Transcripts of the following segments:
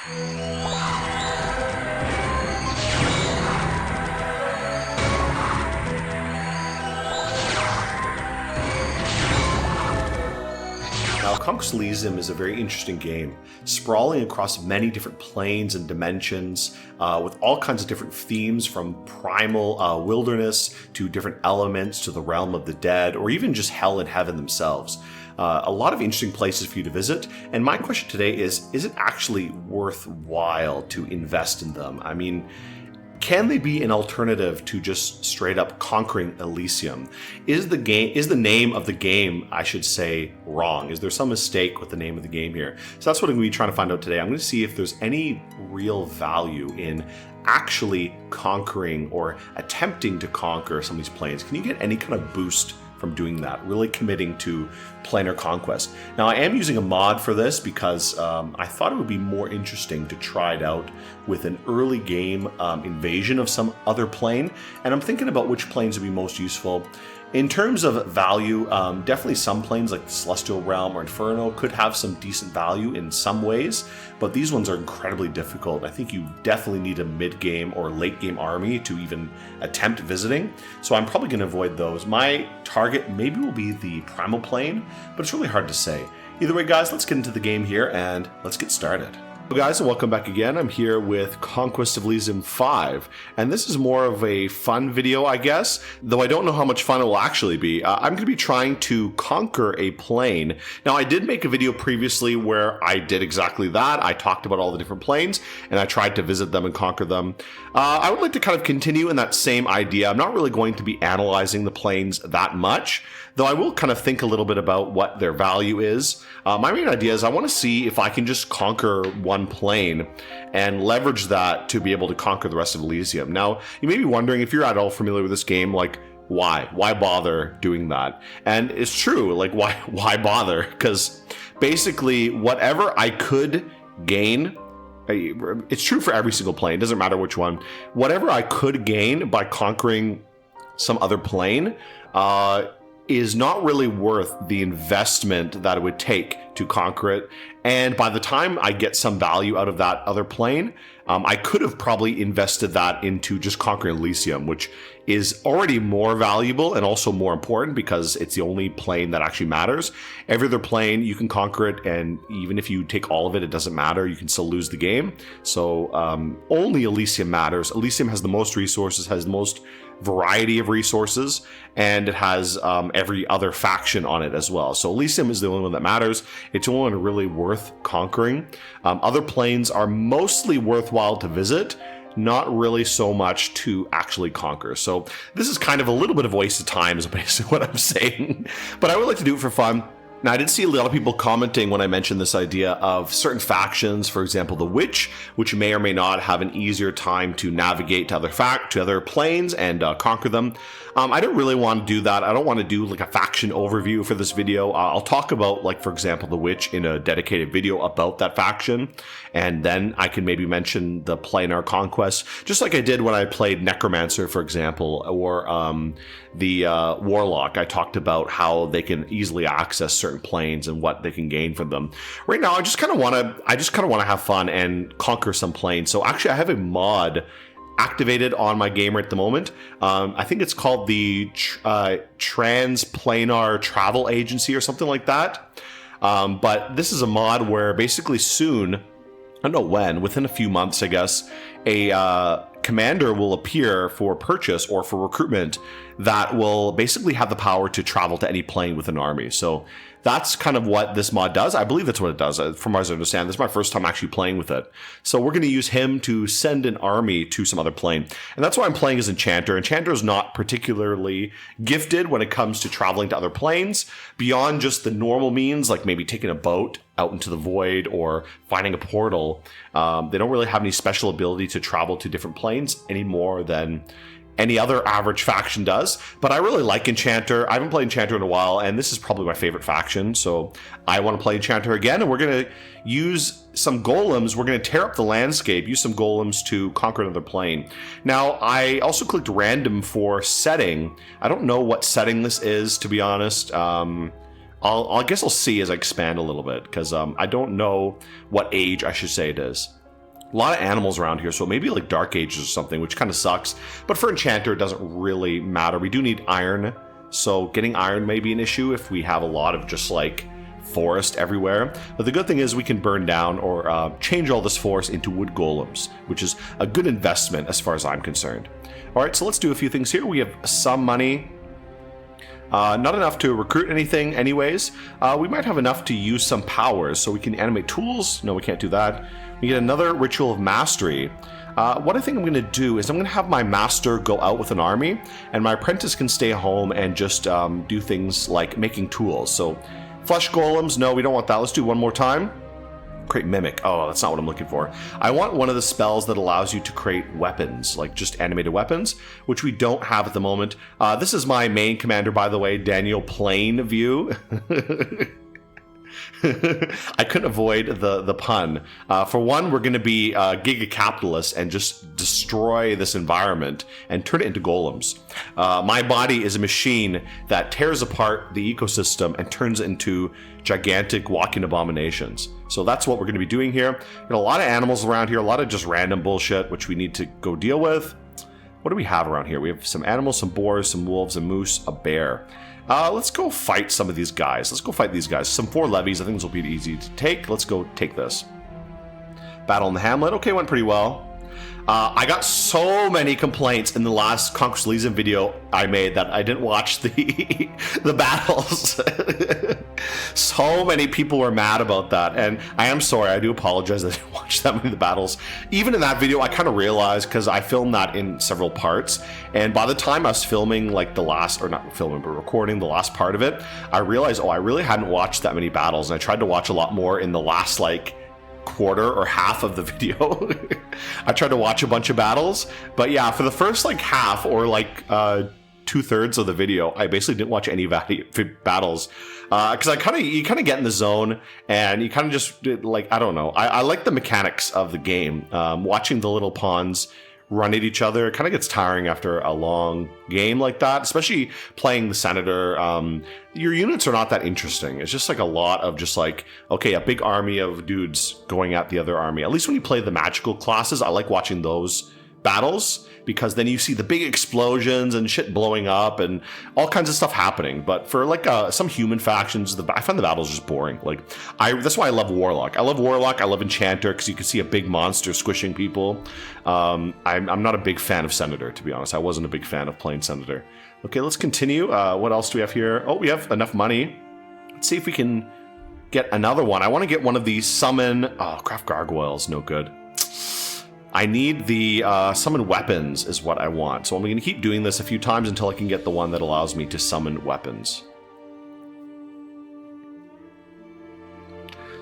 Now, Conquest of Elysium is a very interesting game, sprawling across many different planes and dimensions, with all kinds of different themes, from primal wilderness to different elements to the realm of the dead, or even just hell and heaven themselves. A lot of interesting places for you to visit, and my question today is it actually worthwhile to invest in them? I mean, can they be an alternative to just straight up conquering Elysium? Is the name of the game, I should say, wrong? Is there some mistake with the name of the game here? So that's what I'm going to be trying to find out today. I'm going to see if there's any real value in actually conquering or attempting to conquer some of these planes. Can you get any kind of boost from doing that, really committing to planar conquest? Now, I am using a mod for this because I thought it would be more interesting to try it out with an early game invasion of some other plane, and I'm thinking about which planes would be most useful. In terms of value, definitely some planes like the Celestial Realm or Inferno could have some decent value in some ways, but these ones are incredibly difficult. I think you definitely need a mid-game or late-game army to even attempt visiting, so I'm probably going to avoid those. My target maybe will be the Primal plane, but it's really hard to say. Either way, guys, let's get into the game here and let's get started. Hello guys, and welcome back again. I'm here with Conquest of Elysium 5, and this is more of a fun video, I guess, though I don't know how much fun it will actually be. I'm going to be trying to conquer a plane. Now, I did make a video previously where I did exactly that. I talked about all the different planes, and I tried to visit them and conquer them. I would like to kind of continue in that same idea. I'm not really going to be analyzing the planes that much, though I will kind of think a little bit about what their value is. My main idea is I want to see if I can just conquer one plane and leverage that to be able to conquer the rest of Elysium. Now, you may be wondering, if you're at all familiar with this game, like, why? Why bother doing that? And it's true, like, why bother? Because basically, whatever I could gain, it's true for every single plane, it doesn't matter which one, whatever I could gain by conquering some other plane, is not really worth the investment that it would take to conquer it. And by the time I get some value out of that other plane, I could have probably invested that into just conquering Elysium, which is already more valuable and also more important because it's the only plane that actually matters. Every other plane, you can conquer it, and even if you take all of it, it doesn't matter. You can still lose the game. So only Elysium matters. Elysium has the most resources, has the most variety of resources, and it has every other faction on it as well. So Elysium is the only one that matters. It's the only one really worth conquering. Other planes are mostly worthwhile to visit, not really so much to actually conquer. So this is kind of a little bit of a waste of time is basically what I'm saying, but I would like to do it for fun. Now, I did see a lot of people commenting when I mentioned this idea of certain factions, for example, the Witch, which may or may not have an easier time to navigate to other planes and conquer them. I don't really want to do that. I don't want to do like a faction overview for this video. I'll talk about, like, for example, the Witch in a dedicated video about that faction, and then I can maybe mention the planar conquest, just like I did when I played Necromancer, for example, or the Warlock. I talked about how they can easily access certain planes and what they can gain from them. Right now, I just kind of want to have fun and conquer some planes. So actually, I have a mod activated on my gamer at the moment. I think it's called the Transplanar Travel Agency or something like that. But this is a mod where basically soon, I don't know when, within a few months, I guess, a commander will appear for purchase or for recruitment that will basically have the power to travel to any plane with an army. So that's kind of what this mod does. I believe that's what it does, from what I understand. This is my first time actually playing with it. So we're going to use him to send an army to some other plane. And that's why I'm playing as Enchanter. Enchanter is not particularly gifted when it comes to traveling to other planes, beyond just the normal means, like maybe taking a boat out into the void or finding a portal. They don't really have any special ability to travel to different planes any more than any other average faction does. But I really like Enchanter. I haven't played Enchanter in a while, and this is probably my favorite faction, so I want to play Enchanter again, and we're going to use some Golems. We're going to tear up the landscape, use some Golems to conquer another plane. Now, I also clicked random for setting. I don't know what setting this is, to be honest. I guess I'll see as I expand a little bit, because I don't know what age I should say it is. A lot of animals around here, so maybe like Dark Ages or something, which kind of sucks. But for Enchanter, it doesn't really matter. We do need iron, so getting iron may be an issue if we have a lot of just like forest everywhere. But the good thing is we can burn down or change all this forest into wood golems, which is a good investment as far as I'm concerned. All right, so let's do a few things here. We have some money. Not enough to recruit anything anyways. We might have enough to use some powers, so we can animate tools. No, we can't do that. We get another Ritual of Mastery. What I think I'm going to do is I'm going to have my master go out with an army, and my apprentice can stay home and just do things like making tools. So Flesh Golems, no, we don't want that. Let's do one more time. Create Mimic. Oh, that's not what I'm looking for. I want one of the spells that allows you to create weapons, like just animated weapons, which we don't have at the moment. This is my main commander, by the way, Daniel Plain View. I couldn't avoid the pun. For one, we're going to be giga capitalists and just destroy this environment and turn it into golems. My body is a machine that tears apart the ecosystem and turns it into gigantic walking abominations. So that's what we're going to be doing here. Got a lot of animals around here, a lot of just random bullshit, which we need to go deal with. What do we have around here? We have some animals, some boars, some wolves, a moose, a bear. Let's go fight some of these guys. Let's go fight these guys. Some 4 levies. I think this will be easy to take. Let's go take this. Battle in the Hamlet. Okay, went pretty well. I got so many complaints in the last Conquest of Elysium video I made that I didn't watch the the battles. So many people were mad about that, and I am sorry. I do apologize that I didn't watch that many of the battles. Even in that video, I kind of realized, because I filmed that in several parts, and by the time I was filming like the last, or not filming, but recording the last part of it, I realized, oh, I really hadn't watched that many battles, and I tried to watch a lot more in the last like quarter or half of the video. I tried to watch a bunch of battles, but yeah, for the first like half or like 2/3 of the video, I basically didn't watch any battles because you kind of get in the zone and you kind of just like, I don't know. I like the mechanics of the game. Watching the little pawns run at each other, it kind of gets tiring after a long game like that, especially playing the Senator. Your units are not that interesting. It's just like a lot of just like, okay, a big army of dudes going at the other army. At least when you play the magical classes, I like watching those battles, because then you see the big explosions and shit blowing up and all kinds of stuff happening. But for like some human factions, I find the battles just boring. Like that's why I love Warlock. I love Warlock. I love Enchanter, because you can see a big monster squishing people. I'm not a big fan of Senator, to be honest. I wasn't a big fan of playing Senator. Okay, let's continue. What else do we have here? Oh, we have enough money. Let's see if we can get another one. I want to get one of these summon. Oh, craft gargoyles. No good. I need the summon weapons is what I want. So I'm going to keep doing this a few times until I can get the one that allows me to summon weapons.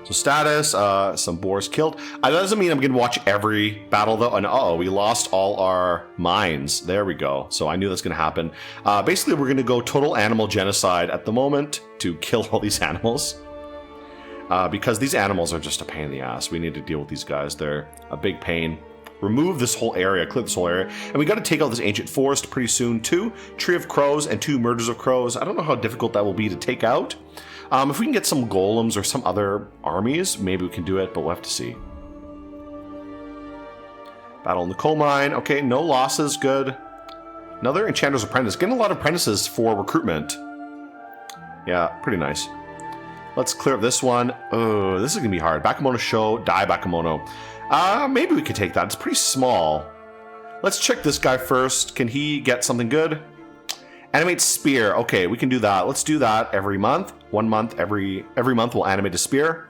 So status, some boars killed. That doesn't mean I'm going to watch every battle though. And uh-oh, we lost all our mines. There we go. So I knew that's going to happen. Basically, we're going to go total animal genocide at the moment to kill all these animals. Because these animals are just a pain in the ass. We need to deal with these guys. They're a big pain. Remove this whole area, clear this whole area. And we got to take out this ancient forest pretty soon too. Tree of Crows and 2 Murders of Crows. I don't know how difficult that will be to take out. If we can get some golems or some other armies, maybe we can do it, but we'll have to see. Battle in the coal mine. Okay, no losses, good. Another Enchanter's Apprentice. Getting a lot of apprentices for recruitment. Yeah, pretty nice. Let's clear up this one. Oh, this is going to be hard. Bakemono Show, die Bakemono. Maybe we could take that. It's pretty small. Let's check this guy first. Can he get something good? Animate Spear. Okay, we can do that. Let's do that every month. 1 month, every month we'll animate a spear.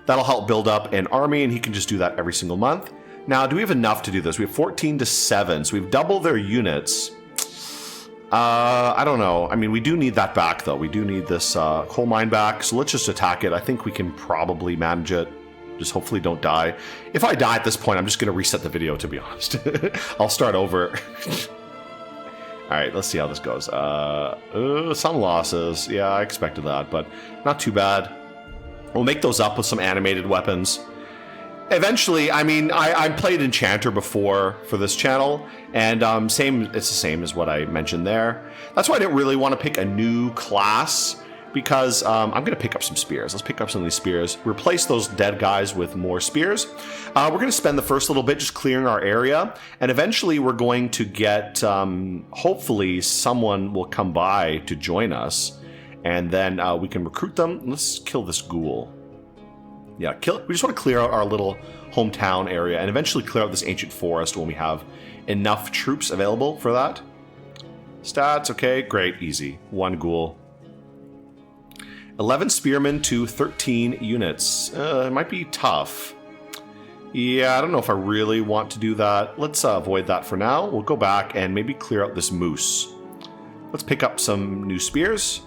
That'll help build up an army, and he can just do that every single month. Now, do we have enough to do this? We have 14 to 7, so we've doubled their units. I don't know. I mean, we do need that back, though. We do need this coal mine back, so let's just attack it. I think we can probably manage it. Just hopefully don't die. If I die at this point, I'm just going to reset the video, to be honest. I'll start over. Alright, let's see how this goes. Some losses. Yeah, I expected that, but not too bad. We'll make those up with some animated weapons. Eventually, I mean, I played Enchanter before for this channel, and it's the same as what I mentioned there. That's why I didn't really want to pick a new class because I'm going to pick up some spears. Let's pick up some of these spears. Replace those dead guys with more spears. We're going to spend the first little bit just clearing our area, and eventually we're going to get, hopefully someone will come by to join us, and then we can recruit them. Let's kill this ghoul. Yeah, we just want to clear out our little hometown area and eventually clear out this ancient forest when we have enough troops available for that. Stats, okay, great, easy. 1 ghoul. 11 spearmen to 13 units. It might be tough. Yeah, I don't know if I really want to do that. Let's avoid that for now. We'll go back and maybe clear out this moose. Let's pick up some new spears.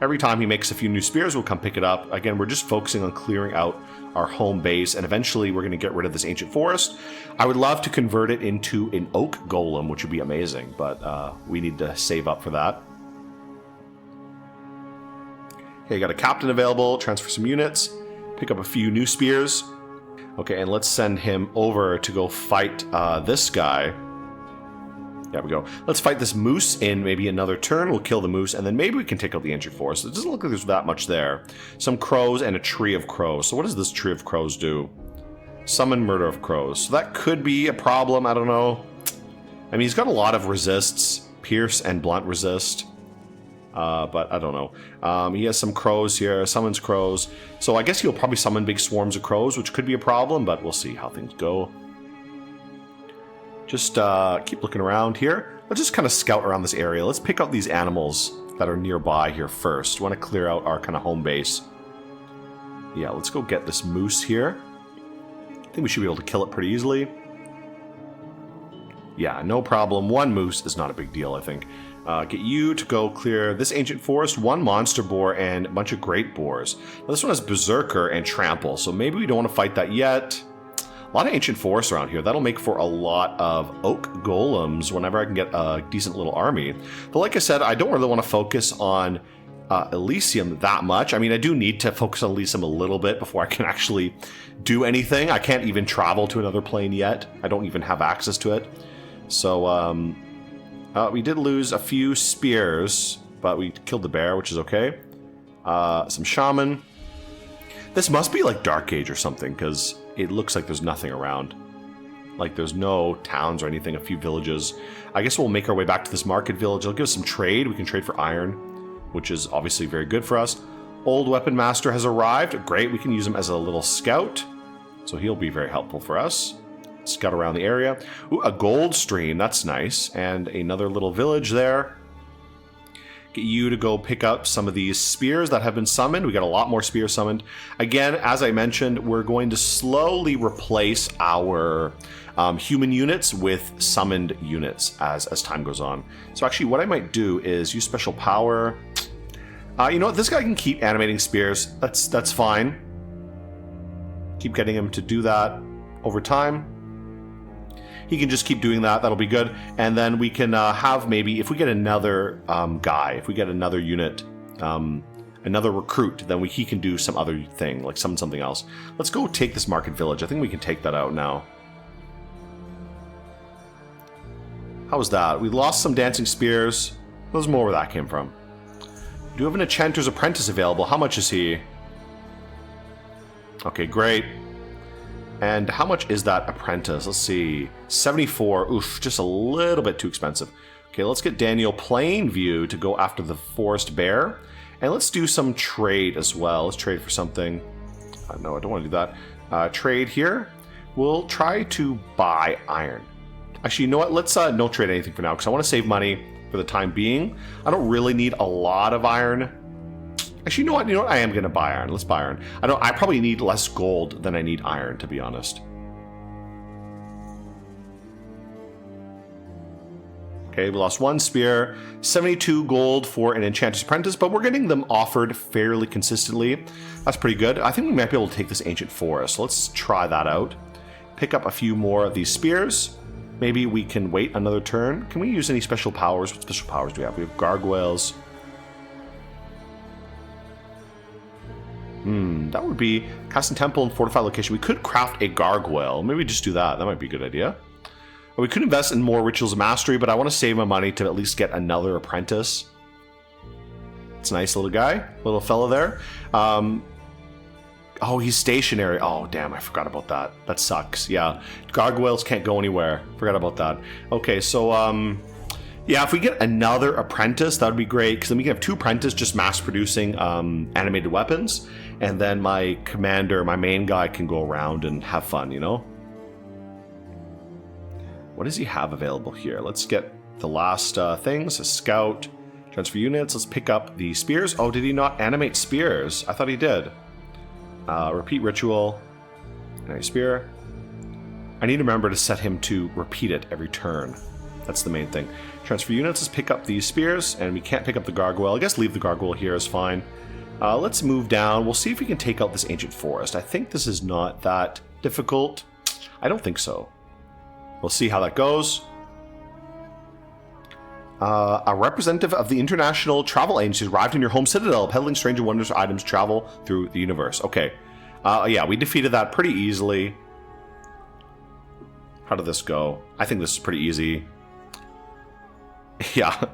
Every time he makes a few new spears, we'll come pick it up. Again, we're just focusing on clearing out our home base, and eventually we're going to get rid of this ancient forest. I would love to convert it into an oak golem, which would be amazing, but we need to save up for that. Okay, got a captain available, transfer some units, pick up a few new spears. Okay, and let's send him over to go fight this guy. There we go. Let's fight this moose in maybe another turn. We'll kill the moose, and then maybe we can take out the ancient forest. It doesn't look like there's that much there. Some crows and a tree of crows. So what does this tree of crows do? Summon murder of crows. So that could be a problem. I don't know. I mean, he's got a lot of resists. Pierce and blunt resist. But I don't know. He has some crows here. Summons crows. So I guess he'll probably summon big swarms of crows, which could be a problem, but we'll see how things go. Just keep looking around here. Let's just kind of scout around this area. Let's pick out these animals that are nearby here first. We want to clear out our kind of home base. Yeah, let's go get this moose here. I think we should be able to kill it pretty easily. Yeah, no problem. 1 moose is not a big deal, I think. Get you to go clear this ancient forest, 1 monster boar, and a bunch of great boars. Now, this one has berserker and trample, so maybe we don't want to fight that yet. A lot of ancient forests around here. That'll make for a lot of oak golems whenever I can get a decent little army. But like I said, I don't really want to focus on Elysium that much. I mean, I do need to focus on Elysium a little bit before I can actually do anything. I can't even travel to another plane yet. I don't even have access to it. So, we did lose a few spears, but we killed the bear, which is okay. Some shaman. This must be like Dark Age or something, because it looks like there's nothing around. Like there's no towns or anything, a few villages. I guess we'll make our way back to this market village. It'll give us some trade. We can trade for iron, which is obviously very good for us. Old Weapon Master has arrived. Great, we can use him as a little scout. So he'll be very helpful for us. Scout around the area. Ooh, a gold stream, that's nice. And another little village there. Get you to go pick up some of these spears that have been summoned. We got a lot more spears summoned. Again, as I mentioned, we're going to slowly replace our human units with summoned units as time goes on. So actually what I might do is use special power. You know what? This guy can keep animating spears. That's fine. Keep getting him to do that over time. He can just keep doing that. That'll be good. And then we can have maybe, if we get another guy, if we get another unit, another recruit, then he can do some other thing, like summon something else. Let's go take this market village. I think we can take that out now. How was that? We lost some dancing spears. There's more where that came from. We do have an enchanter's apprentice available. How much is he? Okay, great. And how much is that apprentice? Let's see. 74. Oof, just a little bit too expensive. Okay, let's get Daniel Plainview to go after the forest bear. And let's do some trade as well. Let's trade for something. No, I don't want to do that. Trade here. We'll try to buy iron. Actually, you know what? Let's no trade anything for now because I want to save money for the time being. I don't really need a lot of iron. Actually, you know what? I am going to buy iron. Let's buy iron. I probably need less gold than I need iron, to be honest. Okay, we lost 1 spear. 72 gold for an enchanter's apprentice, but we're getting them offered fairly consistently. That's pretty good. I think we might be able to take this ancient forest. Let's try that out. Pick up a few more of these spears. Maybe we can wait another turn. Can we use any special powers? What special powers do we have? We have gargoyles. That would be cast in temple and fortified location. We could craft a gargoyle. Maybe just do that. That might be a good idea. We could invest in more rituals of mastery, but I want to save my money to at least get another apprentice. It's a nice little guy, little fella there. Oh, he's stationary. Oh, damn, I forgot about that. That sucks. Yeah, gargoyles can't go anywhere. Forgot about that. Okay, so, yeah, if we get another apprentice, that would be great, because then we can have 2 apprentices just mass-producing animated weapons, and then my commander, my main guy, can go around and have fun, you know? What does he have available here? Let's get the last things. A scout, transfer units. Let's pick up the spears. Oh, did he not animate spears? I thought he did. Repeat ritual. Nice spear. I need to remember to set him to repeat it every turn. That's the main thing. Transfer units. Let's pick up these spears, and we can't pick up the gargoyle. I guess leave the gargoyle here is fine. Let's move down. We'll see if we can take out this ancient forest. I think this is not that difficult. I don't think so. We'll see how that goes. A representative of the International Travel Agency arrived in your home citadel, peddling strange and wondrous items travel through the universe. Okay. Yeah, we defeated that pretty easily. How did this go? I think this is pretty easy. Yeah.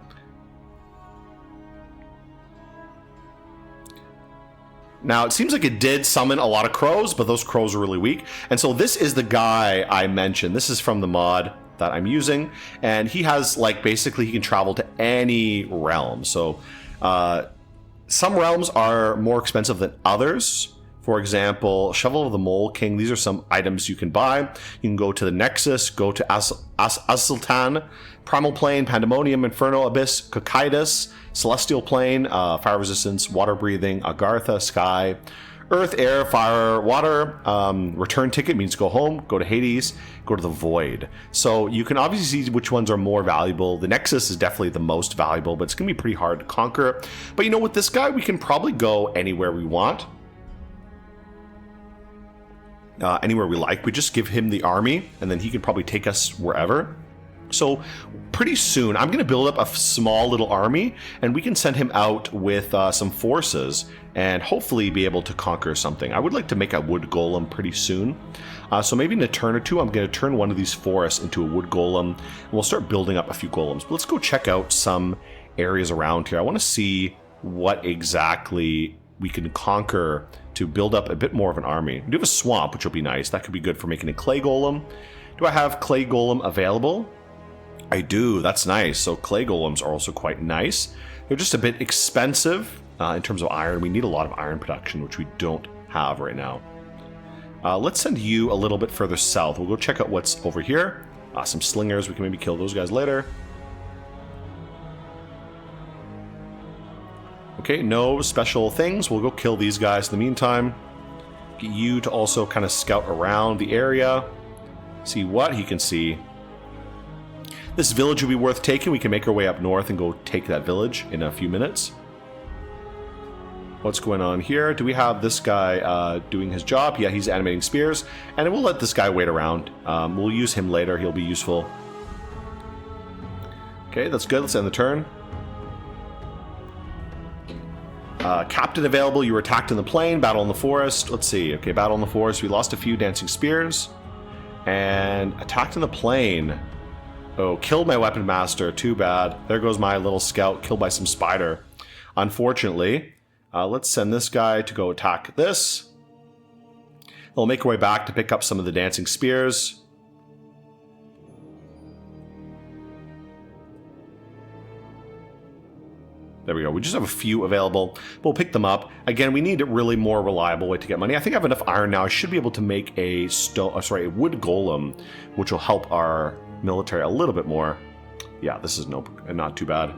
Now, it seems like it did summon a lot of crows, but those crows are really weak. And so this is the guy I mentioned. This is from the mod that I'm using, and he has, like, basically he can travel to any realm. So some realms are more expensive than others. For example, Shovel of the Mole King, these are some items you can buy. You can go to the Nexus, go to Aztlan, Primal Plane, Pandemonium, Inferno, Abyss, Cocytus, Celestial Plane, Fire Resistance, Water Breathing, Agartha, Sky, Earth, Air, Fire, Water. Return ticket means go home, go to Hades, go to the Void. So you can obviously see which ones are more valuable. The Nexus is definitely the most valuable, but it's going to be pretty hard to conquer. But you know, with this guy, we can probably go anywhere we want. Anywhere we like. We just give him the army, and then he can probably take us wherever. So pretty soon, I'm going to build up a small little army, and we can send him out with some forces and hopefully be able to conquer something. I would like to make a wood golem pretty soon. So maybe in a turn or two, I'm going to turn one of these forests into a wood golem, and we'll start building up a few golems. But let's go check out some areas around here. I want to see what exactly we can conquer to build up a bit more of an army. We do have a swamp, which will be nice. That could be good for making a clay golem. Do I have clay golem available? I do. That's nice. So clay golems are also quite nice. They're just a bit expensive in terms of iron. We need a lot of iron production, which we don't have right now. Let's send you a little bit further south. We'll go check out what's over here. Some slingers. We can maybe kill those guys later. Okay, no special things. We'll go kill these guys in the meantime. Get you to also kind of scout around the area. See what he can see. This village would be worth taking. We can make our way up north and go take that village in a few minutes. What's going on here? Do we have this guy doing his job? Yeah, he's animating spears. And we'll let this guy wait around. We'll use him later. He'll be useful. Okay, that's good. Let's end the turn. Captain available. You were attacked in the plain. Battle in the forest. Let's see. Okay, battle in the forest. We lost a few dancing spears. And attacked in the plain. Oh, killed my weapon master. Too bad. There goes my little scout, killed by some spider. Unfortunately. Let's send this guy to go attack this. We'll make our way back to pick up some of the dancing spears. There we go. We just have a few available. We'll pick them up. Again, we need a really more reliable way to get money. I think I have enough iron now. I should be able to make a wood golem, which will help our military a little bit more. Yeah, this is not too bad.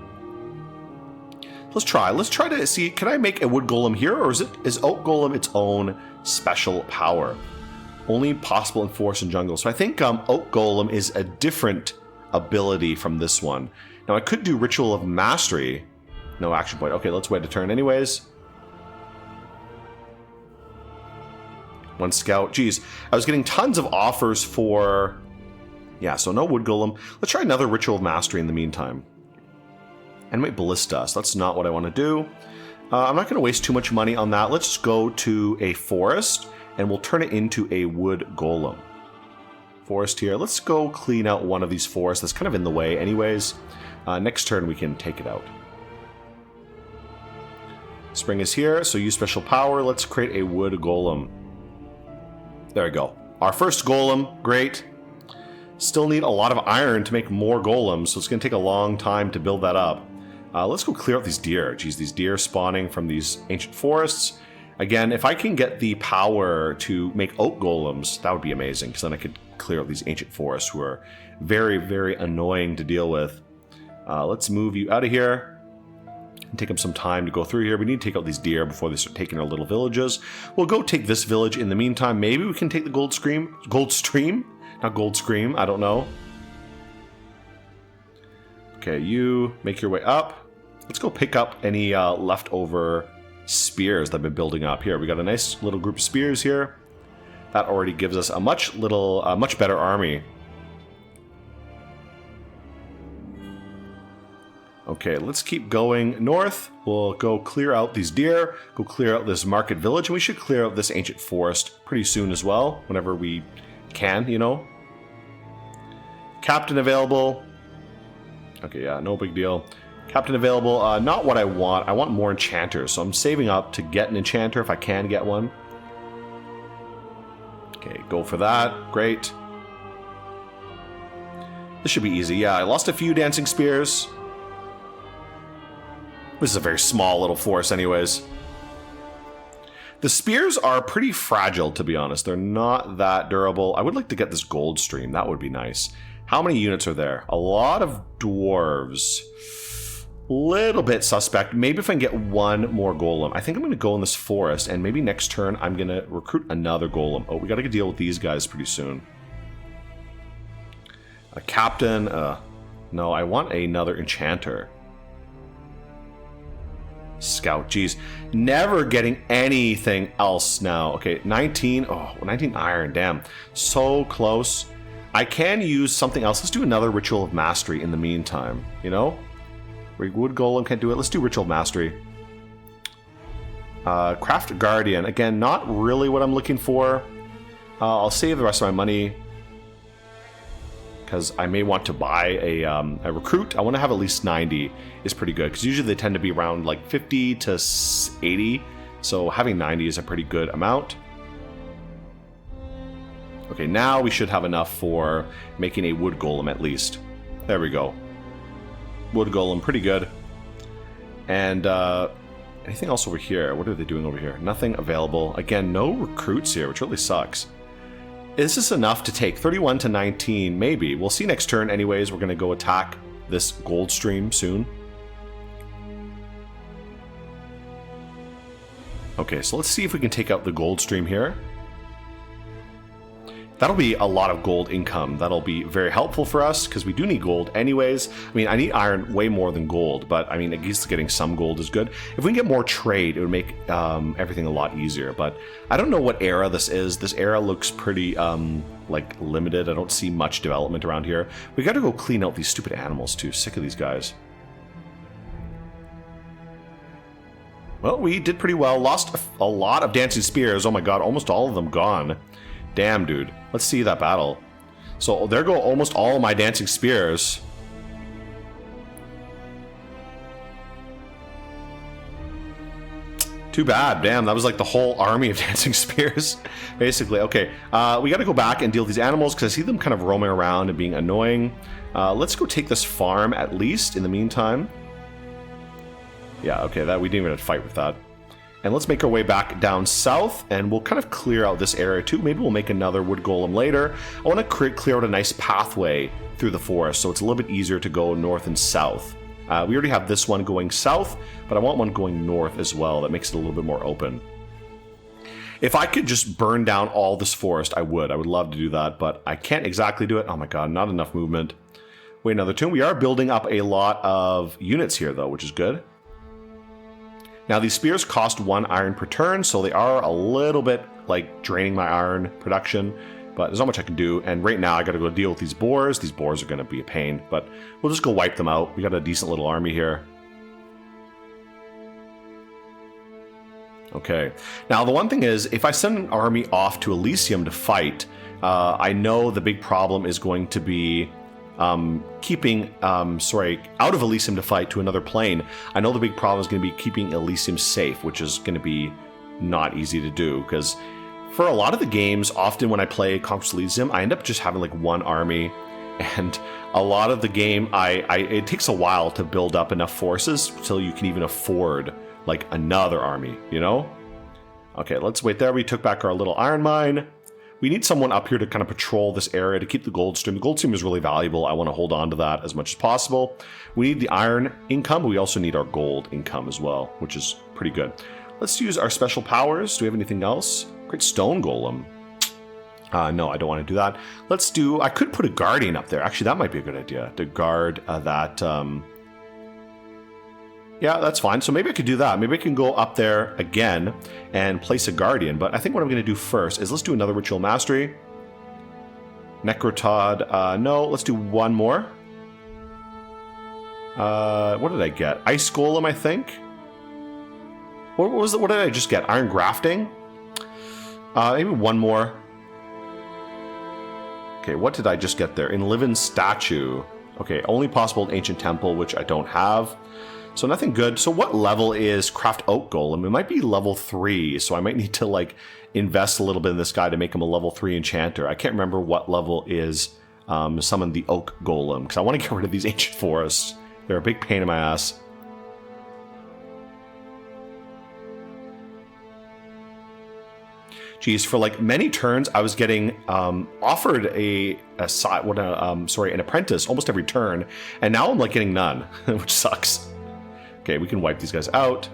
Let's try. Let's try to see, can I make a wood golem here, or is oak golem its own special power? Only possible in forest and jungle. So I think oak golem is a different ability from this one. Now I could do ritual of mastery. No action point. Okay, let's wait a turn anyways. One scout. Geez, I was getting tons of offers for... Yeah, so no wood golem. Let's try another ritual of mastery in the meantime. Animate ballistas. That's not what I want to do. I'm not going to waste too much money on that. Let's just go to a forest, and we'll turn it into a wood golem. Forest here. Let's go clean out one of these forests that's kind of in the way anyways. Next turn we can take it out. Spring is here, so use special power. Let's create a wood golem. There we go. Our first golem, great. Still need a lot of iron to make more golems, so it's going to take a long time to build that up. Let's go clear out these deer. Geez, these deer spawning from these ancient forests. Again, if I can get the power to make oak golems, that would be amazing, because then I could clear out these ancient forests who are very, very annoying to deal with. Let's move you out of here. And take up some time to go through here. We need to take out these deer before they start taking our little villages. We'll go take this village in the meantime. Maybe we can take the gold stream? Not gold scream, I don't know. Okay, you make your way up. Let's go pick up any leftover spears that have been building up here. We got a nice little group of spears here. That already gives us a much better army. Okay, let's keep going north. We'll go clear out these deer, go clear out this market village, and we should clear out this ancient forest pretty soon as well, whenever we can, you know. Captain available. Okay, yeah, no big deal. Captain available, not what I want. I want more enchanters, so I'm saving up to get an enchanter if I can get one. Okay, go for that. Great. This should be easy. Yeah, I lost a few dancing spears. This is a very small little forest anyways. The spears are pretty fragile, to be honest. They're not that durable. I would like to get this gold stream. That would be nice. How many units are there? A lot of dwarves. Little bit suspect. Maybe if I can get one more golem. I think I'm going to go in this forest, and maybe next turn I'm going to recruit another golem. Oh, we got to deal with these guys pretty soon. A captain. No, I want another enchanter. Scout, geez. Never getting anything else now. Okay, 19. Oh, 19 iron, damn. So close. I can use something else. Let's do another Ritual of Mastery in the meantime, you know? Wood Golem can't do it. Let's do Ritual of Mastery. Craft Guardian. Again, not really what I'm looking for. I'll save the rest of my money, because I may want to buy a recruit. I want to have at least 90 is pretty good, because usually they tend to be around like 50 to 80. So having 90 is a pretty good amount. Okay, now we should have enough for making a wood golem at least. There we go. Wood golem, pretty good. And anything else over here? What are they doing over here? Nothing available. Again, no recruits here, which really sucks. Is this enough to take 31 to 19? Maybe. We'll see next turn anyways. We're going to go attack this gold stream soon. Okay, so let's see if we can take out the gold stream here. That'll be a lot of gold income. That'll be very helpful for us, because we do need gold anyways. I mean, I need iron way more than gold, but I mean, at least getting some gold is good. If we can get more trade, it would make everything a lot easier. But I don't know what era this is. This era looks pretty, like, limited. I don't see much development around here. We gotta go clean out these stupid animals, too. Sick of these guys. Well, we did pretty well. Lost a lot of dancing spears. Oh my god, almost all of them gone. Damn, dude. Let's see that battle. So there go almost all my dancing spears. Too bad. Damn, that was like the whole army of dancing spears, basically. Okay, we got to go back and deal with these animals, because I see them kind of roaming around and being annoying. Let's go take this farm at least in the meantime. Yeah, okay, that we didn't even have to fight with that. And let's make our way back down south, and we'll kind of clear out this area too. Maybe we'll make another wood golem later. I want to clear out a nice pathway through the forest, so it's a little bit easier to go north and south. We already have this one going south, but I want one going north as well. That makes it a little bit more open. If I could just burn down all this forest, I would. I would love to do that, but I can't exactly do it. Oh my god, not enough movement. Wait another turn. We are building up a lot of units here, though, which is good. Now, these spears cost 1 iron per turn, so they are a little bit, like, draining my iron production, but there's not much I can do, and right now I gotta go deal with these boars. These boars are gonna be a pain, but we'll just go wipe them out. We got a decent little army here. Okay. Now, the one thing is, if I send an army off to Elysium to fight, I know the big problem is going to be keeping, out of Elysium to fight to another plane. I know the big problem is going to be keeping Elysium safe, which is going to be not easy to do, because for a lot of the games, often when I play Conquest of Elysium, I end up just having like one army, and a lot of the game, it takes a while to build up enough forces till you can even afford like another army, you know? Okay, let's wait there. We took back our little iron mine. We need someone up here to kind of patrol this area to keep the gold stream. The gold stream is really valuable. I want to hold on to that as much as possible. We need the iron income, but we also need our gold income as well, which is pretty good. Let's use our special powers. Do we have anything else? Great stone golem. No, I don't want to do that. Let's do... I could put a guardian up there. Actually, that might be a good idea to guard that... Yeah, that's fine. So maybe I could do that. Maybe I can go up there again and place a guardian. But I think what I'm going to do first is let's do another ritual mastery. Necrotod. No, let's do one more. What did I get? Ice golem, I think. What was it? What did I just get? Iron grafting. Maybe one more. Okay, what did I just get there? Enliven statue. Okay, only possible in ancient temple, which I don't have. So nothing good. So what level is Craft Oak Golem? It might be level 3, so I might need to like invest a little bit in this guy to make him a level 3 enchanter. I can't remember what level is summon the Oak Golem, because I want to get rid of these ancient forests. They're a big pain in my ass. Geez, for like many turns, I was getting offered an apprentice almost every turn, and now I'm like getting none, which sucks. Okay, we can wipe these guys out.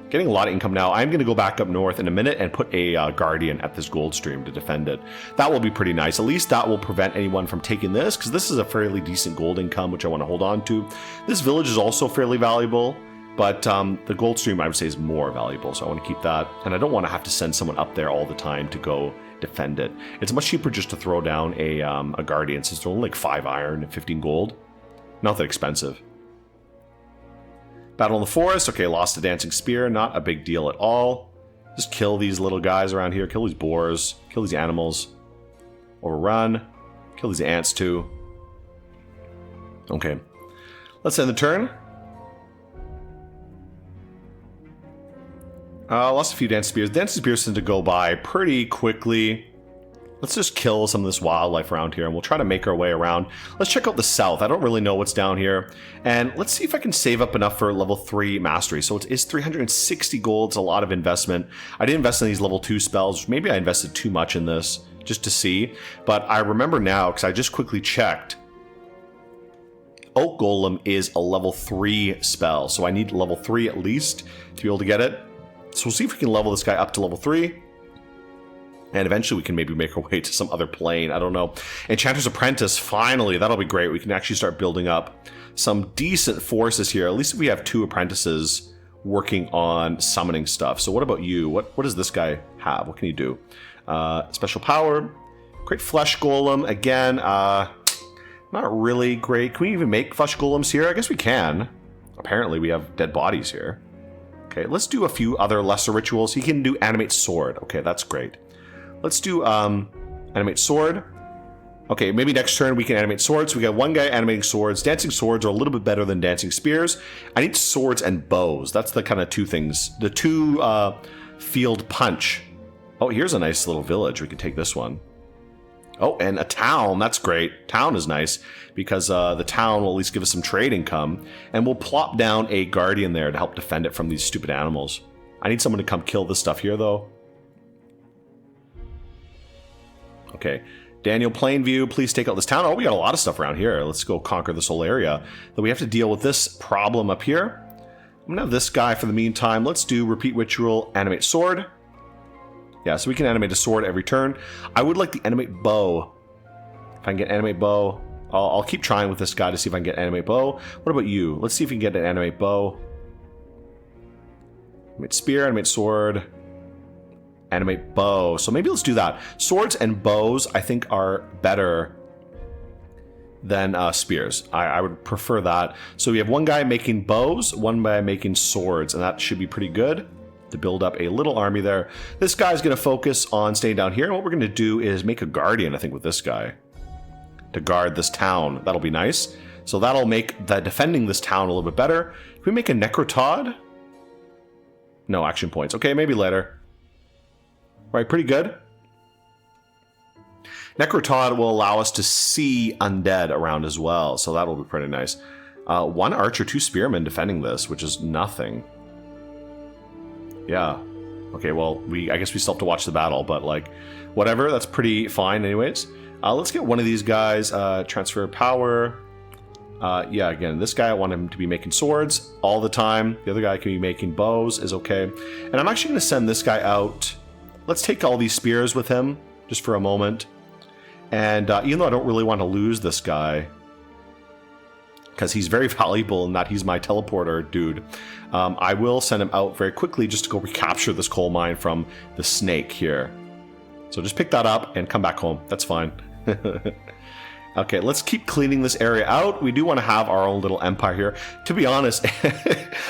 Getting a lot of income now. I'm going to go back up north in a minute and put a guardian at this gold stream to defend it. That will be pretty nice. At least that will prevent anyone from taking this, because this is a fairly decent gold income, which I want to hold on to. This village is also fairly valuable, but the gold stream I would say is more valuable, so I want to keep that. And I don't want to have to send someone up there all the time to go defend it. It's much cheaper just to throw down a guardian, since they're only like 5 iron and 15 gold. Not that expensive. Battle in the forest. Okay, lost a dancing spear. Not a big deal at all. Just kill these little guys around here. Kill these boars. Kill these animals. Overrun. Kill these ants too. Okay. Let's end the turn. Lost a few dancing spears. Dancing spears tend to go by pretty quickly. Let's just kill some of this wildlife around here, and we'll try to make our way around. Let's check out the south. I don't really know what's down here. And let's see if I can save up enough for level 3 mastery. So it is 360 gold. It's a lot of investment. I did invest in these level 2 spells. Maybe I invested too much in this just to see. But I remember now, because I just quickly checked, Oak Golem is a level 3 spell. So I need level 3 at least to be able to get it. So we'll see if we can level this guy up to level 3. And eventually we can maybe make our way to some other plane. I don't know. Enchanter's Apprentice, finally. That'll be great. We can actually start building up some decent forces here. At least if we have 2 apprentices working on summoning stuff. So what about you? What does this guy have? What can he do? Special power. Great Flesh Golem. Again, not really great. Can we even make Flesh Golems here? I guess we can. Apparently we have dead bodies here. Okay, let's do a few other lesser rituals. He can do Animate Sword. Okay, that's great. Let's do Animate Sword. Okay, maybe next turn we can animate swords. We got one guy animating swords. Dancing swords are a little bit better than dancing spears. I need swords and bows. That's the kind of 2 things. The 2 field punch. Oh, here's a nice little village. We can take this one. Oh, and a town. That's great. Town is nice because the town will at least give us some trade income. And we'll plop down a guardian there to help defend it from these stupid animals. I need someone to come kill this stuff here, though. Okay, Daniel Plainview, please take out this town. Oh, we got a lot of stuff around here. Let's go conquer this whole area. Then we have to deal with this problem up here. I'm gonna have this guy for the meantime. Let's do Repeat Ritual, Animate Sword. Yeah, so we can animate a sword every turn. I would like the Animate Bow. If I can get Animate Bow, I'll keep trying with this guy to see if I can get Animate Bow. What about you? Let's see if we can get an Animate Bow. Animate Spear, Animate Sword. Animate bow. So maybe let's do that. Swords and bows, I think, are better than spears. I would prefer that. So we have one guy making bows, one guy making swords, and that should be pretty good to build up a little army there. This guy's going to focus on staying down here, and what we're going to do is make a guardian, I think, with this guy. to guard this town. That'll be nice. So that'll make the defending this town a little bit better. Can we make a Necrotod? No action points. Okay, maybe later. Right, pretty good. Necrotod will allow us to see undead around as well, so that'll be pretty nice. 1 archer, 2 spearmen defending this, which is nothing. Yeah. Okay, well, I guess we still have to watch the battle, but like, whatever, that's pretty fine anyways. Let's get one of these guys, transfer power. Yeah, again, this guy, I want him to be making swords all the time. The other guy can be making bows, is okay. And I'm actually going to send this guy out. Let's take all these spears with him, just for a moment. And even though I don't really want to lose this guy, because he's very valuable in that he's my teleporter dude, I will send him out very quickly just to go recapture this coal mine from the snake here. So just pick that up and come back home. That's fine. Okay, let's keep cleaning this area out. We do want to have our own little empire here. To be honest,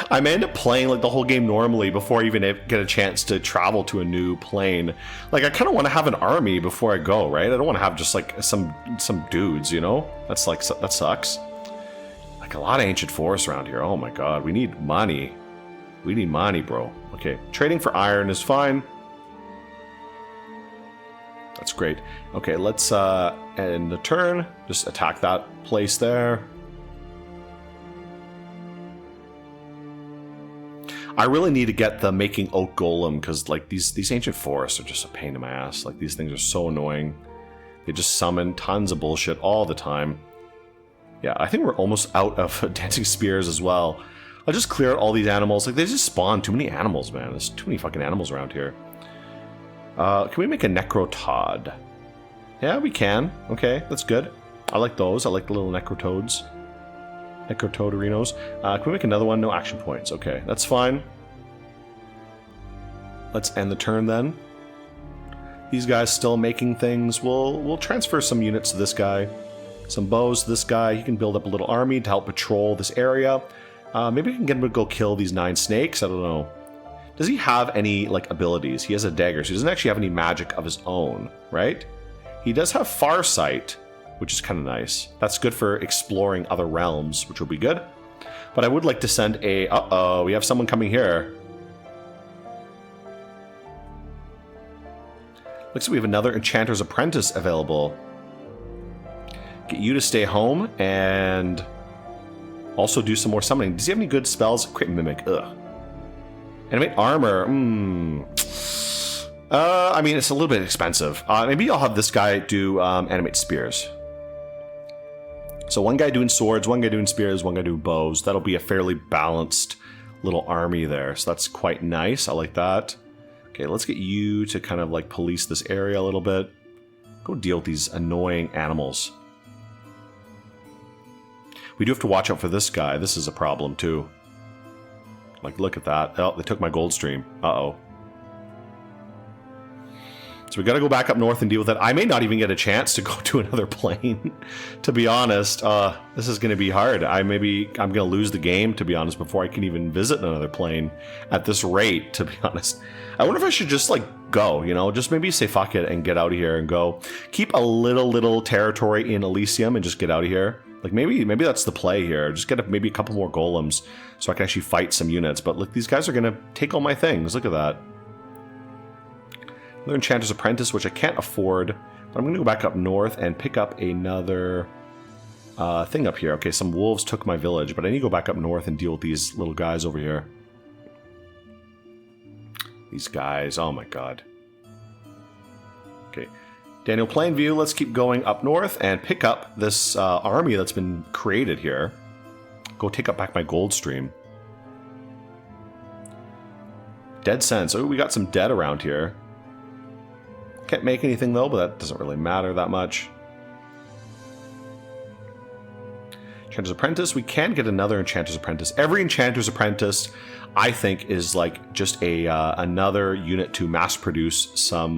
I may end up playing like the whole game normally before I even get a chance to travel to a new plane. Like, I kind of want to have an army before I go, right? I don't want to have just like some dudes, you know? That's like, that sucks. Like a lot of ancient forests around here. Oh my god, we need money. We need money, bro. Okay, trading for iron is fine. That's great. Okay, let's end the turn. Just attack that place there. I really need to get the making oak golem because like these ancient forests are just a pain in my ass. Like these things are so annoying. They just summon tons of bullshit all the time. Yeah, I think we're almost out of dancing spears as well. I'll just clear out all these animals. Like they just spawn too many animals, man. There's too many fucking animals around here. Can we make a Necrotod? Yeah, we can. Okay, that's good. I like those. I like the little Necrotoads. Necrotoderinos. Can we make another one? No action points. Okay, that's fine. Let's end the turn then. These guys still making things. We'll transfer some units to this guy. Some bows to this guy. He can build up a little army to help patrol this area. Maybe we can get him to go kill these 9 snakes. I don't know. Does he have any, like, abilities? He has a dagger, so he doesn't actually have any magic of his own, right? He does have Farsight, which is kind of nice. That's good for exploring other realms, which will be good. But I would like to send a... Uh-oh, we have someone coming here. Looks like we have another Enchanter's Apprentice available. Get you to stay home and also do some more summoning. Does he have any good spells? Crit Mimic, ugh. Animate armor. I mean, it's a little bit expensive. Maybe I'll have this guy do animate spears. So one guy doing swords, one guy doing spears, one guy doing bows. That'll be a fairly balanced little army there. So that's quite nice. I like that. Okay, let's get you to kind of like police this area a little bit. Go deal with these annoying animals. We do have to watch out for this guy. This is a problem too. Like, look at that. Oh, they took my gold stream. Uh-oh. So we got to go back up north and deal with it. I may not even get a chance to go to another plane, to be honest. This is going to be hard. I'm going to lose the game, to be honest, before I can even visit another plane at this rate, to be honest. I wonder if I should just, like, go, you know? Just maybe say fuck it and get out of here and go. Keep a little territory in Elysium and just get out of here. Like, maybe that's the play here. Just get maybe a couple more golems so I can actually fight some units. But look, these guys are going to take all my things. Look at that. Another Enchanter's Apprentice, which I can't afford. But I'm going to go back up north and pick up another thing up here. Okay, some wolves took my village, but I need to go back up north and deal with these little guys over here. These guys, oh my god. Okay. Daniel Plainview, let's keep going up north and pick up this army that's been created here. Go take up back my gold stream. Dead Sense. Oh, we got some dead around here. Can't make anything though, but that doesn't really matter that much. Enchanter's Apprentice. We can get another Enchanter's Apprentice. Every Enchanter's Apprentice, I think, is like just a another unit to mass produce some...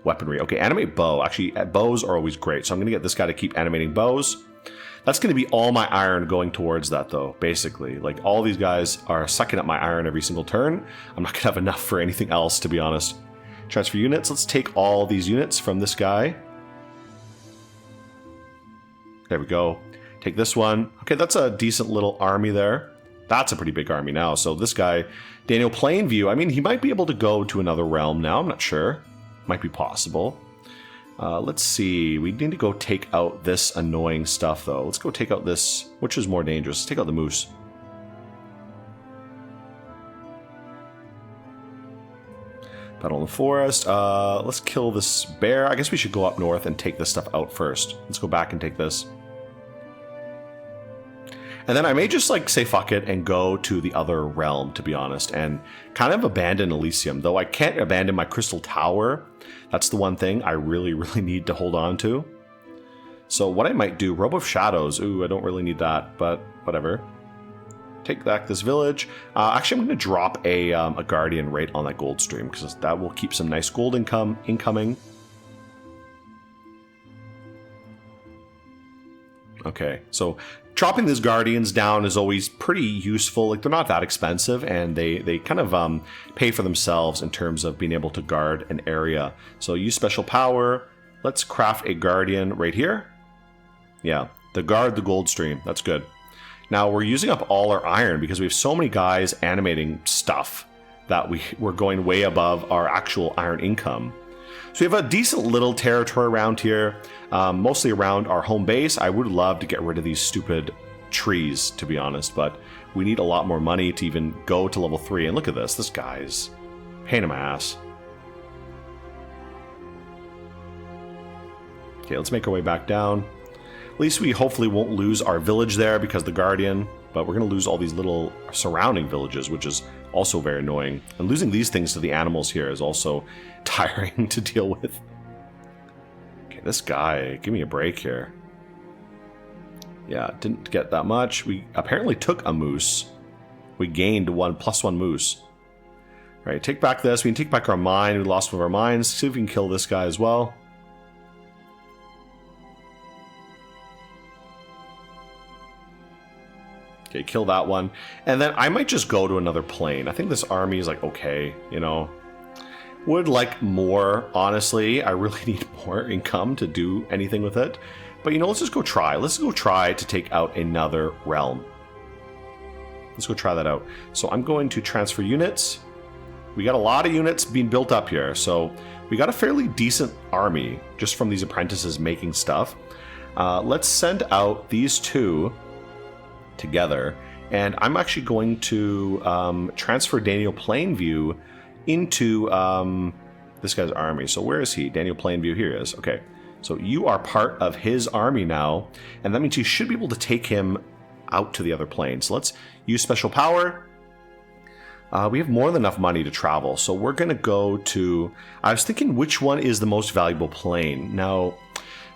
weaponry. Okay, animate bow. Actually, bows are always great, so I'm going to get this guy to keep animating bows. That's going to be all my iron going towards that, though, basically. Like, all these guys are sucking up my iron every single turn. I'm not going to have enough for anything else, to be honest. Transfer units. Let's take all these units from this guy. There we go. Take this one. Okay, that's a decent little army there. That's a pretty big army now. So this guy, Daniel Plainview, I mean, he might be able to go to another realm now. I'm not sure. Might be possible. Let's see. We need to go take out this annoying stuff, though. Let's go take out this. Which is more dangerous? Let's take out the moose. Battle in the forest. Let's kill this bear. I guess we should go up north and take this stuff out first. Let's go back and take this. And then I may just like say fuck it and go to the other realm, to be honest, and kind of abandon Elysium. Though I can't abandon my crystal tower. That's the one thing I really, really need to hold on to. So what I might do, Robe of Shadows. Ooh, I don't really need that, but whatever. Take back this village. Actually, I'm going to drop a guardian right on that gold stream because that will keep some nice gold income incoming. Okay, so dropping these guardians down is always pretty useful. Like, they're not that expensive, and they kind of pay for themselves in terms of being able to guard an area. So use special power. Let's craft a guardian right here. Yeah, the guard the gold stream. That's good. Now we're using up all our iron because we have so many guys animating stuff that we're going way above our actual iron income. So we have a decent little territory around here, mostly around our home base. I would love to get rid of these stupid trees, to be honest, but we need a lot more money to even go to level 3. And look at this. This guy's pain in my ass. Okay, let's make our way back down. At least we hopefully won't lose our village there because the Guardian, but we're going to lose all these little surrounding villages, which is also very annoying. And losing these things to the animals here is also tiring to deal with. Okay, this guy, give me a break here. Yeah, didn't get that much. We apparently took a moose. We gained +1 moose. All right, take back this. We can take back our mine. We lost one of our mines. See if we can kill this guy as well. Okay, kill that one. And then I might just go to another plane. I think this army is like, okay, you know. Would like more, honestly. I really need more income to do anything with it. But, you know, let's just go try. Let's go try to take out another realm. Let's go try that out. So I'm going to transfer units. We got a lot of units being built up here. So we got a fairly decent army just from these apprentices making stuff. Let's send out these two together, and I'm actually going to transfer Daniel Plainview into this guy's army. So where is he? Daniel Plainview, here he is. Okay, so you are part of his army now, and that means you should be able to take him out to the other plane. So let's use special power. We have more than enough money to travel, so we're going to go to... I was thinking which one is the most valuable plane. Now,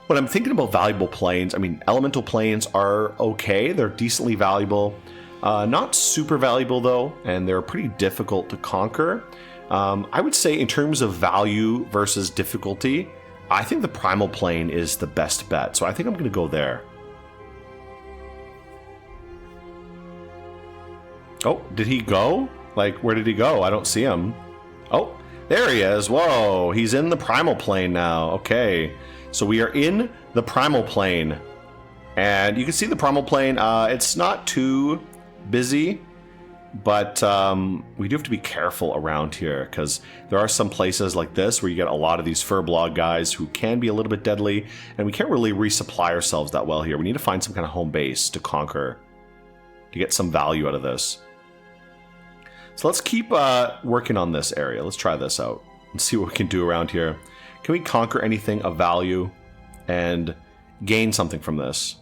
when I'm thinking about valuable planes, I mean, elemental planes are okay. They're decently valuable. Not super valuable, though, and they're pretty difficult to conquer. I would say in terms of value versus difficulty, I think the Primal plane is the best bet. So I think I'm going to go there. Oh, did he go? Like, where did he go? I don't see him. Oh, there he is. Whoa, he's in the Primal plane now. Okay. So we are in the Primal plane, and you can see the Primal plane. It's not too busy, but we do have to be careful around here because there are some places like this where you get a lot of these furblog guys who can be a little bit deadly, and we can't really resupply ourselves that well here. We need to find some kind of home base to conquer to get some value out of this. So let's keep working on this area. Let's try this out and see what we can do around here. Can we conquer anything of value and gain something from this?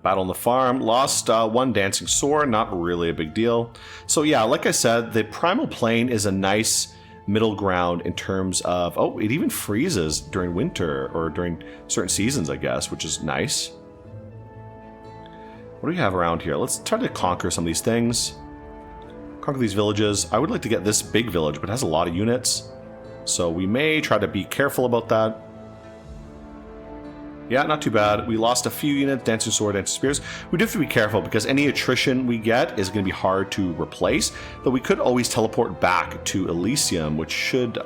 Battle on the farm. Lost 1 dancing sword. Not really a big deal. So yeah, like I said, the Primal plane is a nice middle ground in terms of... Oh, it even freezes during winter or during certain seasons, I guess, which is nice. What do we have around here? Let's try to conquer some of these things. Conquer these villages. I would like to get this big village, but it has a lot of units. So we may try to be careful about that. Yeah, not too bad. We lost a few units. Dancing sword, dancing spears. We do have to be careful because any attrition we get is going to be hard to replace. Though we could always teleport back to Elysium, which should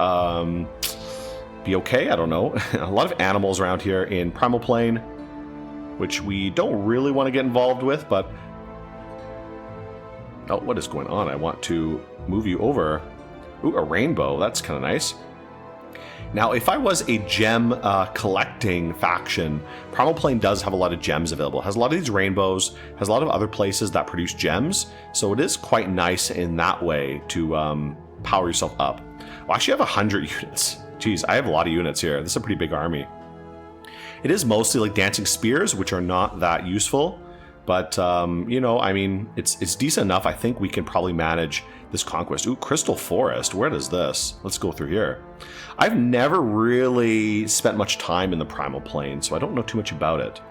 be okay. I don't know. A lot of animals around here in Primal Plane, which we don't really want to get involved with, but... Oh, what is going on? I want to move you over. Ooh, a rainbow. That's kind of nice. Now, if I was a gem collecting faction, Primal Plane does have a lot of gems available. It has a lot of these rainbows, has a lot of other places that produce gems, so it is quite nice in that way to power yourself up. Well, actually, I have 100 units. Jeez, I have a lot of units here. This is a pretty big army. It is mostly like dancing spears, which are not that useful, but, you know, I mean, it's decent enough. I think we can probably manage this conquest. Ooh, Crystal Forest. Where is this? Let's go through here. I've never really spent much time in the Primal Plane, so I don't know too much about it.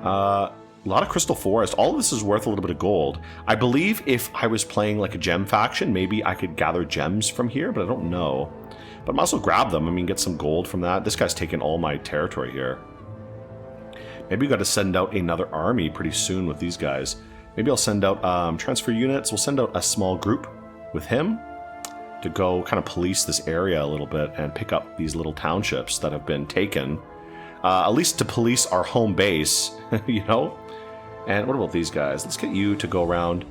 A lot of Crystal Forest. All of this is worth a little bit of gold. I believe if I was playing like a gem faction, maybe I could gather gems from here, but I don't know. But I might also grab them. I mean, get some gold from that. This guy's taking all my territory here. Maybe we got to send out another army pretty soon with these guys. Maybe I'll send out transfer units. We'll send out a small group with him to go kind of police this area a little bit and pick up these little townships that have been taken. At least to police our home base, you know? And what about these guys? Let's get you to go around.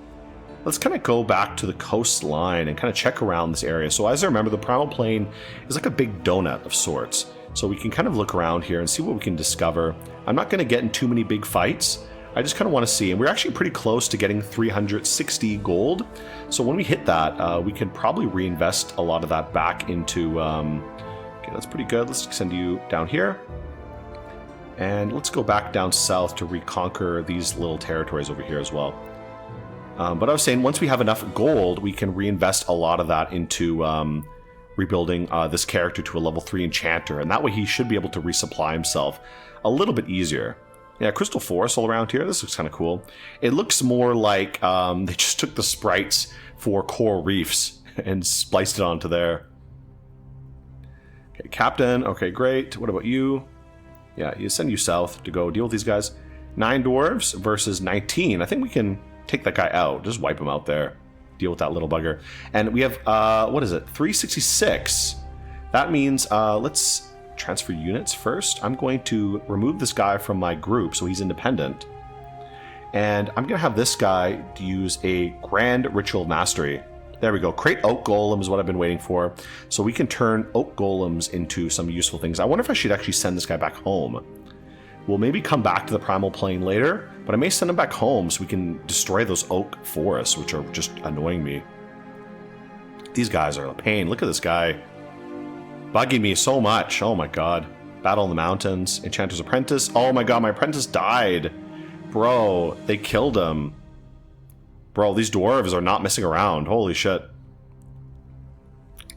Let's kind of go back to the coastline and kind of check around this area. So as I remember, the Primal Plane is like a big donut of sorts. So we can kind of look around here and see what we can discover. I'm not going to get in too many big fights. I just kind of want to see. And we're actually pretty close to getting 360 gold. So when we hit that, we can probably reinvest a lot of that back into... okay, that's pretty good. Let's send you down here. And let's go back down south to reconquer these little territories over here as well. But I was saying, once we have enough gold, we can reinvest a lot of that into rebuilding this character to a level 3 enchanter. And that way he should be able to resupply himself a little bit easier. Yeah, Crystal Forest all around here. This looks kind of cool. It looks more like they just took the sprites for coral reefs and spliced it onto there. Okay, Captain. Okay, great. What about you? Yeah, you send you south to go deal with these guys. 9 dwarves versus 19. I think we can take that guy out. Just wipe him out there. Deal with that little bugger. And we have, what is it? 366. That means, let's transfer units first. I'm going to remove this guy from my group so he's independent. And I'm going to have this guy use a Grand Ritual Mastery. There we go. Create Oak Golem is what I've been waiting for. So we can turn Oak Golems into some useful things. I wonder if I should actually send this guy back home. We'll maybe come back to the Primal Plane later, but I may send him back home so we can destroy those oak forests, which are just annoying me. These guys are a pain. Look at this guy. Bugging me so much. Oh my god. Battle in the Mountains. Enchanter's Apprentice. Oh my god, my apprentice died. Bro, they killed him. Bro, these dwarves are not messing around. Holy shit.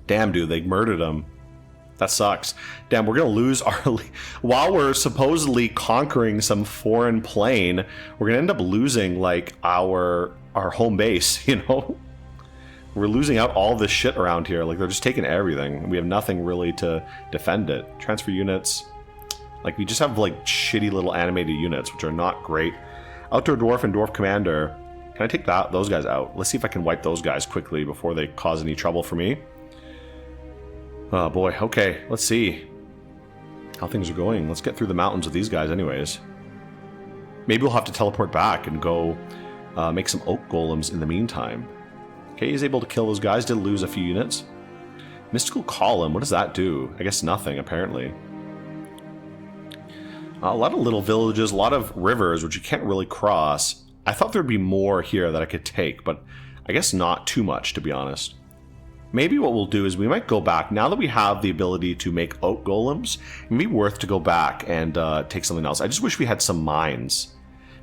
Damn, dude, they murdered him. That sucks. Damn, we're gonna lose our... While we're supposedly conquering some foreign plane, we're gonna end up losing, like, our home base, you know? We're losing out all this shit around here. Like, they're just taking everything. We have nothing really to defend it. Transfer units. Like, we just have, like, shitty little animated units, which are not great. Outdoor Dwarf and Dwarf Commander. Can I take those guys out? Let's see if I can wipe those guys quickly before they cause any trouble for me. Oh boy, okay, let's see how things are going. Let's get through the mountains with these guys anyways. Maybe we'll have to teleport back and go make some Oak Golems in the meantime. Okay, he's able to kill those guys, did lose a few units. Mystical Column, what does that do? I guess nothing, apparently. A lot of little villages, a lot of rivers, which you can't really cross. I thought there'd be more here that I could take, but I guess not too much, to be honest. Maybe what we'll do is we might go back. Now that we have the ability to make Oak Golems, it may be worth to go back and take something else. I just wish we had some mines.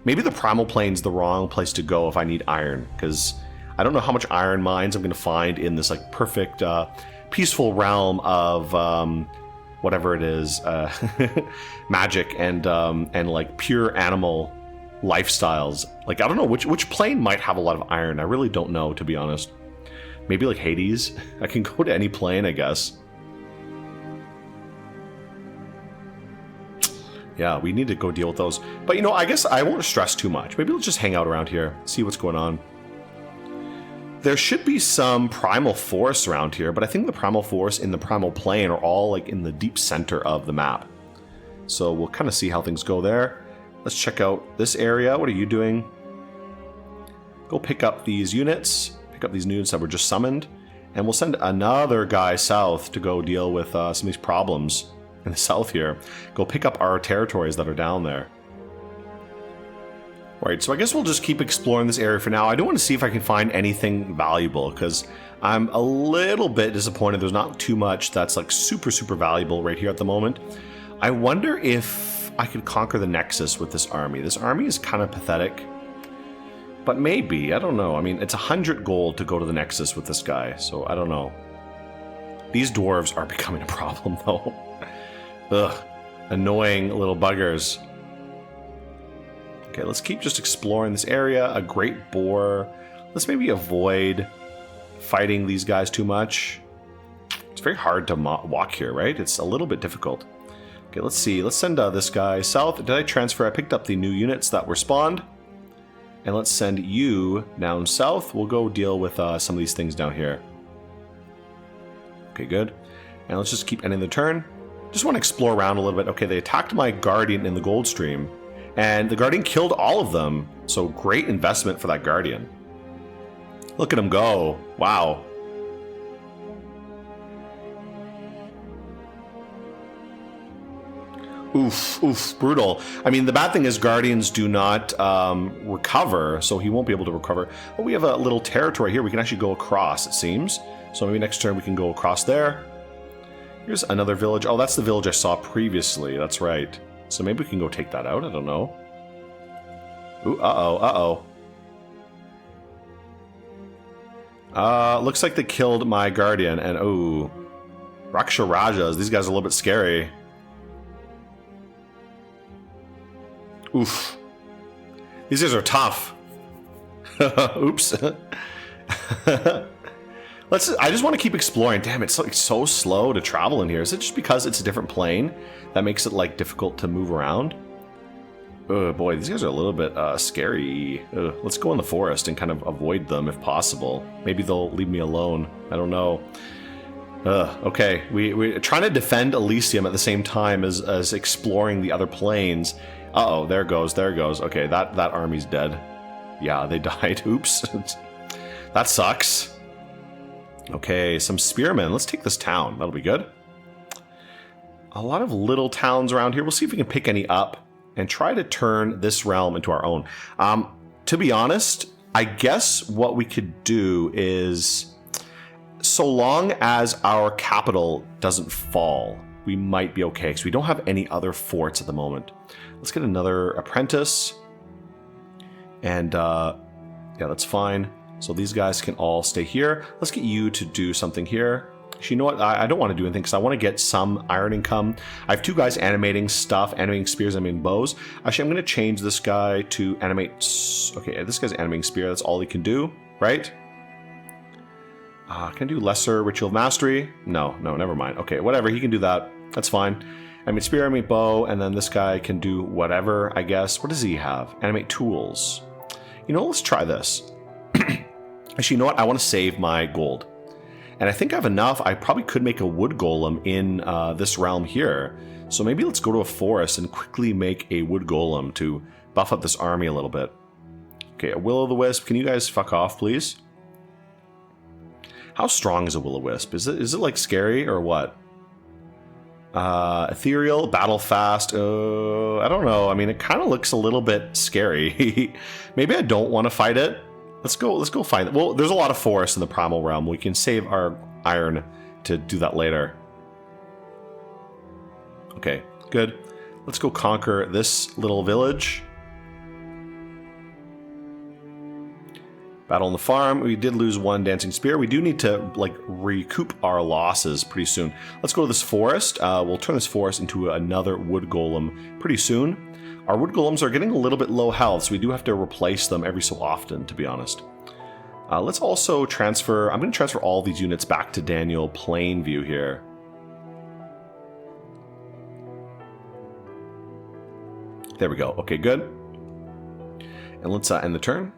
Maybe the Primal Plane's the wrong place to go if I need iron, because I don't know how much iron mines I'm going to find in this like perfect, peaceful realm of whatever it is, magic and like pure animal lifestyles. Like, I don't know which plane might have a lot of iron. I really don't know, to be honest. Maybe like Hades. I can go to any plane, I guess. Yeah, we need to go deal with those. But, you know, I guess I won't stress too much. Maybe we'll just hang out around here, see what's going on. There should be some primal forests around here, but I think the primal forests in the primal plane are all like in the deep center of the map. So we'll kind of see how things go there. Let's check out this area. What are you doing? Go pick up these units. Pick up these units that were just summoned. And we'll send another guy south to go deal with some of these problems in the south here. Go pick up our territories that are down there. Right, so I guess we'll just keep exploring this area for now. I do want to see if I can find anything valuable, because I'm a little bit disappointed there's not too much that's like super, super valuable right here at the moment. I wonder if I could conquer the Nexus with this army. This army is kind of pathetic. But maybe, I don't know. I mean, it's 100 gold to go to the Nexus with this guy, so I don't know. These dwarves are becoming a problem, though. Ugh, annoying little buggers. Okay, let's keep just exploring this area. A great boar. Let's maybe avoid fighting these guys too much. It's very hard to walk here, right? It's a little bit difficult. Okay, let's see. Let's send this guy south. Did I transfer? I picked up the new units that were spawned. And let's send you down south. We'll go deal with some of these things down here. Okay, good. And let's just keep ending the turn. Just want to explore around a little bit. Okay, they attacked my Guardian in the gold stream. And the Guardian killed all of them. So great investment for that Guardian. Look at him go. Wow. Oof, oof, brutal. I mean, the bad thing is Guardians do not recover, so he won't be able to recover. But we have a little territory here we can actually go across, it seems. So maybe next turn we can go across there. Here's another village. Oh, that's the village I saw previously. That's right. So maybe we can go take that out. I don't know. Ooh, uh-oh, uh-oh. Looks like they killed my Guardian. And, ooh. Raksha Rajas. These guys are a little bit scary. Oof. These guys are tough. Oops. I just want to keep exploring. Damn, it's like so slow to travel in here. Is it just because it's a different plane that makes it like difficult to move around? Oh boy, these guys are a little bit scary. Let's go in the forest and kind of avoid them if possible. Maybe they'll leave me alone. I don't know. Okay, we're trying to defend Elysium at the same time as exploring the other planes. Uh-oh, there goes. Okay, that army's dead. Yeah, they died. Oops. That sucks. Okay, some spearmen. Let's take this town. That'll be good. A lot of little towns around here. We'll see if we can pick any up and try to turn this realm into our own. To be honest, I guess what we could do is, so long as our capital doesn't fall, we might be okay, because we don't have any other forts at the moment. Let's get another apprentice. And, yeah, that's fine. So these guys can all stay here. Let's get you to do something here. Actually, you know what? I don't want to do anything, because I want to get some iron income. I have two guys animating stuff, animating spears, animating bows. Actually, I'm going to change this guy to animate... Okay, this guy's animating spear. That's all he can do, right? Can I do lesser ritual of mastery? No, never mind. Okay, whatever. He can do that. That's fine. Animate spear, animate bow, and then this guy can do whatever, I guess. What does he have? Animate tools. You know, let's try this. Actually, you know what? I want to save my gold. And I think I have enough. I probably could make a wood golem in this realm here. So maybe let's go to a forest and quickly make a wood golem to buff up this army a little bit. Okay, a will-o'-the-wisp. Can you guys fuck off, please? How strong is a will-o'-wisp? Is it like scary or what? Ethereal, battle fast. I don't know. I mean, it kind of looks a little bit scary. Maybe I don't want to fight it. Let's go find it. Well, there's a lot of forest in the Primal realm. We can save our iron to do that later. Okay, good. Let's go conquer this little village. Battle on the farm. We did lose one dancing spear. We do need to like recoup our losses pretty soon. Let's go to this forest. We'll turn this forest into another wood golem pretty soon. Our wood golems are getting a little bit low health, so we do have to replace them every so often, to be honest. Let's also transfer... I'm going to transfer all these units back to Daniel Plainview here. There we go. Okay, good. And let's end the turn.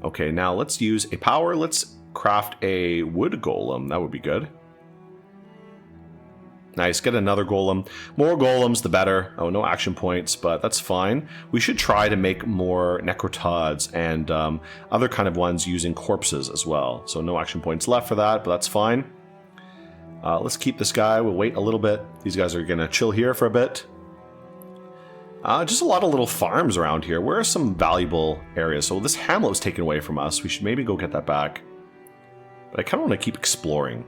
Okay, now let's use a power. Let's craft a wood golem. That would be good. Nice, get another golem. More golems, the better. Oh, no action points, but that's fine. We should try to make more necrotods and other kind of ones using corpses as well. So no action points left for that, but that's fine. Let's keep this guy. We'll wait a little bit. These guys are going to chill here for a bit. Just a lot of little farms around here. Where are some valuable areas? So this hamlet was taken away from us. We should maybe go get that back. But I kind of want to keep exploring.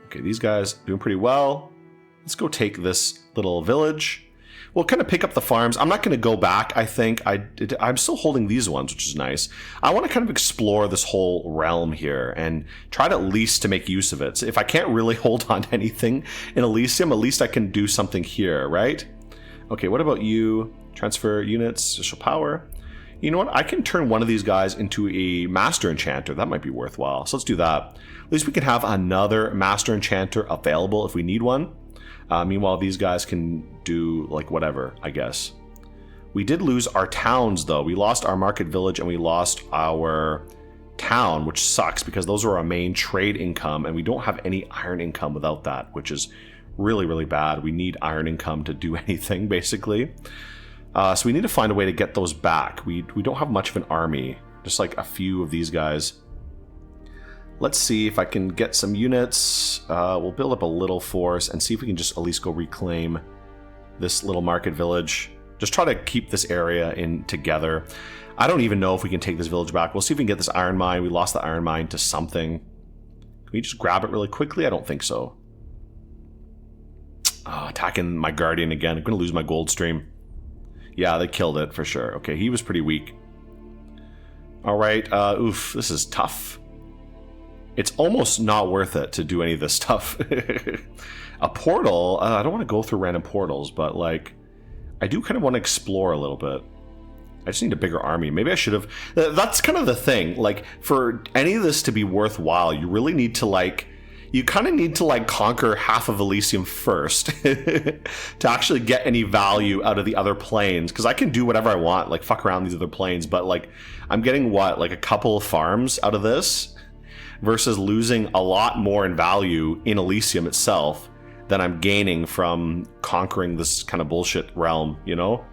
Okay, these guys doing pretty well. Let's go take this little village. We'll kind of pick up the farms. I'm not going to go back, I think. I'm still holding these ones, which is nice. I want to kind of explore this whole realm here and try to at least to make use of it. So if I can't really hold on to anything in Elysium, at least I can do something here, right? Okay, what about you? Transfer units, special power. You know what? I can turn one of these guys into a master enchanter. That might be worthwhile. So let's do that. At least we can have another master enchanter available if we need one. Meanwhile, these guys can do like whatever, I guess. We did lose our towns though. We lost our market village and we lost our town, which sucks because those are our main trade income and we don't have any iron income without that, which is really, really bad. We need iron income to do anything basically. So we need to find a way to get those back. We don't have much of an army, just like a few of these guys. Let's see if I can get some units. We'll build up a little force and see if we can just at least go reclaim this little market village. Just try to keep this area in together. I don't even know if we can take this village back. We'll see if we can get this iron mine. We lost the iron mine to something. Can we just grab it really quickly? I don't think so. Oh, attacking my guardian again. I'm going to lose my gold stream. Yeah, they killed it for sure. Okay, he was pretty weak. All right, oof, this is tough. It's almost not worth it to do any of this stuff. A portal, I don't want to go through random portals, but like, I do kind of want to explore a little bit. I just need a bigger army. Maybe I should have. That's kind of the thing. Like, for any of this to be worthwhile, you really need to like, you kind of need to like conquer half of Elysium first to actually get any value out of the other planes. Because I can do whatever I want, like fuck around these other planes, but like, I'm getting what, like a couple of farms out of this? Versus losing a lot more in value in Elysium itself than I'm gaining from conquering this kind of bullshit realm, you know?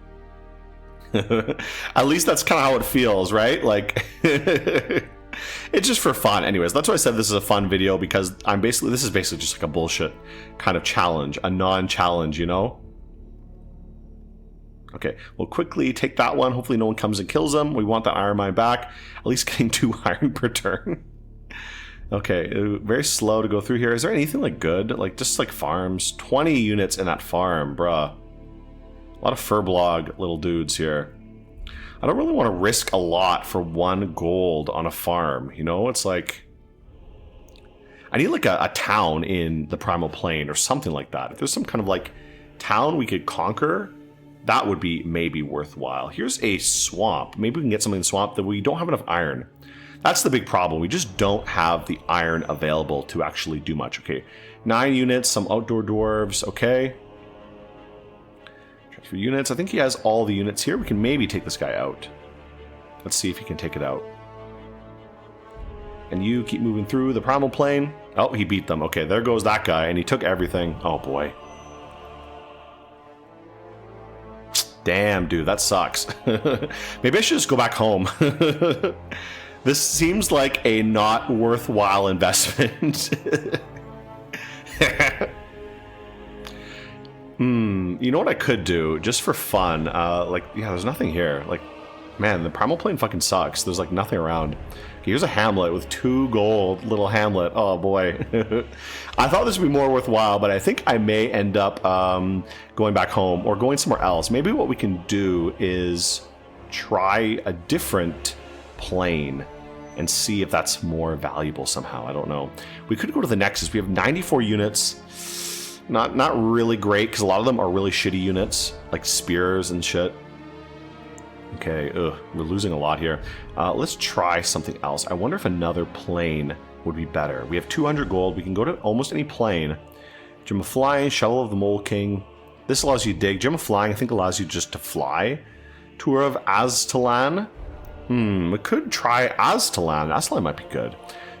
At least that's kind of how it feels, right? Like, it's just for fun. Anyways, that's why I said this is a fun video, because this is basically just like a bullshit kind of challenge, a non-challenge, you know? Okay, we'll quickly take that one. Hopefully no one comes and kills them. We want the iron mine back. At least getting 2 iron per turn. Okay, very slow to go through here. Is there anything like good? Like just like farms? 20 units in that farm, bruh. A lot of furblog little dudes here. I don't really want to risk a lot for 1 gold on a farm, you know? It's like, I need like a town in the Primal Plane or something like that. If there's some kind of like town we could conquer, that would be maybe worthwhile. Here's a swamp. Maybe we can get something in the swamp that we don't have enough iron. That's the big problem. We just don't have the iron available to actually do much. Okay, 9 units, some outdoor dwarves. Okay. Transfer units. I think he has all the units here. We can maybe take this guy out. Let's see if he can take it out. And you keep moving through the Primal Plane. Oh, he beat them. Okay, there goes that guy, and he took everything. Oh, boy. Damn, dude, that sucks. Maybe I should just go back home. This seems like a not worthwhile investment. You know what I could do, just for fun? Like, yeah, there's nothing here. Like, man, the Primal Plane fucking sucks. There's like nothing around. Okay, here's a hamlet with 2 gold, little hamlet. Oh boy. I thought this would be more worthwhile, but I think I may end up going back home or going somewhere else. Maybe what we can do is try a different plane and see if that's more valuable somehow. I don't know. We could go to the Nexus. We have 94 units. Not really great, because a lot of them are really shitty units, like spears and shit. Okay, we're losing a lot here. Let's try something else. I wonder if another plane would be better. We have 200 gold. We can go to almost any plane. Gem of Flying, Shovel of the Mole King. This allows you to dig. Gem of Flying, I think, allows you just to fly. Tour of Aztlan. We could try Aztlan. Aztlan might be good.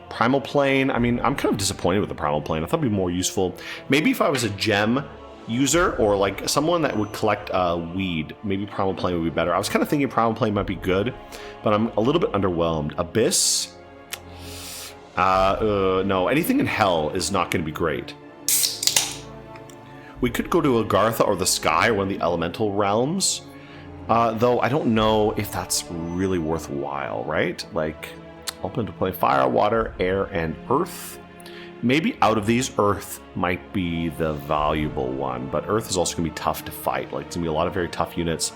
Primal Plane. I mean, I'm kind of disappointed with the Primal Plane. I thought it'd be more useful. Maybe if I was a gem user or like someone that would collect weed, maybe Primal Plane would be better. I was kind of thinking Primal Plane might be good, but I'm a little bit underwhelmed. Abyss. No, anything in hell is not going to be great. We could go to Agartha or the Sky, or one of the elemental realms. Though I don't know if that's really worthwhile, right? Like, open to play fire, water, air, and earth. Maybe out of these, earth might be the valuable one, but earth is also going to be tough to fight. Like, it's going to be a lot of very tough units.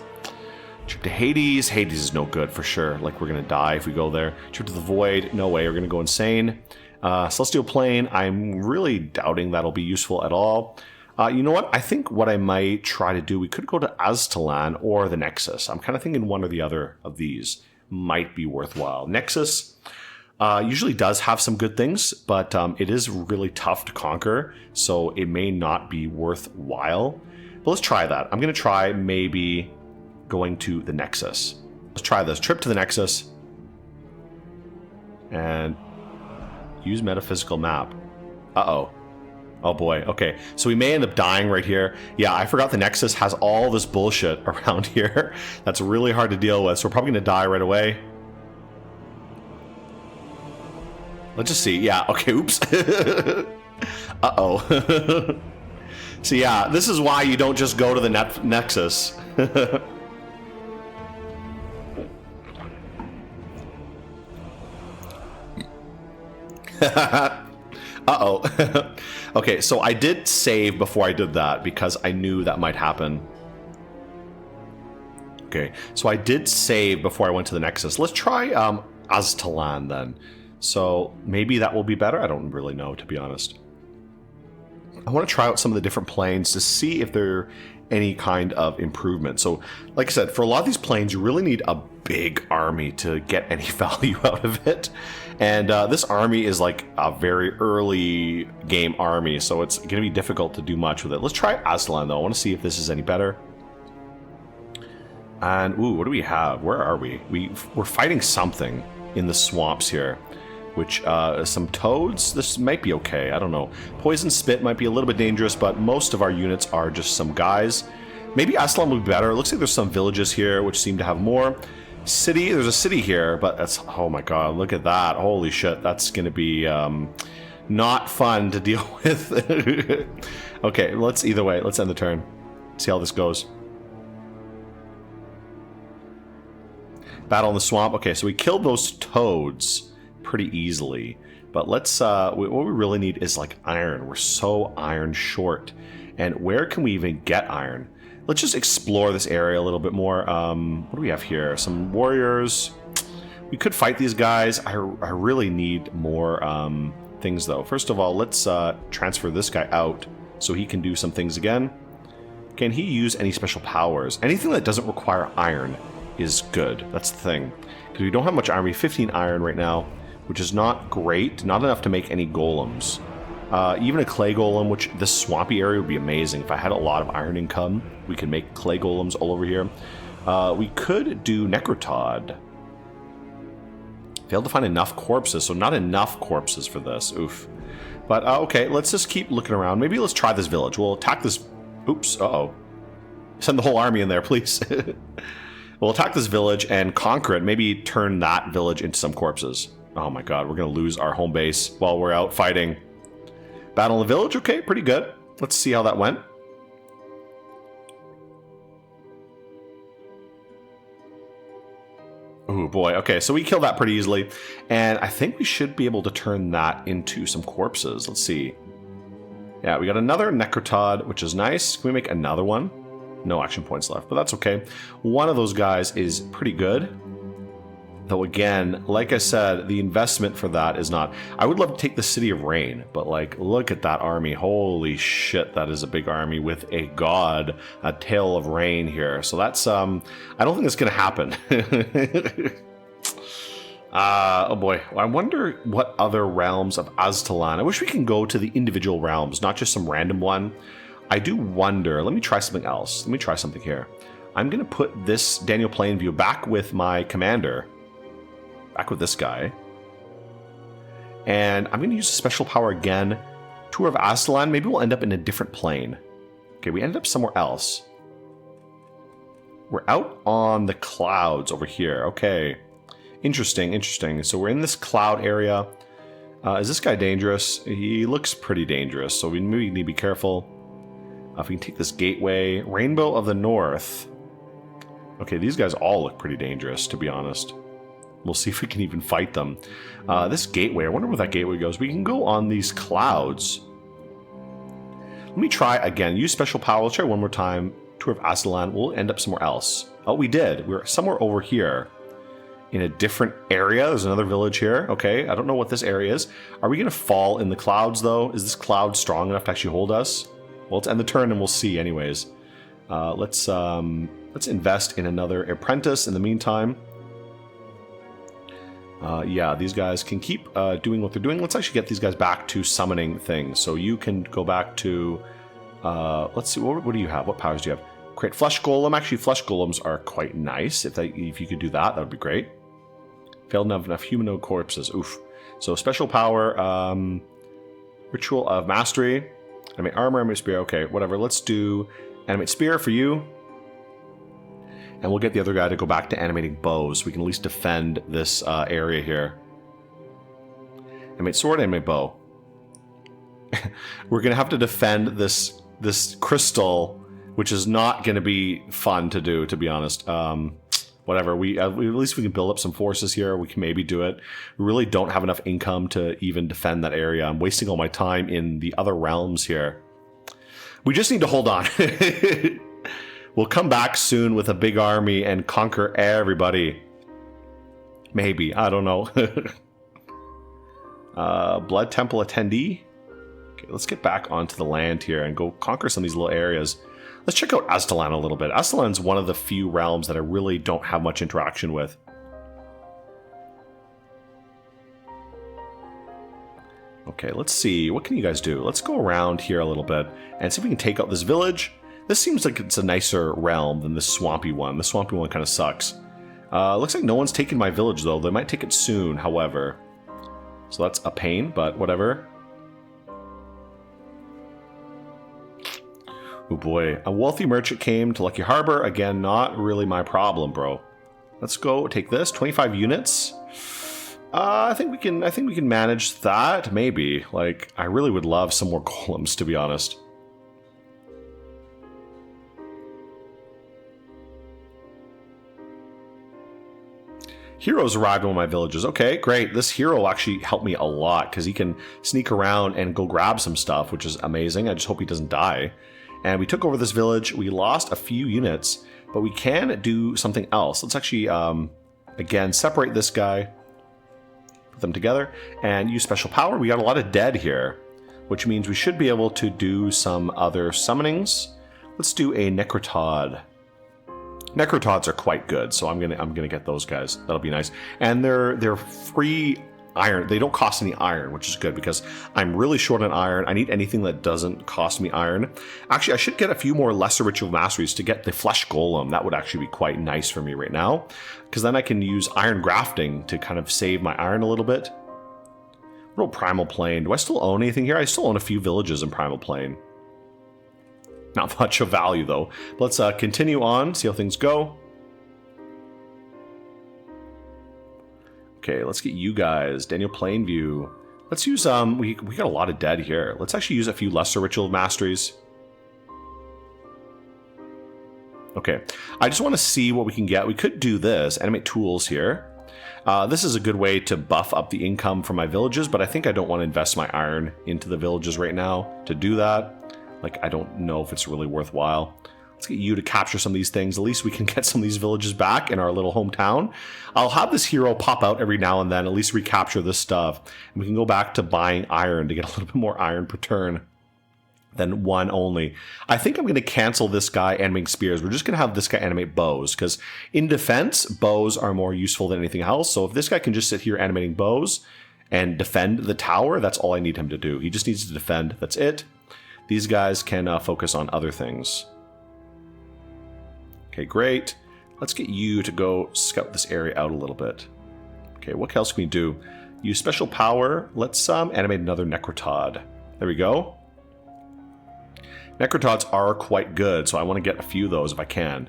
Trip to Hades. Hades is no good for sure. Like, we're going to die if we go there. Trip to the Void. No way. We're going to go insane. Celestial Plane. I'm really doubting that'll be useful at all. You know what? I think what I might try to do, we could go to Aztlan or the Nexus. I'm kind of thinking one or the other of these might be worthwhile. Nexus usually does have some good things, but it is really tough to conquer, so it may not be worthwhile. But let's try that. I'm going to try maybe going to the Nexus. Let's try this. Trip to the Nexus. And use metaphysical map. Uh-oh. Oh boy, okay. So we may end up dying right here. Yeah, I forgot the Nexus has all this bullshit around here. That's really hard to deal with, so we're probably going to die right away. Let's just see. Yeah, okay, oops. Uh-oh. So yeah, this is why you don't just go to the Nexus. Uh-oh. Okay, so I did save before I did that because I knew that might happen. Okay, so I did save before I went to the Nexus. Let's try Aztlan then. So maybe that will be better. I don't really know, to be honest. I want to try out some of the different planes to see if there are any kind of improvement. So, like I said, for a lot of these planes, you really need a big army to get any value out of it. And this army is like a very early game army, so it's going to be difficult to do much with it. Let's try Aztlan, though. I want to see if this is any better. And, ooh, what do we have? Where are we? We're fighting something in the swamps here, which, some toads? This might be okay. I don't know. Poison Spit might be a little bit dangerous, but most of our units are just some guys. Maybe Aztlan would be better. It looks like there's some villages here, which seem to have more. City, there's a city here, but that's, oh my god, look at that. Holy shit, that's gonna be not fun to deal with. Okay, let's either way, let's end the turn. See how this goes. Battle in the swamp. Okay, so we killed those toads pretty easily, but let's what we really need is like iron. We're so iron short, and where can we even get iron? Let's just explore this area a little bit more. What do we have here? Some warriors. We could fight these guys. I really need more things, though. First of all, let's transfer this guy out so he can do some things again. Can he use any special powers? Anything that doesn't require iron is good. That's the thing. Because we don't have much iron. We have 15 iron right now, which is not great. Not enough to make any golems. Even a clay golem, which this swampy area would be amazing. If I had a lot of iron income, we could make clay golems all over here. We could do Necrotod. Failed to find enough corpses, so not enough corpses for this. Oof. But, okay, let's just keep looking around. Maybe let's try this village. We'll attack this... Oops, uh-oh. Send the whole army in there, please. We'll attack this village and conquer it. Maybe turn that village into some corpses. Oh my god, we're going to lose our home base while we're out fighting. Battle in the village, okay, pretty good. Let's see how that went. Oh boy, okay, so we killed that pretty easily. And I think we should be able to turn that into some corpses. Let's see. Yeah, we got another Necrotod, which is nice. Can we make another one? No action points left, but that's okay. One of those guys is pretty good. Though again, like I said, the investment for that is not... I would love to take the City of Rain, but like, look at that army. Holy shit, that is a big army with a god, a Tail of Rain here. So that's, I don't think that's going to happen. Oh boy, I wonder what other realms of Aztlan... I wish we can go to the individual realms, not just some random one. I do wonder... Let me try something else. Let me try something here. I'm going to put this Daniel Plainview back with my commander. Back with this guy. And I'm going to use a special power again. Tour of Aztlan. Maybe we'll end up in a different plane. Okay, we ended up somewhere else. We're out on the clouds over here. Okay. Interesting, interesting. So we're in this cloud area. Is this guy dangerous? He looks pretty dangerous, so we maybe need to be careful. If we can take this gateway. Rainbow of the North. Okay, these guys all look pretty dangerous, to be honest. We'll see if we can even fight them. This gateway, I wonder where that gateway goes. We can go on these clouds. Let me try again. Use special power. Let's try one more time. Tour of Aztlan. We'll end up somewhere else. Oh, we did. We're somewhere over here. In a different area. There's another village here. Okay, I don't know what this area is. Are we going to fall in the clouds, though? Is this cloud strong enough to actually hold us? Well, let's end the turn and we'll see anyways. Let's invest in another apprentice in the meantime. Yeah, these guys can keep doing what they're doing. Let's actually get these guys back to summoning things. So you can go back to... let's see, what do you have? What powers do you have? Create Flesh Golem. Actually, Flesh Golems are quite nice. If you could do that, that would be great. Failed enough humanoid corpses. Oof. So special power, Ritual of Mastery, Animate Armor, Animate Spear. Okay, whatever. Let's do Animate Spear for you. And we'll get the other guy to go back to animating bows so we can at least defend this area here. Animate Sword, Animate Bow. We're going to have to defend this crystal, which is not going to be fun to do, to be honest. Whatever, at least we can build up some forces here. We can maybe do it. We really don't have enough income to even defend that area. I'm wasting all my time in the other realms here. We just need to hold on. We'll come back soon with a big army and conquer everybody. Maybe, I don't know. Blood Temple Attendee. Okay, let's get back onto the land here and go conquer some of these little areas. Let's check out Aztlan a little bit. Aztlan's one of the few realms that I really don't have much interaction with. Okay, let's see. What can you guys do? Let's go around here a little bit and see if we can take out this village. This seems like it's a nicer realm than the swampy one. The swampy one kind of sucks. Looks like no one's taken my village, though. They might take it soon, however. So that's a pain, but whatever. Oh boy, a wealthy merchant came to Lucky Harbor. Again, not really my problem, bro. Let's go take this. 25 units. I think we can manage that. Maybe. Like, I really would love some more golems, to be honest. Heroes arrived in one of my villages. Okay, great. This hero actually helped me a lot because he can sneak around and go grab some stuff, which is amazing. I just hope he doesn't die. And we took over this village. We lost a few units, but we can do something else. Let's actually, again, separate this guy, put them together, and use special power. We got a lot of dead here, which means we should be able to do some other summonings. Let's do a Necrotod. Necrotods are quite good, so I'm gonna get those guys. That'll be nice. And they're free iron. They don't cost any iron, which is good because I'm really short on iron. I need anything that doesn't cost me iron. Actually, I should get a few more lesser ritual masteries to get the flesh golem. That would actually be quite nice for me right now, because then I can use iron grafting to kind of save my iron a little bit. What about Primal Plain? Do I still own anything here? I still own a few villages in Primal Plain. Not much of value though. But let's continue on, see how things go. Okay, let's get you guys. Daniel Plainview. Let's use, we got a lot of dead here. Let's actually use a few lesser ritual masteries. Okay, I just want to see what we can get. We could do this, animate tools here. This is a good way to buff up the income from my villages, but I think I don't want to invest my iron into the villages right now to do that. Like, I don't know if it's really worthwhile. Let's get you to capture some of these things. At least we can get some of these villages back in our little hometown. I'll have this hero pop out every now and then, at least recapture this stuff. And we can go back to buying iron to get a little bit more iron per turn than one only. I think I'm going to cancel this guy animating spears. We're just going to have this guy animate bows, because in defense, bows are more useful than anything else. So if this guy can just sit here animating bows and defend the tower, that's all I need him to do. He just needs to defend. That's it. These guys can focus on other things. Okay, great. Let's get you to go scout this area out a little bit. Okay, what else can we do? Use special power. Let's animate another Necrotod. There we go. Necrotods are quite good, so I want to get a few of those if I can.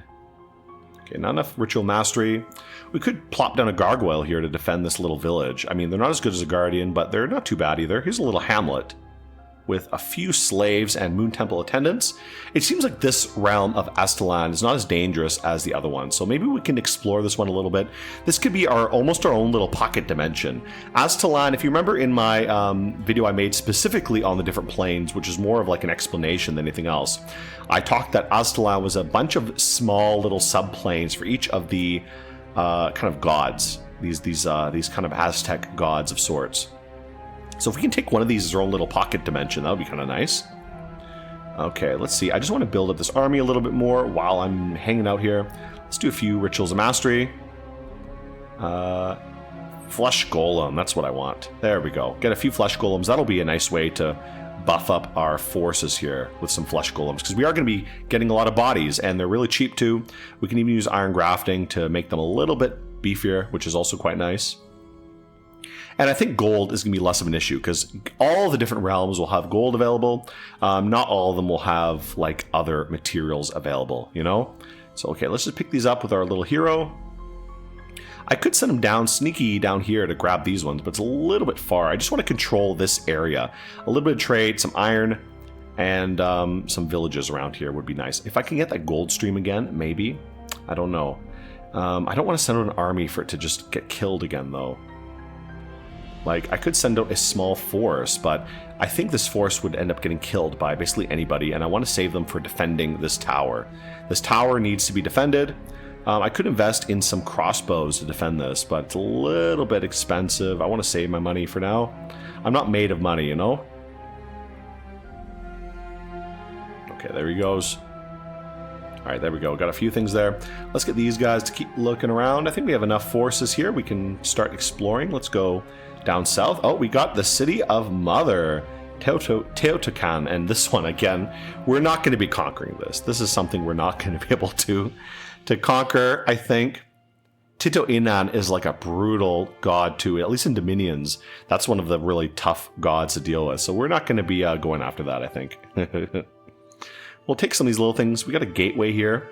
Okay, not enough ritual mastery. We could plop down a gargoyle here to defend this little village. I mean, they're not as good as a guardian, but they're not too bad either. Here's a little hamlet with a few slaves and Moon Temple attendants. It seems like this realm of Aztlan is not as dangerous as the other one, so maybe we can explore this one a little bit. This could be almost our own little pocket dimension. Aztlan, if you remember in my video I made specifically on the different planes, which is more of like an explanation than anything else, I talked that Aztlan was a bunch of small little subplanes for each of the kind of gods, these kind of Aztec gods of sorts. So if we can take one of these as our own little pocket dimension, that would be kind of nice. Okay, let's see. I just want to build up this army a little bit more while I'm hanging out here. Let's do a few rituals of mastery. Flesh golem, that's what I want. There we go. Get a few flesh golems. That'll be a nice way to buff up our forces here with some flesh golems, because we are going to be getting a lot of bodies, and they're really cheap too. We can even use iron grafting to make them a little bit beefier, which is also quite nice. And I think gold is going to be less of an issue because all the different realms will have gold available. Not all of them will have like other materials available, you know? So, okay, let's just pick these up with our little hero. I could send him down, sneaky down here to grab these ones, but it's a little bit far. I just want to control this area. A little bit of trade, some iron, and some villages around here would be nice. If I can get that gold stream again, maybe. I don't know. I don't want to send out an army for it to just get killed again, though. Like, I could send out a small force, but I think this force would end up getting killed by basically anybody, and I want to save them for defending this tower. This tower needs to be defended. I could invest in some crossbows to defend this, but it's a little bit expensive. I want to save my money for now. I'm not made of money, you know? Okay, there he goes. All right, there we go. Got a few things there. Let's get these guys to keep looking around. I think we have enough forces here. We can start exploring. Let's go down south. Oh, we got the City of Mother, Teotihuacan, and this one again. We're not going to be conquering this. This is something we're not going to be able to conquer, I think. Tito-Inan is like a brutal god too, at least in Dominions. That's one of the really tough gods to deal with. So we're not going to be going after that, I think. We'll take some of these little things. We got a gateway here.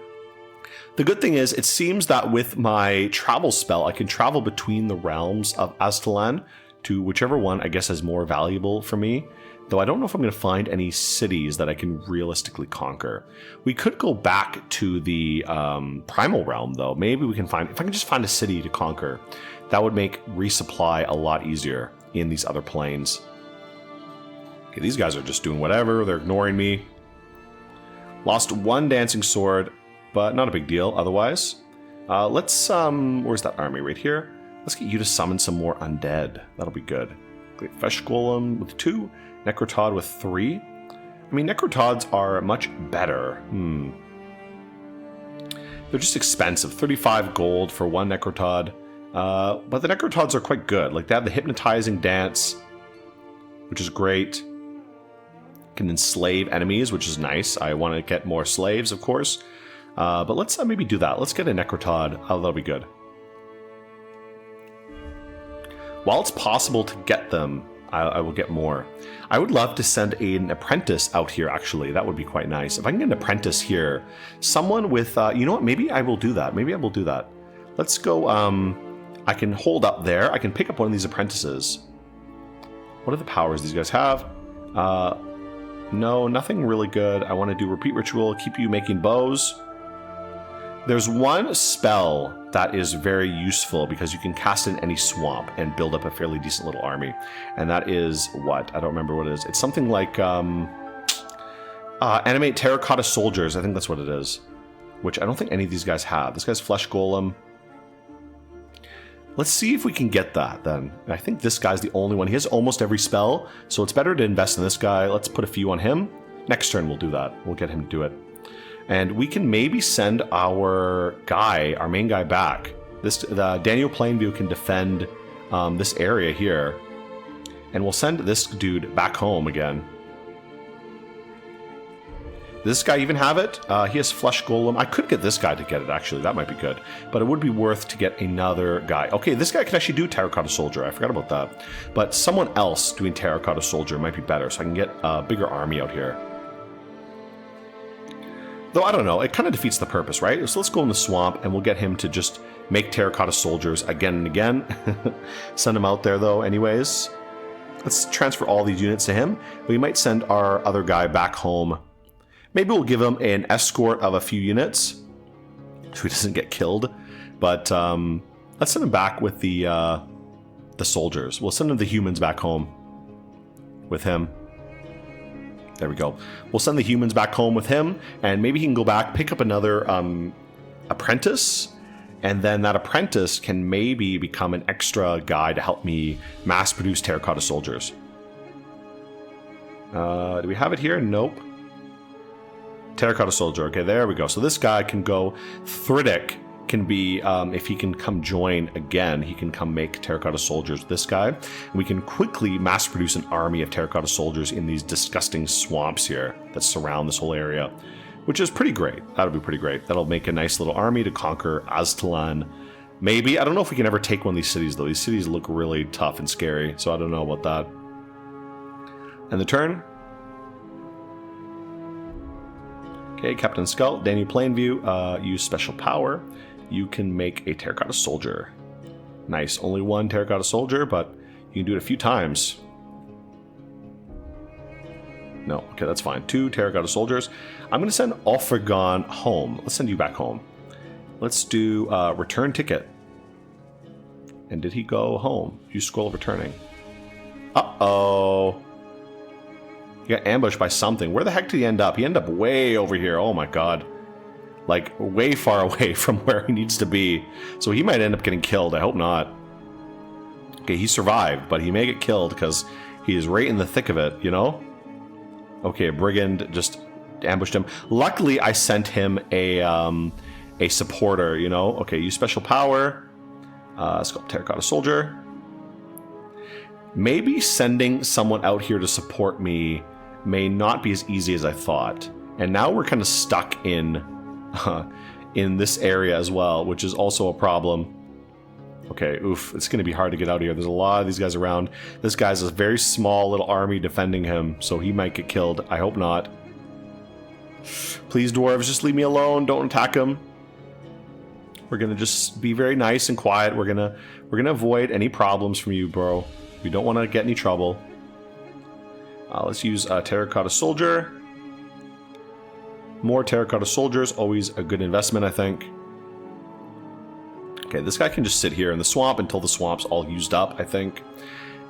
The good thing is, it seems that with my travel spell, I can travel between the realms of Aztlan to whichever one I guess is more valuable for me. Though I don't know if I'm going to find any cities that I can realistically conquer. We could go back to the Primal realm, though. Maybe we can find... If I can just find a city to conquer, that would make resupply a lot easier in these other planes. Okay, these guys are just doing whatever. They're ignoring me. Lost one dancing sword, but not a big deal otherwise. Let's... where's that army? Right here? Let's get you to summon some more undead. That'll be good. Great Flesh Golem with 2. Necrotod with 3. I mean, Necrotods are much better. They're just expensive. 35 gold for one Necrotod. But the Necrotods are quite good. Like, they have the hypnotizing dance, which is great. Can enslave enemies, which is nice. I want to get more slaves, of course. But let's maybe do that. Let's get a Necrotod. Oh, that'll be good. While it's possible to get them, I will get more. I would love to send an apprentice out here, actually. That would be quite nice. If I can get an apprentice here, someone with... you know what? Maybe I will do that. Maybe I will do that. Let's go... I can hold up there. I can pick up one of these apprentices. What are the powers these guys have? No, nothing really good. I want to do repeat ritual, keep you making bows. There's one spell that is very useful because you can cast it in any swamp and build up a fairly decent little army. And that is what? I don't remember what it is. It's something like animate terracotta soldiers. I think that's what it is. Which I don't think any of these guys have. This guy's Flesh Golem. Let's see if we can get that then. I think this guy's the only one. He has almost every spell, so it's better to invest in this guy. Let's put a few on him. Next turn we'll do that. We'll get him to do it. And we can maybe send our guy, our main guy, back. The Daniel Plainview can defend this area here. And we'll send this dude back home again. Does this guy even have it? He has Flesh Golem. I could get this guy to get it, actually. That might be good. But it would be worth to get another guy. Okay, this guy can actually do Terracotta Soldier. I forgot about that. But someone else doing Terracotta Soldier might be better, so I can get a bigger army out here. Though, I don't know. It kind of defeats the purpose, right? So let's go in the swamp, and we'll get him to just make Terracotta Soldiers again and again. Send him out there, though, anyways. Let's transfer all these units to him. We might send our other guy back home. Maybe we'll give him an escort of a few units so he doesn't get killed. But let's send him back with the soldiers. We'll send him the humans back home with him. There we go. We'll send the humans back home with him, and maybe he can go back, pick up another apprentice, and then that apprentice can maybe become an extra guy to help me mass produce Terracotta Soldiers. Do we have it here? Nope. Terracotta Soldier. Okay, there we go. So this guy can go. Thridic can be, if he can come join again, he can come make Terracotta Soldiers with this guy. And we can quickly mass produce an army of Terracotta Soldiers in these disgusting swamps here that surround this whole area, which is pretty great. That'll be pretty great. That'll make a nice little army to conquer Aztlan. Maybe. I don't know if we can ever take one of these cities, though. These cities look really tough and scary, so I don't know about that. And the turn. Okay, Captain Scout, Daniel Plainview, use special power. You can make a Terracotta Soldier. Nice, only one Terracotta Soldier, but you can do it a few times. No, okay, that's fine. 2 Terracotta Soldiers. I'm going to send Ulfragon home. Let's send you back home. Let's do return ticket. And did he go home? Use scroll of returning. Uh-oh. He got ambushed by something. Where the heck did he end up? He ended up way over here. Oh my god. Like, way far away from where he needs to be. So he might end up getting killed. I hope not. Okay, he survived, but he may get killed because he is right in the thick of it, you know? Okay, a brigand just ambushed him. Luckily, I sent him a supporter, you know? Okay, use special power. Sculpt Terracotta Soldier. Maybe sending someone out here to support me may not be as easy as I thought. And now we're kind of stuck in this area as well, which is also a problem. Okay, oof, it's going to be hard to get out of here. There's a lot of these guys around. This guy's a very small little army defending him, so he might get killed. I hope not. Please, dwarves, just leave me alone. Don't attack him. We're going to just be very nice and quiet. We're going to avoid any problems from you, bro. We don't want to get any trouble. Let's use Terracotta Soldier. More Terracotta Soldiers, always a good investment, I think. Okay, this guy can just sit here in the swamp until the swamp's all used up, I think.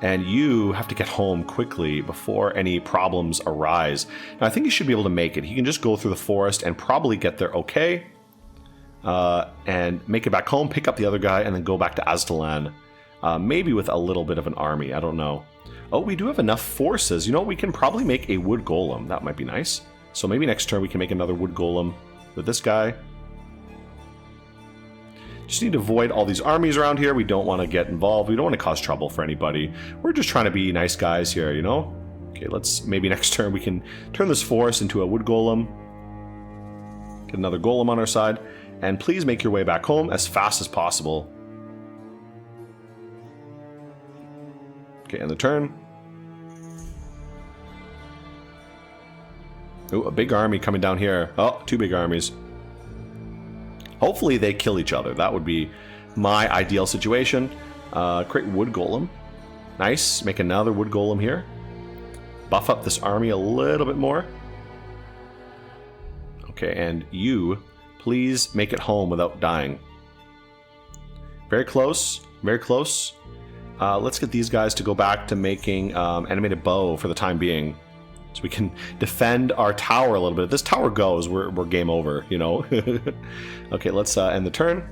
And you have to get home quickly before any problems arise. Now, I think he should be able to make it. He can just go through the forest and probably get there okay. And make it back home, pick up the other guy, and then go back to Aztlan. Maybe with a little bit of an army, I don't know. Oh, we do have enough forces. You know, we can probably make a wood golem. That might be nice. So maybe next turn we can make another wood golem with this guy. Just need to avoid all these armies around here. We don't want to get involved. We don't want to cause trouble for anybody. We're just trying to be nice guys here, you know? Okay, maybe next turn we can turn this forest into a wood golem. Get another golem on our side. And please make your way back home as fast as possible. Okay, end the turn. Oh, a big army coming down here. Oh, 2 big armies. Hopefully they kill each other. That would be my ideal situation. Create wood golem. Nice. Make another wood golem here. Buff up this army a little bit more. Okay, and you, please make it home without dying. Very close. Very close. Let's get these guys to go back to making animated bow for the time being. So we can defend our tower a little bit. If this tower goes, we're game over, you know? Okay, let's end the turn.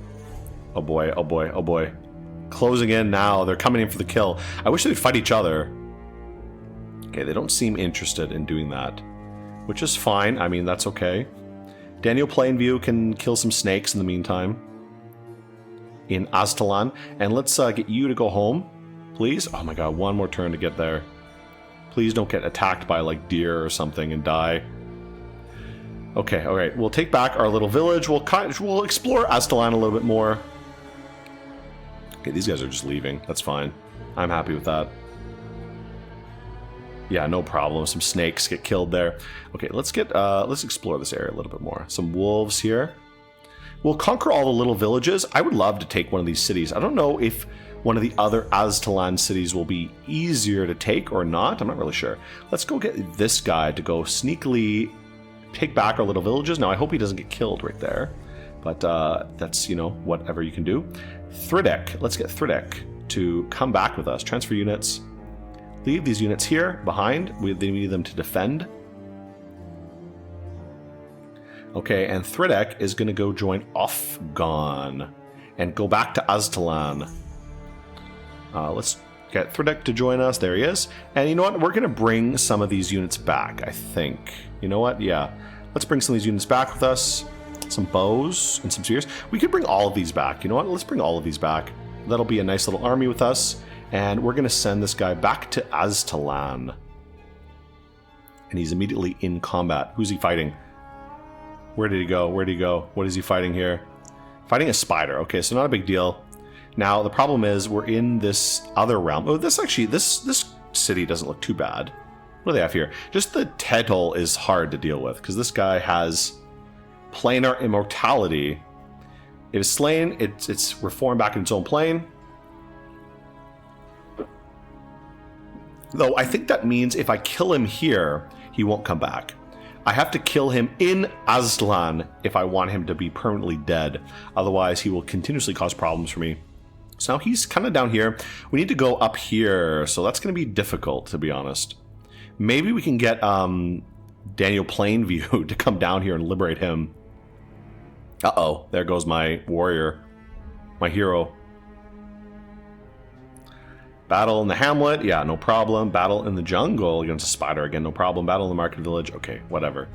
Oh boy, oh boy, oh boy. Closing in now. They're coming in for the kill. I wish they'd fight each other. Okay, they don't seem interested in doing that. Which is fine. I mean, that's okay. Daniel Plainview can kill some snakes in the meantime. In Aztlan. And let's get you to go home, please. Oh my god, one more turn to get there. Please don't get attacked by, like, deer or something and die. Okay, all right. We'll take back our little village. We'll explore Aztlan a little bit more. Okay, these guys are just leaving. That's fine. I'm happy with that. Yeah, no problem. Some snakes get killed there. Okay, let's explore this area a little bit more. Some wolves here. We'll conquer all the little villages. I would love to take one of these cities. I don't know if one of the other Aztlan cities will be easier to take or not. I'm not really sure. Let's go get this guy to go sneakily take back our little villages. Now, I hope he doesn't get killed right there. But that's, you know, whatever you can do. Thridek. Let's get Thridek to come back with us. Transfer units. Leave these units here behind. They need them to defend. Okay, and Thridek is going to go join Afghan and go back to Aztlan. Let's get Thridek to join us. There he is. And you know what? We're going to bring some of these units back, I think. You know what? Yeah. Let's bring some of these units back with us. Some bows and some spears. We could bring all of these back. You know what? Let's bring all of these back. That'll be a nice little army with us. And we're going to send this guy back to Aztlan. And he's immediately in combat. Who's he fighting? Where did he go? Where did he go? What is he fighting here? Fighting a spider. Okay, so not a big deal. Now, the problem is we're in this other realm. Oh, this city doesn't look too bad. What do they have here? Just the Tetal is hard to deal with because this guy has planar immortality. It is slain. It's reformed back in its own plane. Though I think that means if I kill him here, he won't come back. I have to kill him in Aztlan if I want him to be permanently dead. Otherwise, he will continuously cause problems for me. So now he's kind of down here. We need to go up here, so that's going to be difficult, to be honest. Maybe we can get Daniel Plainview to come down here and liberate him. Uh-oh, there goes my warrior, my hero. Battle in the hamlet, yeah, no problem. Battle in the jungle against a spider, again, no problem. Battle in the market village, okay, whatever.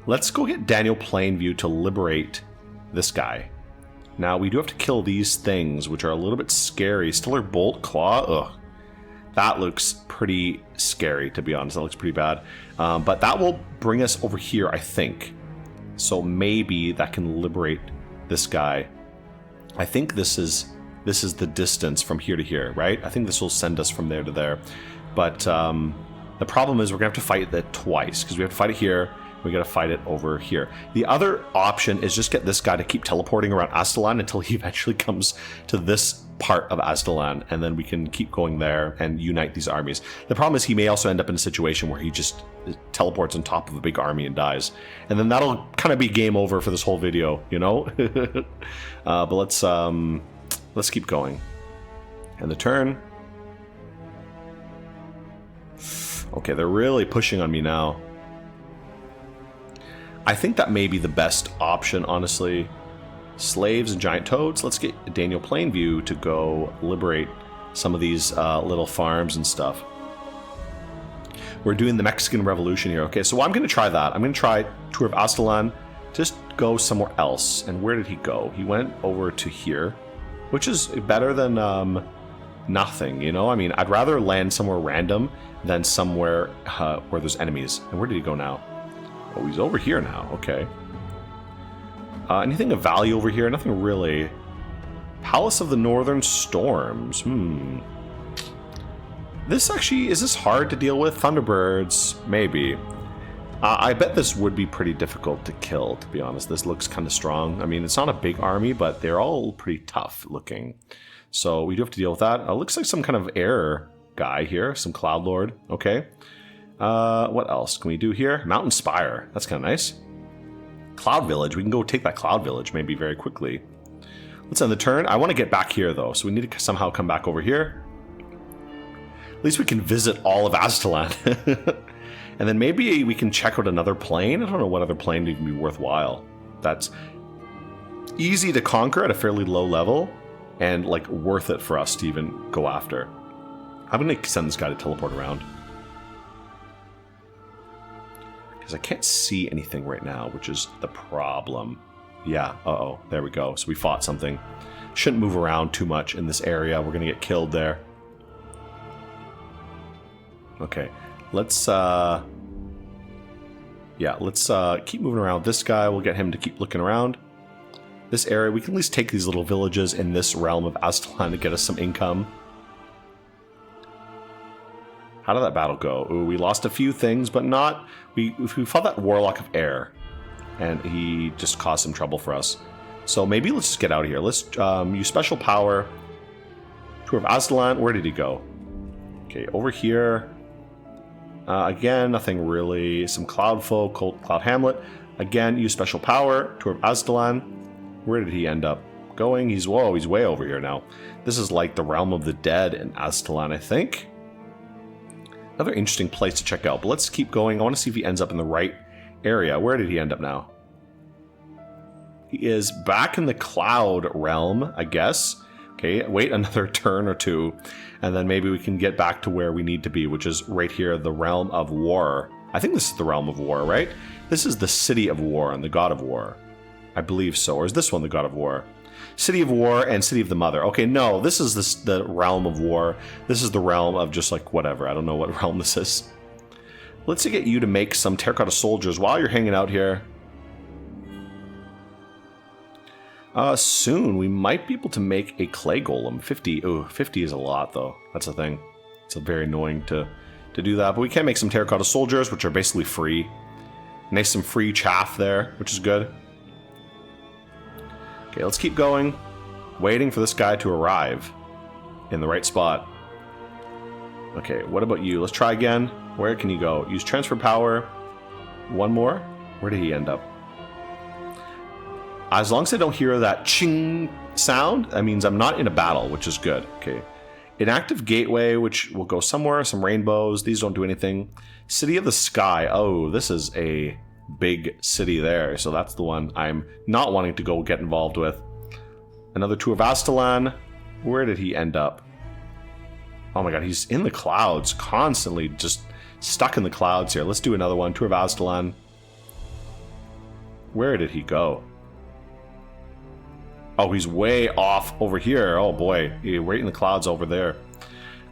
Let's go get Daniel Plainview to liberate this guy. Now, we do have to kill these things, which are a little bit scary. Stiller Bolt Claw, ugh. That looks pretty scary, to be honest. That looks pretty bad. But that will bring us over here, I think. So maybe that can liberate this guy. I think this is the distance from here to here, right? I think this will send us from there to there. But the problem is we're going to have to fight that twice, because we have to fight it here, we got to fight it over here. The other option is just get this guy to keep teleporting around Aztlan until he eventually comes to this part of Aztlan, and then we can keep going there and unite these armies. The problem is he may also end up in a situation where he just teleports on top of a big army and dies. And then that'll kind of be game over for this whole video, you know? But let's keep going. And the turn. Okay, they're really pushing on me now. I think that may be the best option, honestly. Slaves and giant toads. Let's get Daniel Plainview to go liberate some of these little farms and stuff. We're doing the Mexican Revolution here. Okay, so I'm going to try that. I'm going to try Tour of Aztlan. Just go somewhere else. And where did he go? He went over to here, which is better than nothing, you know? I mean, I'd rather land somewhere random than somewhere where there's enemies. And where did he go now? Oh, he's over here now. Okay. Anything of value over here? Nothing really. Palace of the Northern Storms. This actually, is this hard to deal with? Thunderbirds, maybe. I bet this would be pretty difficult to kill, to be honest. This looks kind of strong. I mean, it's not a big army, but they're all pretty tough looking. So we do have to deal with that. Looks like some kind of air guy here. Some Cloud Lord. Okay. What else can we do here? Mountain Spire. That's kind of nice. Cloud Village. We can go take that Cloud Village maybe very quickly. Let's end the turn. I want to get back here, though. So we need to somehow come back over here. At least we can visit all of Aztlan. And then maybe we can check out another plane. I don't know what other plane would be worthwhile. That's easy to conquer at a fairly low level. And, like, worth it for us to even go after. I'm going to send this guy to teleport around. I can't see anything right now, which is the problem. Yeah, uh-oh, there we go. So we fought something. Shouldn't move around too much in this area. We're going to get killed there. Okay, let's Yeah, let's keep moving around. This guy, we'll get him to keep looking around. This area, we can at least take these little villages in this realm of Aztlan to get us some income. How did that battle go? Ooh, we lost a few things, but not... We fought that Warlock of Air, and he just caused some trouble for us. So maybe let's just get out of here. Let's use special power. Tour of Aztlan, where did he go? Okay, over here. Again, nothing really. Some Cloud Folk, Cloud Hamlet. Again, use special power. Tour of Aztlan. Where did he end up going? He's way over here now. This is like the realm of the dead in Aztlan, I think. Another interesting place to check out, but let's keep going. I want to see if he ends up in the right area. Where did he end up now? He is back in the cloud realm, I guess. Okay, wait another turn or two, and then maybe we can get back to where we need to be, which is right here, the realm of war. I think this is the realm of war, right? This is the city of war and the god of war. I believe so. Or is this one the god of war? City of War and City of the Mother. Okay, no, this is the realm of war. This is the realm of just like whatever. I don't know what realm this is. Let's get you to make some terracotta soldiers while you're hanging out here. Soon we might be able to make a clay golem. 50. Ooh, 50 is a lot though. That's the thing. It's very annoying to do that. But we can make some terracotta soldiers, which are basically free. Nice some free chaff there, which is good. Okay, let's keep going. Waiting for this guy to arrive in the right spot. Okay, what about you? Let's try again. Where can you go? Use transfer power. One more. Where did he end up? As long as I don't hear that ching sound, that means I'm not in a battle, which is good. Okay. Inactive gateway, which will go somewhere. Some rainbows. These don't do anything. City of the Sky. Oh, this is a big city there, so that's the one I'm not wanting to go get involved with. Another tour of Aztlan. Where did he end up? Oh my god, he's in the clouds, constantly just stuck in the clouds here. Let's do another one. Tour of Aztlan. Where did he go? Oh, he's way off over here. Oh boy, he's right in the clouds over there.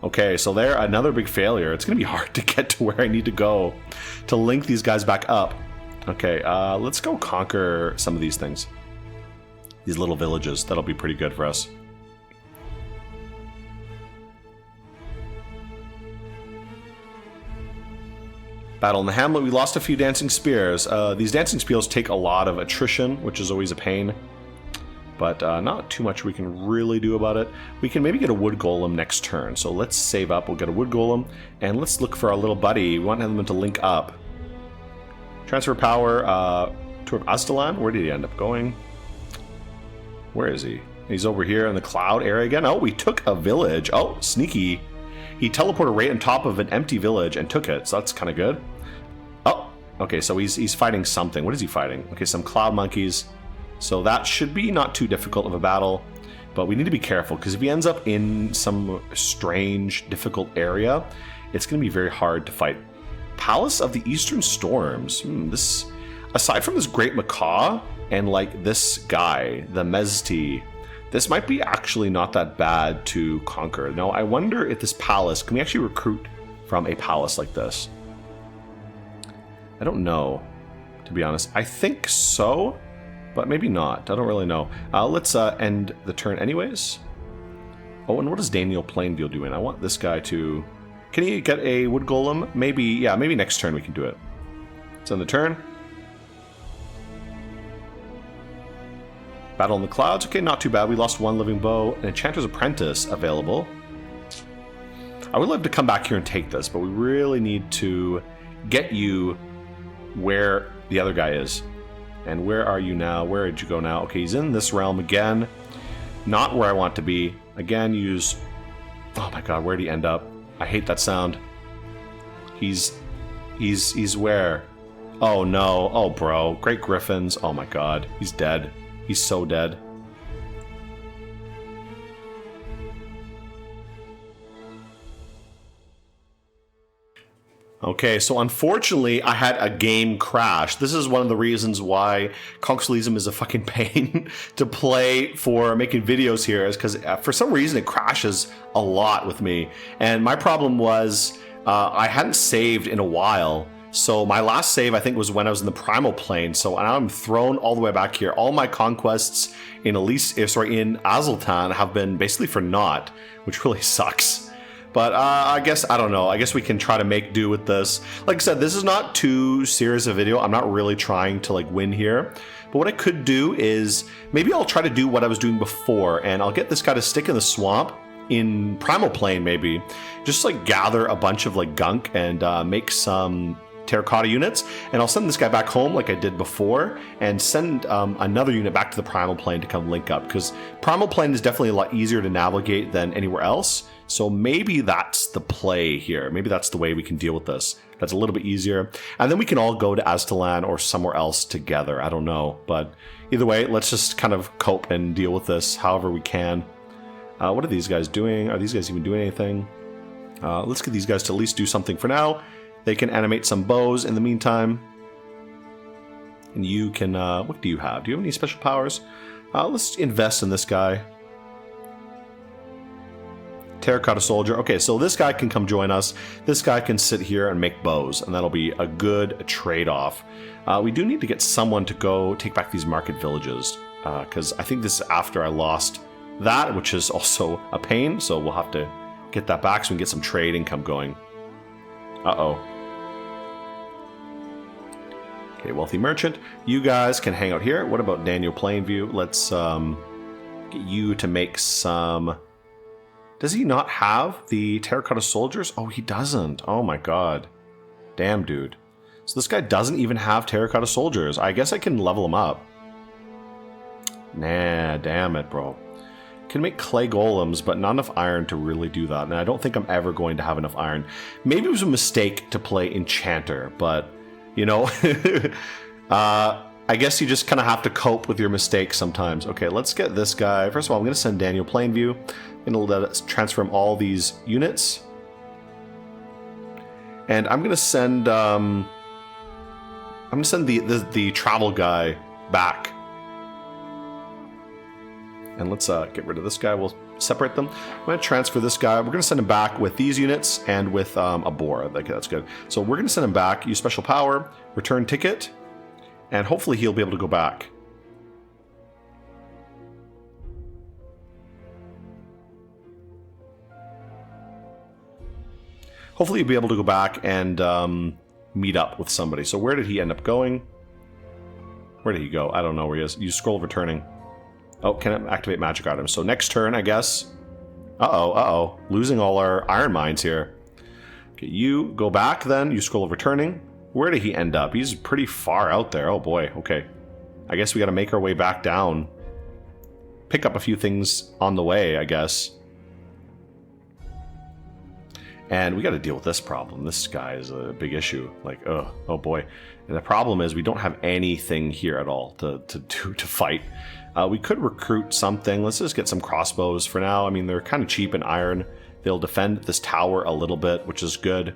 Okay, so there, another big failure. It's gonna be hard to get to where I need to go to link these guys back up. Okay, let's go conquer some of these things. These little villages. That'll be pretty good for us. Battle in the Hamlet. We lost a few dancing spears. These dancing spears take a lot of attrition, which is always a pain. But not too much we can really do about it. We can maybe get a wood golem next turn. So let's save up. We'll get a wood golem. And let's look for our little buddy. We want them to link up. Transfer power, Tour of Aztlan. Where did he end up going? Where is he? He's over here in the cloud area again. Oh, we took a village. Oh, sneaky. He teleported right on top of an empty village and took it, so that's kind of good. Oh, okay, so he's fighting something. What is he fighting? Okay, some cloud monkeys. So that should be not too difficult of a battle, but we need to be careful, because if he ends up in some strange, difficult area, it's going to be very hard to fight. Palace of the Eastern Storms. This, aside from this great macaw and like this guy, the Mezti, this might be actually not that bad to conquer. Now, I wonder if this palace, can we actually recruit from a palace like this? I don't know, to be honest. I think so, but maybe not. I don't really know. Let's end the turn anyways. Oh, and what is Daniel Plainview doing? I want this guy to... Can he get a wood golem? Maybe, yeah, maybe next turn we can do it. Let's end the turn. Battle in the Clouds. Okay, not too bad. We lost one living bow. An Enchanter's Apprentice available. I would love to come back here and take this, but we really need to get you where the other guy is. And where are you now? Where did you go now? Okay, he's in this realm again. Not where I want to be. Again, use... Oh my god, where did he end up? I hate that sound. He's where? Oh no. Oh bro. Great Griffins. Oh my god. He's dead. He's so dead. Okay, so unfortunately, I had a game crash. This is one of the reasons why Conquest of Elysium is a fucking pain to play for making videos here, is because for some reason it crashes a lot with me. And my problem was I hadn't saved in a while, So my last save, I think, was when I was in the Primal plane. So now I'm thrown all the way back here. All my conquests in Aztlan have been basically for naught, which really sucks. But I guess, I don't know. I guess we can try to make do with this. Like I said, this is not too serious a video. I'm not really trying to like win here. But what I could do is maybe I'll try to do what I was doing before, and I'll get this guy to stick in the swamp in Primal plane maybe. Just like gather a bunch of like gunk and make some terracotta units, and I'll send this guy back home like I did before, and send another unit back to the Primal plane to come link up, because Primal plane is definitely a lot easier to navigate than anywhere else. So maybe that's the play here. Maybe that's the way we can deal with this. That's a little bit easier. And then we can all go to Aztlan or somewhere else together. I don't know. But either way, let's just kind of cope and deal with this however we can. What are these guys doing? Are these guys even doing anything? Let's get these guys to at least do something for now. They can animate some bows in the meantime. And you can... what do you have? Do you have any special powers? Let's invest in this guy. Terracotta soldier. Okay, so this guy can come join us. This guy can sit here and make bows, and that'll be a good trade-off. We do need to get someone to go take back these market villages, because I think this is after I lost that, which is also a pain, so we'll have to get that back so we can get some trade income going. Uh-oh. Okay, wealthy merchant. You guys can hang out here. What about Daniel Plainview? Let's get you to make some... Does he not have the terracotta soldiers? Oh, he doesn't. Oh my god. Damn, dude. So this guy doesn't even have terracotta soldiers. I guess I can level him up. Nah, damn it, bro. Can make clay golems, but not enough iron to really do that. And I don't think I'm ever going to have enough iron. Maybe it was a mistake to play enchanter, but, you know, I guess you just kind of have to cope with your mistakes sometimes. Okay, let's get this guy. First of all, I'm going to send Daniel Plainview. I'm going to let us transfer him all these units. And I'm going to send the travel guy back. And let's get rid of this guy. We'll separate them. I'm going to transfer this guy. We're going to send him back with these units and with a boar. Okay, that's good. So we're going to send him back. Use special power. Return ticket. And hopefully he'll be able to go back. Hopefully he'll be able to go back and meet up with somebody. So where did he end up going? Where did he go? I don't know where he is. Use scroll of returning. Oh, can activate magic items. So next turn, I guess. Uh-oh, uh-oh. Losing all our iron mines here. Okay, you go back then. Use scroll of returning. Where did he end up? He's pretty far out there. Oh boy, okay. I guess we gotta make our way back down. Pick up a few things on the way, I guess. And we gotta deal with this problem. This guy is a big issue. Like, oh boy. And the problem is we don't have anything here at all to fight. We could recruit something. Let's just get some crossbows for now. I mean, they're kind of cheap in iron. They'll defend this tower a little bit, which is good.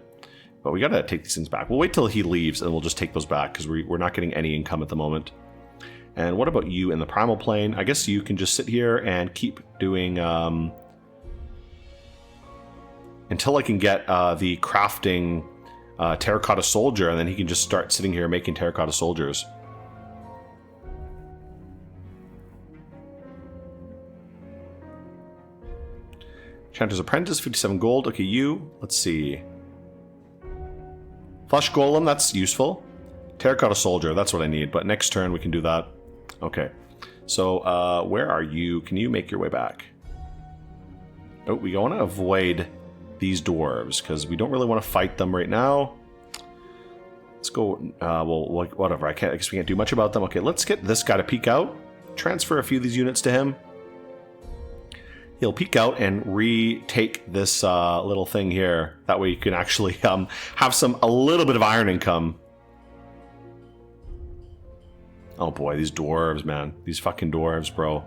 But we gotta take these things back. We'll wait till he leaves and we'll just take those back because we're not getting any income at the moment. And what about you in the Primal plane? I guess you can just sit here and keep doing... until I can get the crafting terracotta soldier, and then he can just start sitting here making terracotta soldiers. Enchanter's Apprentice, 57 gold. Okay, you, let's see. Flesh Golem, that's useful. Terracotta Soldier, that's what I need, but next turn we can do that. Okay, so where are you? Can you make your way back? Oh, we want to avoid these dwarves, because we don't really want to fight them right now. Let's go, well, whatever, I guess we can't do much about them. Okay, let's get this guy to peek out. Transfer a few of these units to him. He'll peek out and retake this little thing here. That way you can actually have a little bit of iron income. Oh boy, these dwarves, man. These fucking dwarves, bro.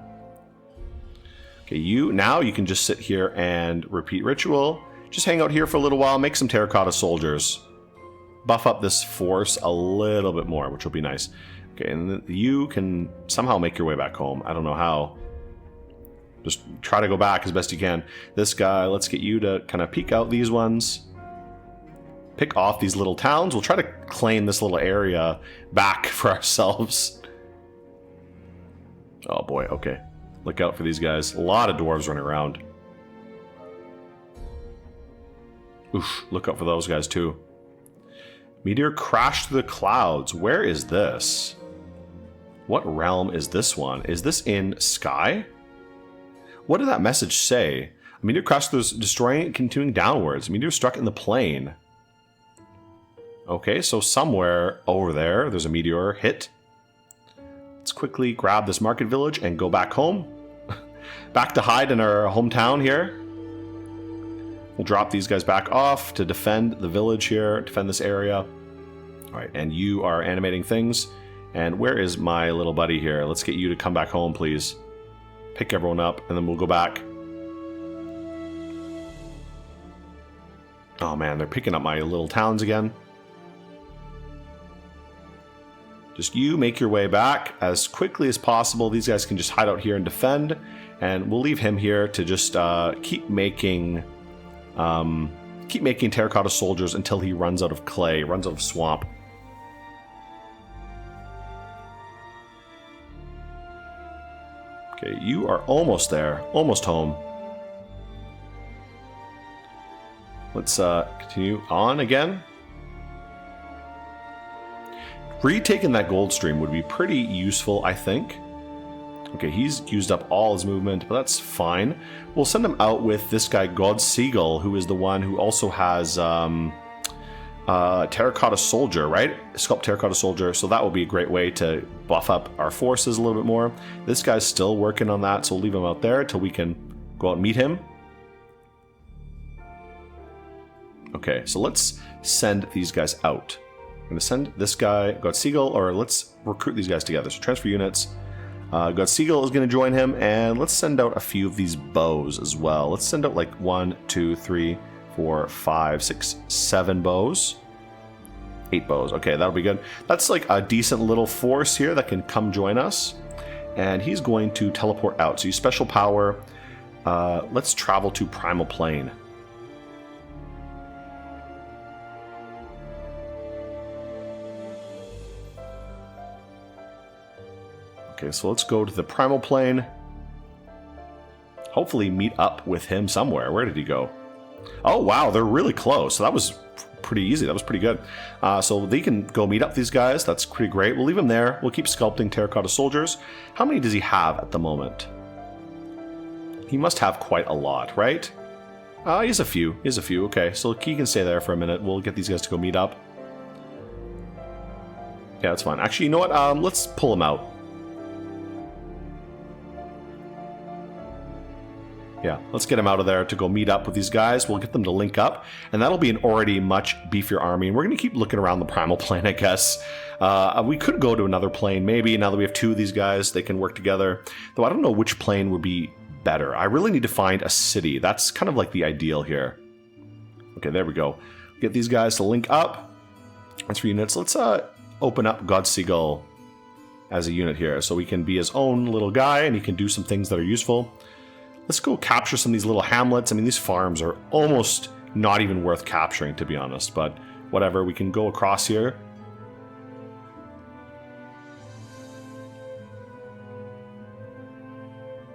Okay, now you can just sit here and repeat ritual. Just hang out here for a little while, make some terracotta soldiers. Buff up this force a little bit more, which will be nice. Okay, and you can somehow make your way back home. I don't know how. Just try to go back as best you can. This guy, let's get you to kind of peek out these ones. pick off these little towns. We'll try to claim this little area back for ourselves. Oh boy, okay. Look out for these guys. A lot of dwarves running around. Oof, look out for those guys too. Meteor crashed through the clouds. Where is this? What realm is this one? Is this in Sky? What did that message say? A meteor crashed through, destroying it, continuing downwards. A meteor struck in the plane. Okay, so somewhere over there, there's a meteor hit. Let's quickly grab this market village and go back home. Back to hide in our hometown here. We'll drop these guys back off to defend the village here, defend this area. All right, and you are animating things. And where is my little buddy here? Let's get you to come back home, please. Pick everyone up, and then we'll go back. Oh man, they're picking up my little towns again. Just you make your way back as quickly as possible. These guys can just hide out here and defend. And we'll leave him here to just keep making terracotta soldiers until he runs out of clay, runs out of swamp. Okay, you are almost there, almost home. Let's continue on again. Retaking that gold stream would be pretty useful, I think. Okay, he's used up all his movement, but that's fine. We'll send him out with this guy, God Seagull, who is the one who also has Terracotta Soldier, right? Sculpt Terracotta Soldier, so that will be a great way to buff up our forces a little bit more. This guy's still working on that, so we'll leave him out there until we can go out and meet him. Okay, so let's send these guys out. I'm going to send this guy, God Seagull, or let's recruit these guys together. So transfer units. God Seagull is going to join him, and let's send out a few of these bows as well. Let's send out like 1, 2, 3, 4, 5, 6, 7 bows. 8 bows. Okay, that'll be good. That's like a decent little force here that can come join us. And he's going to teleport out. So use special power. Let's travel to Primal Plane. Okay, so let's go to the Primal Plane. Hopefully meet up with him somewhere. Where did he go? Oh, wow, they're really close. So that was pretty easy. That was pretty good. So they can go meet up these guys. That's pretty great. We'll leave him there. We'll keep sculpting terracotta soldiers. How many does he have at the moment? He must have quite a lot, right? He has a few. He has a few. Okay, so he can stay there for a minute. We'll get these guys to go meet up. Yeah, that's fine. Actually, you know what? Let's pull him out. Yeah, let's get him out of there to go meet up with these guys. We'll get them to link up, and that'll be an already much beefier army. And we're going to keep looking around the Primal Plane, I guess. We could go to another plane, maybe. Now that we have 2 of these guys, they can work together. Though I don't know which plane would be better. I really need to find a city. That's kind of like the ideal here. Okay, there we go. Get these guys to link up. That's for units. Let's open up God Seagull as a unit here, so he can be his own little guy, and he can do some things that are useful. Let's go capture some of these little hamlets. I mean, these farms are almost not even worth capturing, to be honest. But whatever, we can go across here.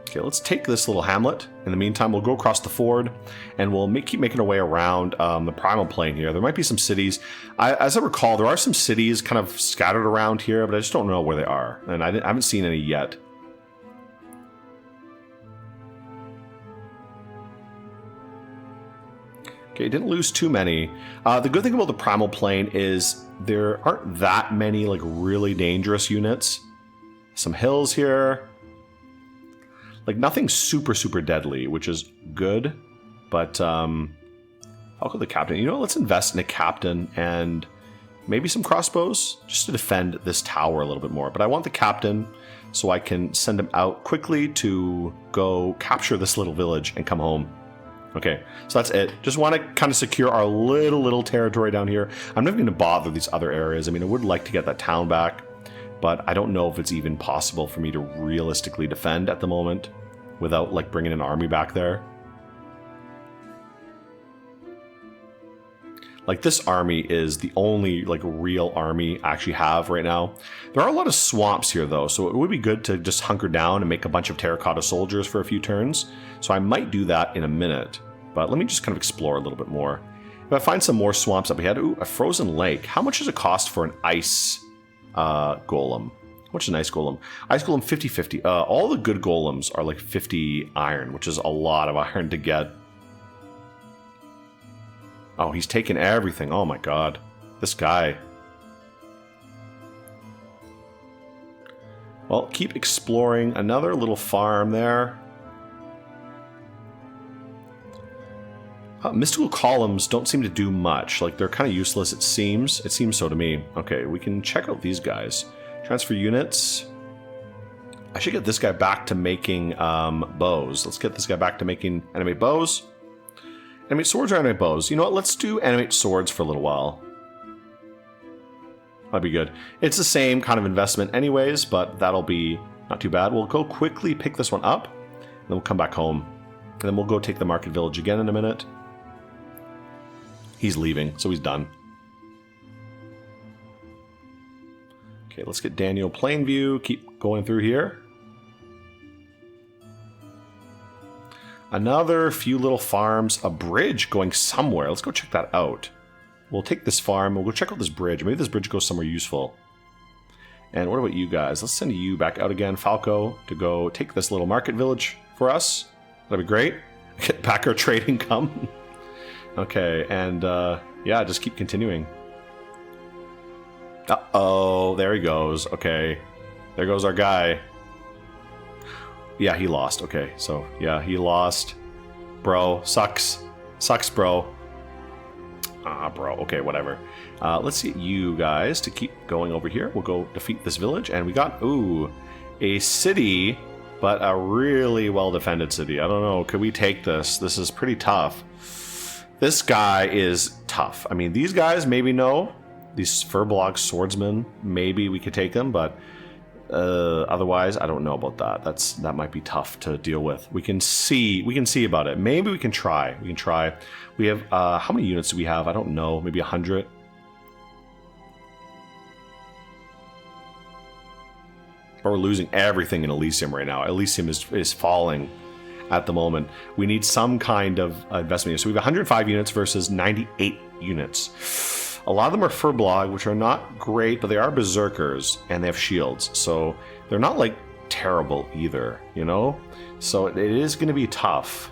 Okay, let's take this little hamlet. In the meantime, we'll go across the ford, and we'll keep making our way around the Primal Plane here. There might be some cities. As I recall, there are some cities kind of scattered around here, but I just don't know where they are. And I haven't seen any yet. Okay, didn't lose too many. The good thing about the Primal Plane is there aren't that many like really dangerous units. Some hills here. Like nothing super, super deadly, which is good. But I'll go the captain. You know what? Let's invest in a captain and maybe some crossbows just to defend this tower a little bit more. But I want the captain so I can send him out quickly to go capture this little village and come home. Okay, so that's it. Just want to kind of secure our little territory down here. I'm not going to bother these other areas. I mean, I would like to get that town back, but I don't know if it's even possible for me to realistically defend at the moment without like bringing an army back there. Like, this army is the only, like, real army I actually have right now. There are a lot of swamps here, though, so it would be good to just hunker down and make a bunch of terracotta soldiers for a few turns. So I might do that in a minute. But let me just kind of explore a little bit more. If I find some more swamps up ahead... Ooh, a frozen lake. How much does it cost for an ice golem? How much is an ice golem? Ice golem 50-50. All the good golems are like 50 iron, which is a lot of iron to get. Oh, he's taken everything. Oh my god. This guy. Well, keep exploring. Another little farm there. Mystical columns don't seem to do much. Like, they're kind of useless, it seems. It seems so to me. Okay, we can check out these guys. Transfer units. I should get this guy back to making bows. Let's get this guy back to making animate bows. Animate swords or animate bows? You know what? Let's do animate swords for a little while. That'd be good. It's the same kind of investment anyways, but that'll be not too bad. We'll go quickly pick this one up, and then we'll come back home. And then we'll go take the market village again in a minute. He's leaving, so he's done. Okay, let's get Daniel Plainview. Keep going through here. Another few little farms. A bridge going somewhere. Let's go check that out. We'll take this farm. We'll go check out this bridge. Maybe this bridge goes somewhere useful. And what about you guys? Let's send you back out again, Falco, to go take this little market village for us. That'd be great. Get back our trade income. Okay, and yeah, just keep continuing. Uh-oh, there he goes. Okay, there goes our guy. Yeah, he lost. Okay, so yeah, he lost. Bro, sucks. Sucks, bro. Ah, bro. Okay, whatever. Let's get you guys to keep going over here. We'll go defeat this village, and we got, ooh, a city, but a really well-defended city. I don't know. Could we take this? This is pretty tough. This guy is tough. I mean, these guys, maybe no. These Furbolg swordsmen, maybe we could take them, but otherwise, I don't know about that. That might be tough to deal with. We can see about it. Maybe we can try. We can try. We have how many units do we have? I don't know. Maybe 100. But we're losing everything in Elysium right now. Elysium is falling at the moment. We need some kind of investment here. So we have 105 units versus 98 units. A lot of them are Furbolg, which are not great, but they are berserkers, and they have shields. So they're not, like, terrible either, you know? So it is going to be tough.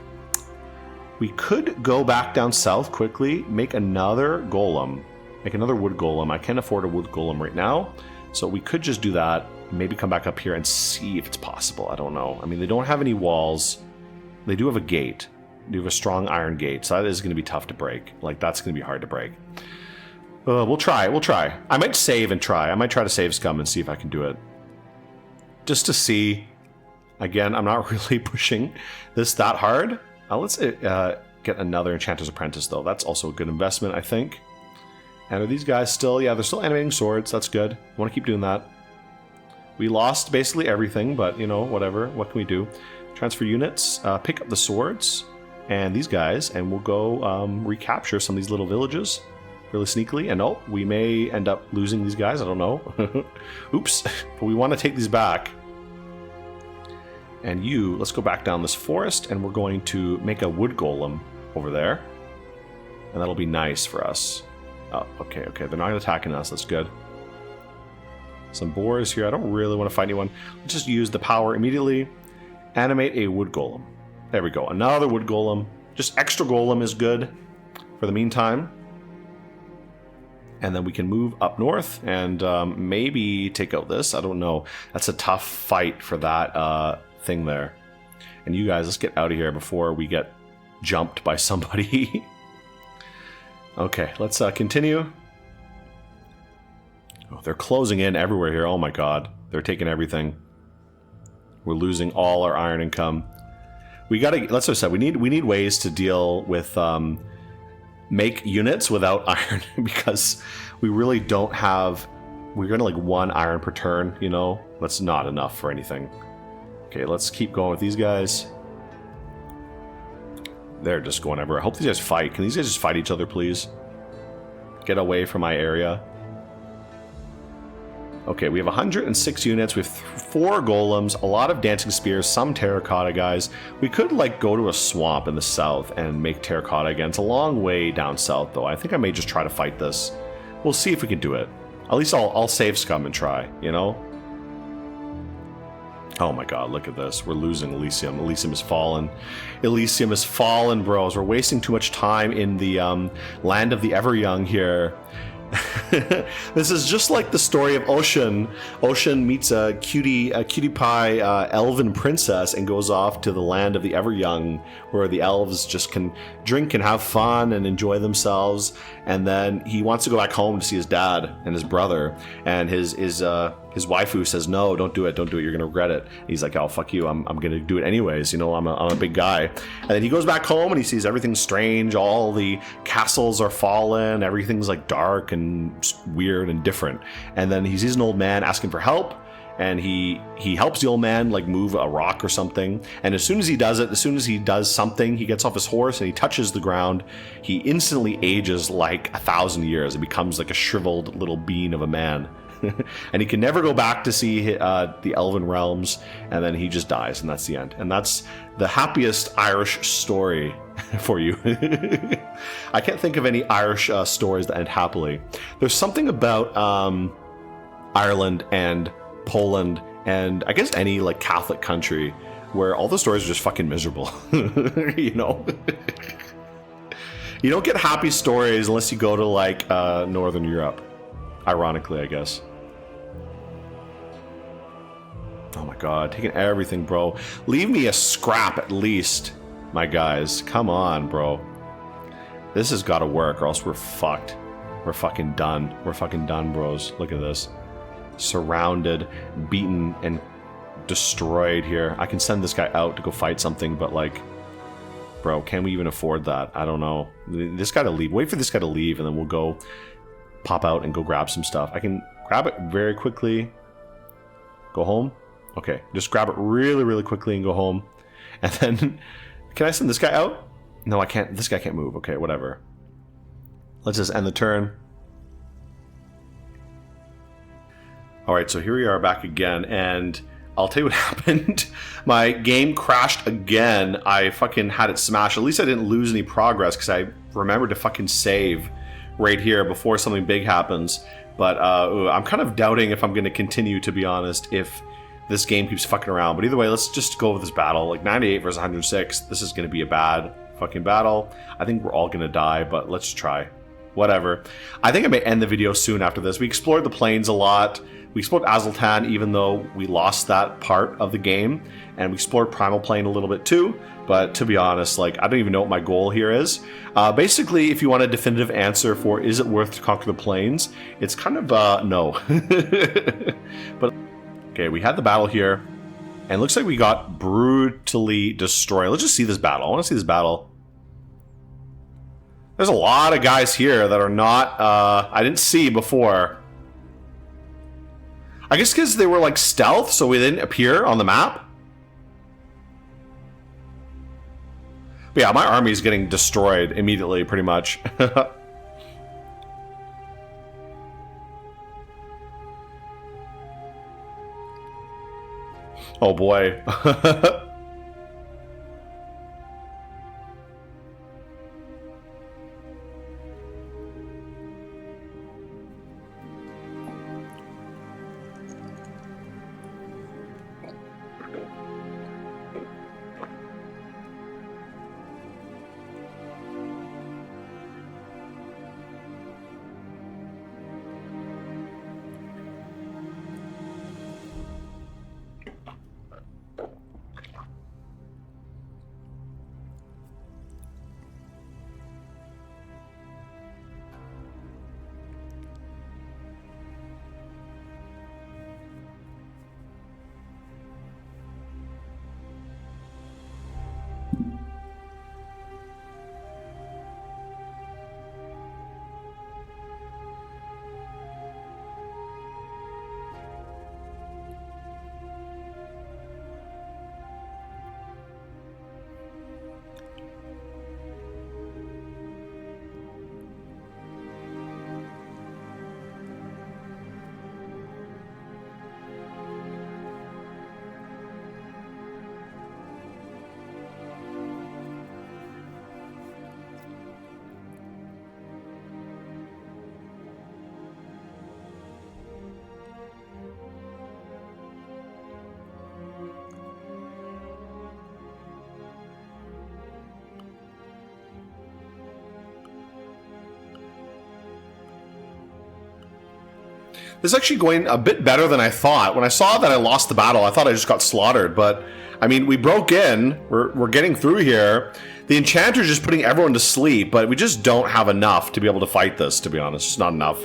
We could go back down south quickly, make another golem. Make another wood golem. I can't afford a wood golem right now. So we could just do that. Maybe come back up here and see if it's possible. I don't know. I mean, they don't have any walls. They do have a gate. They do have a strong iron gate. So that is going to be tough to break. Like, that's going to be hard to break. We'll try. We'll try. I might save and try. I might try to save Scum and see if I can do it. Just to see. Again, I'm not really pushing this that hard. Let's get another Enchanter's Apprentice, though. That's also a good investment, I think. And are these guys still... Yeah, they're still animating swords. That's good. I want to keep doing that. We lost basically everything, but, you know, whatever. What can we do? Transfer units. Pick up the swords and these guys, and we'll go recapture some of these little villages really sneakily. And oh, we may end up losing these guys. I don't know. Oops. But we want to take these back. And let's go back down this forest, and we're going to make a wood golem over there. And that'll be nice for us. Oh, okay. They're not attacking us. That's good. Some boars here. I don't really want to fight anyone. Let's just use the power immediately. Animate a wood golem. There we go. Another wood golem. Just extra golem is good for the meantime. And then we can move up north and maybe take out this. I don't know. That's a tough fight for that thing there. And you guys, let's get out of here before we get jumped by somebody. Okay, let's continue. Oh, they're closing in everywhere here. Oh my god. They're taking everything. We're losing all our iron income. We gotta, that's what I said, we need ways to deal with make units without iron because we really don't have, we're gonna like 1 iron per turn, you know? That's not enough for anything. Okay, let's keep going with these guys. They're just going everywhere. I hope these guys fight. Can these guys just fight each other, please? Get away from my area. Okay, we have 106 units. We have 4 golems, a lot of dancing spears, some terracotta guys. We could like go to a swamp in the south and make terracotta again. It's a long way down south though. I think I may just try to fight this. We'll see if we can do it. At least I'll save scum and try, you know? Oh my god, look at this. We're losing Elysium. Elysium has fallen. Elysium has fallen, bros. We're wasting too much time in the land of the ever young here. This is just like the story of Ocean. Ocean meets a cutie pie elven princess and goes off to the land of the ever young, where the elves just can drink and have fun and enjoy themselves. And then he wants to go back home to see his dad and his brother. And his waifu says, "No, don't do it. You're gonna regret it." And he's like, "Oh, fuck you. I'm gonna do it anyways. You know, I'm a big guy." And then he goes back home and he sees everything's strange. All the castles are fallen. Everything's like dark and weird and different. And then he sees an old man asking for help. And he helps the old man like move a rock or something. And as soon as he does something, he gets off his horse and he touches the ground. He instantly ages like 1,000 years. It becomes like a shriveled little bean of a man. And he can never go back to see the elven realms, and then he just dies, and that's the end. And that's the happiest Irish story for you. I can't think of any Irish stories that end happily. There's something about Ireland and Poland and I guess any like Catholic country where all the stories are just fucking miserable. You know? You don't get happy stories unless you go to like Northern Europe. Ironically, I guess. Oh my god, taking everything, bro. Leave me a scrap at least, my guys. Come on, bro. This has got to work or else we're fucked. We're fucking done. We're fucking done, bros. Look at this. Surrounded, beaten, and destroyed here. I can send this guy out to go fight something, but like, bro, can we even afford that? I don't know. This guy to leave. Wait for this guy to leave, and then we'll go pop out and go grab some stuff. I can grab it very quickly. Go home. Okay, just grab it really, really quickly and go home. And then, can I send this guy out? No, I can't. This guy can't move. Okay, whatever. Let's just end the turn. All right, so here we are back again, and I'll tell you what happened. My game crashed again. I fucking had it smashed. At least I didn't lose any progress because I remembered to fucking save right here before something big happens. But I'm kind of doubting if I'm going to continue, to be honest, if this game keeps fucking around. But either way, let's just go with this battle. Like 98 versus 106. This is going to be a bad fucking battle. I think we're all going to die, but let's try. Whatever. I think I may end the video soon after this. We explored the plains a lot. We explored Aztlan, even though we lost that part of the game. And we explored Primal Plane a little bit too. But to be honest, like, I don't even know what my goal here is. Basically, if you want a definitive answer for is it worth to conquer the plains, it's kind of no. But okay, we had the battle here. And it looks like we got brutally destroyed. Let's just see this battle. I want to see this battle. There's a lot of guys here that are not, I didn't see before. I guess because they were like stealth, so we didn't appear on the map. But yeah, my army is getting destroyed immediately, pretty much. Oh boy. This is actually going a bit better than I thought. When I saw that I lost the battle, I thought I just got slaughtered. But, I mean, we broke in. We're getting through here. The Enchanter's just putting everyone to sleep, but we just don't have enough to be able to fight this, to be honest. It's not enough.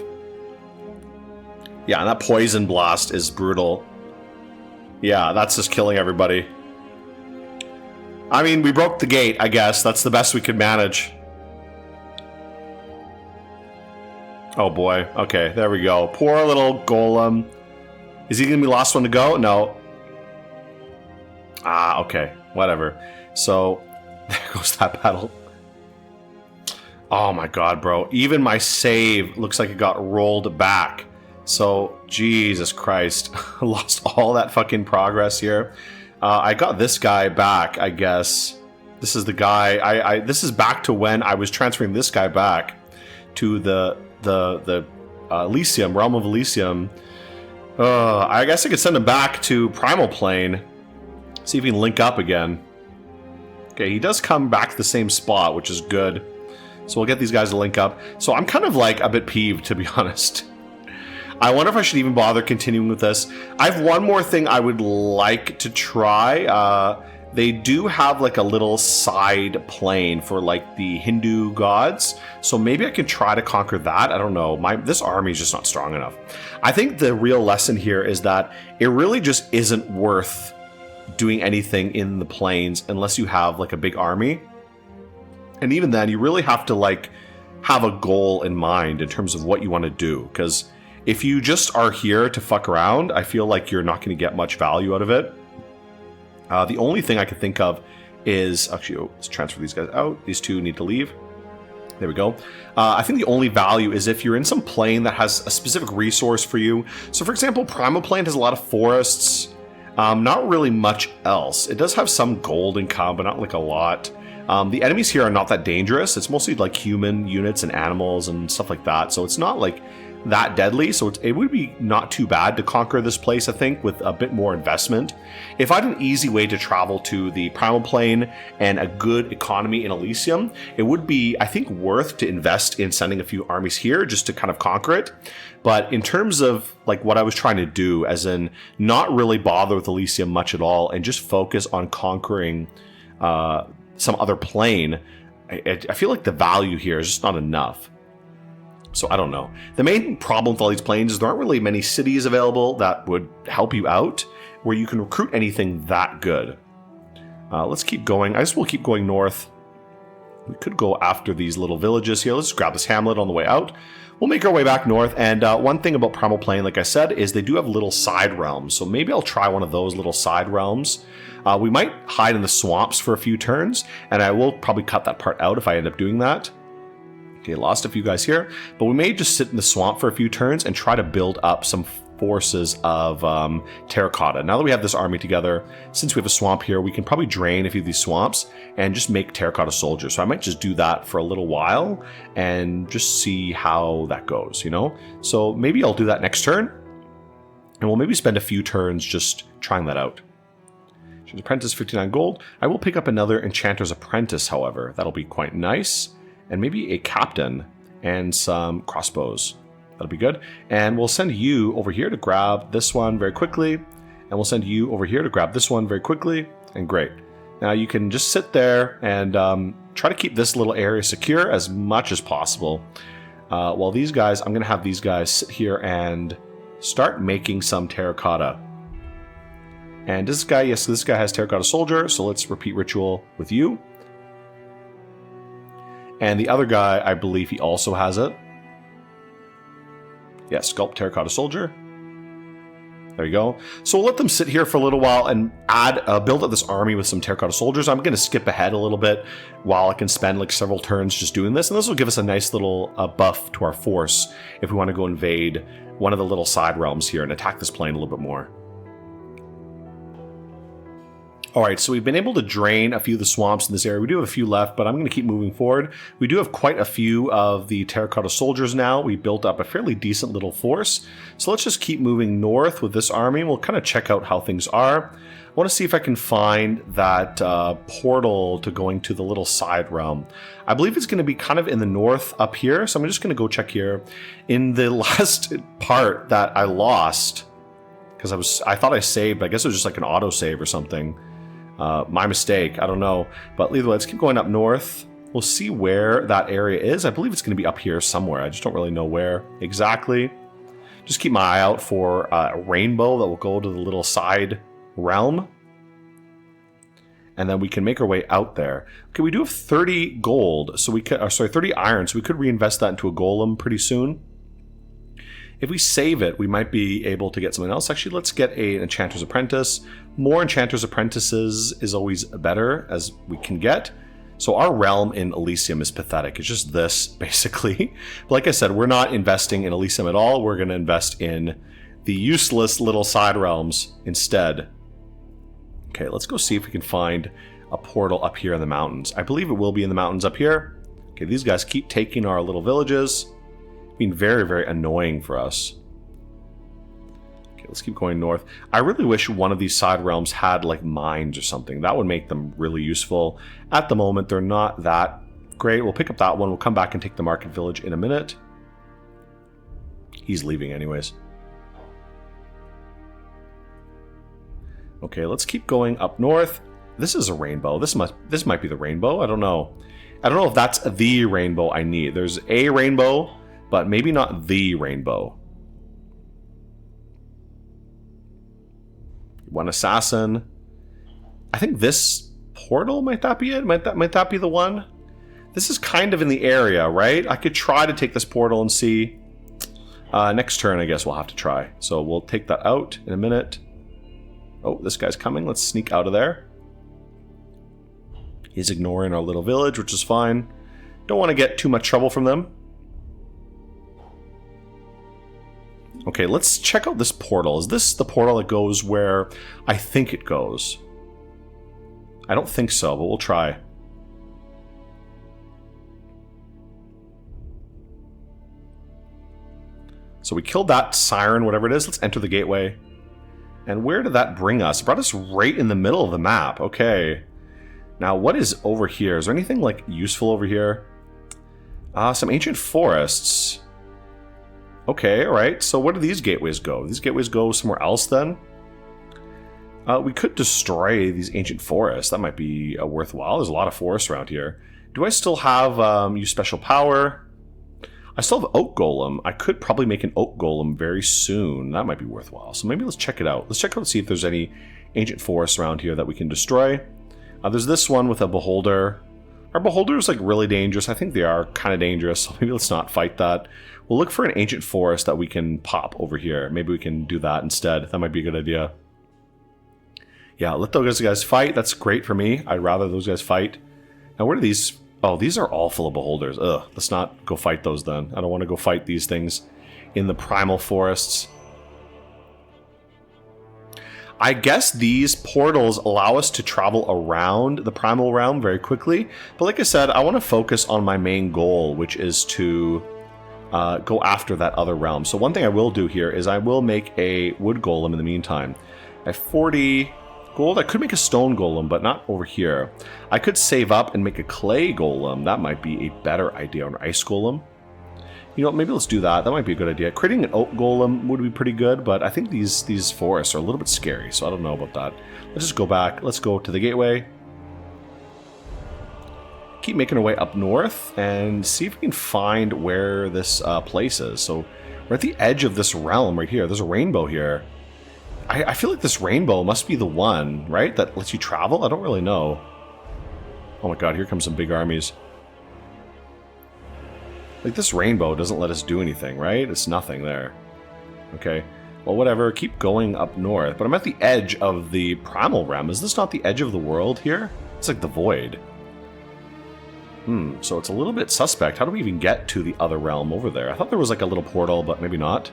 Yeah, and that Poison Blast is brutal. Yeah, that's just killing everybody. I mean, we broke the gate, I guess. That's the best we could manage. Oh boy. Okay, there we go. Poor little Golem. Is he going to be the last one to go? No. Ah, okay. Whatever. So, there goes that battle. Oh my god, bro. Even my save looks like it got rolled back. So, Jesus Christ. I lost all that fucking progress here. I got this guy back, I guess. This is the guy. This is back to when I was transferring this guy back to the Elysium, Realm of Elysium. I guess I could send him back to Primal Plane. See if we can link up again. Okay, he does come back to the same spot, which is good. So we'll get these guys to link up. So I'm kind of like a bit peeved, to be honest. I wonder if I should even bother continuing with this. I have one more thing I would like to try. They do have like a little side plane for like the Hindu gods. So maybe I can try to conquer that. I don't know. This army is just not strong enough. I think the real lesson here is that it really just isn't worth doing anything in the plains unless you have like a big army. And even then, you really have to like have a goal in mind in terms of what you want to do. Because if you just are here to fuck around, I feel like you're not going to get much value out of it. The only thing I can think of is... Actually, let's transfer these guys out. These two need to leave. There we go. I think the only value is if you're in some plane that has a specific resource for you. So, for example, Primal Plane has a lot of forests. Not really much else. It does have some gold income, but not like a lot. The enemies here are not that dangerous. It's mostly like human units and animals and stuff like that. So it's not like that deadly. So it would be not too bad to conquer this place, I think, with a bit more investment. If I had an easy way to travel to the Primal Plane and a good economy in Elysium, it would be, I think, worth to invest in sending a few armies here just to kind of conquer it. But in terms of like what I was trying to do, as in not really bother with Elysium much at all and just focus on conquering some other plane, I feel like the value here is just not enough. So I don't know. The main problem with all these planes is there aren't really many cities available that would help you out where you can recruit anything that good. Let's keep going. I guess we'll keep going north. We could go after these little villages here. Let's grab this hamlet on the way out. We'll make our way back north. And one thing about Primal Plane, like I said, is they do have little side realms. So maybe I'll try one of those little side realms. We might hide in the swamps for a few turns, and I will probably cut that part out if I end up doing that. Okay, lost a few guys here, but we may just sit in the swamp for a few turns and try to build up some forces of terracotta. Now that we have this army together, since we have a swamp here, we can probably drain a few of these swamps and just make terracotta soldiers. So I might just do that for a little while and just see how that goes, you know? So maybe I'll do that next turn, and we'll maybe spend a few turns just trying that out. Apprentice, 59 gold. I will pick up another Enchanter's Apprentice, however. That'll be quite nice. And maybe a captain and some crossbows. That'll be good. And we'll send you over here to grab this one very quickly. And we'll send you over here to grab this one very quickly. And great. Now you can just sit there and try to keep this little area secure as much as possible. While these guys, I'm going to have these guys sit here and start making some terracotta. And this guy, yes, this guy has Terracotta Soldier, so let's repeat ritual with you. And the other guy, I believe he also has it. Yeah, Sculpt Terracotta Soldier. There you go. So we'll let them sit here for a little while and build up this army with some Terracotta Soldiers. I'm going to skip ahead a little bit while I can spend like several turns just doing this. And this will give us a nice little buff to our force if we want to go invade one of the little side realms here and attack this plane a little bit more. All right, so we've been able to drain a few of the swamps in this area. We do have a few left, but I'm going to keep moving forward. We do have quite a few of the Terracotta Soldiers now. We built up a fairly decent little force. So let's just keep moving north with this army. We'll kind of check out how things are. want to see if I can find that portal to going to the little side realm. I believe it's going to be kind of in the north up here, so I'm just going to go check here. In the last part that I lost, because I thought I saved, I guess it was just like an auto save or something. My mistake, I don't know. But either way, let's keep going up north. We'll see where that area is. I believe it's going to be up here somewhere. I just don't really know where exactly. Just keep my eye out for a rainbow that will go to the little side realm. And then we can make our way out there. Okay, we do have 30 gold, so we could, 30 iron, so we could reinvest that into a golem pretty soon. If we save it, we might be able to get something else. Actually, let's get an Enchanter's Apprentice. More Enchanter's Apprentices is always better as we can get. So our realm in Elysium is pathetic. It's just this, basically. But like I said, we're not investing in Elysium at all. We're going to invest in the useless little side realms instead. Okay, let's go see if we can find a portal up here in the mountains. I believe it will be in the mountains up here. Okay, these guys keep taking our little villages. Being very, very annoying for us. Okay, let's keep going north. I really wish one of these side realms had like mines or something. That would make them really useful. At the moment, they're not that great. We'll pick up that one. We'll come back and take the market village in a minute. He's leaving anyways. Okay, let's keep going up north. This is a rainbow. This might be the rainbow. I don't know. I don't know if that's the rainbow I need. There's a rainbow, but maybe not the rainbow. One assassin. I think this portal, might that be it? Might that be the one? This is kind of in the area, right? I could try to take this portal and see. Next turn, I guess we'll have to try. So we'll take that out in a minute. Oh, this guy's coming. Let's sneak out of there. He's ignoring our little village, which is fine. Don't want to get too much trouble from them. Okay, let's check out this portal. Is this the portal that goes where I think it goes? I don't think so, but we'll try. So we killed that siren, whatever it is. Let's enter the gateway. And where did that bring us? It brought us right in the middle of the map. Okay. Now, what is over here? Is there anything, like, useful over here? Some ancient forests. Okay, alright. So where do these gateways go? These gateways go somewhere else, then? We could destroy these ancient forests. That might be worthwhile. There's a lot of forests around here. Do I still have use special power? I still have Oak Golem. I could probably make an Oak Golem very soon. That might be worthwhile. So maybe let's check it out. Let's check out and see if there's any ancient forests around here that we can destroy. There's this one with a Beholder. Are Beholders like really dangerous? I think they are kind of dangerous. So maybe let's not fight that. We'll look for an ancient forest that we can pop over here. Maybe we can do that instead. That might be a good idea. Yeah, let those guys fight. That's great for me. I'd rather those guys fight. Now, where are these? Oh, these are all full of Beholders. Ugh, let's not go fight those then. I don't want to go fight these things in the Primal forests. I guess these portals allow us to travel around the Primal realm very quickly. But like I said, I want to focus on my main goal, which is to go after that other realm. So one thing I will do here is I will make a wood golem in the meantime. I have 40 gold. I could make a stone golem, but not over here. I could save up and make a clay golem. That might be a better idea, or an ice golem. You know what, maybe let's do that. That might be a good idea. Creating an oak golem would be pretty good, but I think these forests are a little bit scary, so I don't know about that. Let's just go back. Let's go to the gateway. Keep making our way up north and see if we can find where this place is. So we're at the edge of this realm right here. There's a rainbow here. I feel like this rainbow must be the one, right? That lets you travel? I don't really know. Oh my god, here comes some big armies. Like, this rainbow doesn't let us do anything, right? It's nothing there. Okay. Well, whatever. Keep going up north. But I'm at the edge of the Primal realm. Is this not the edge of the world here? It's like the void. So it's a little bit suspect. How do we even get to the other realm over there? I thought there was like a little portal, but maybe not.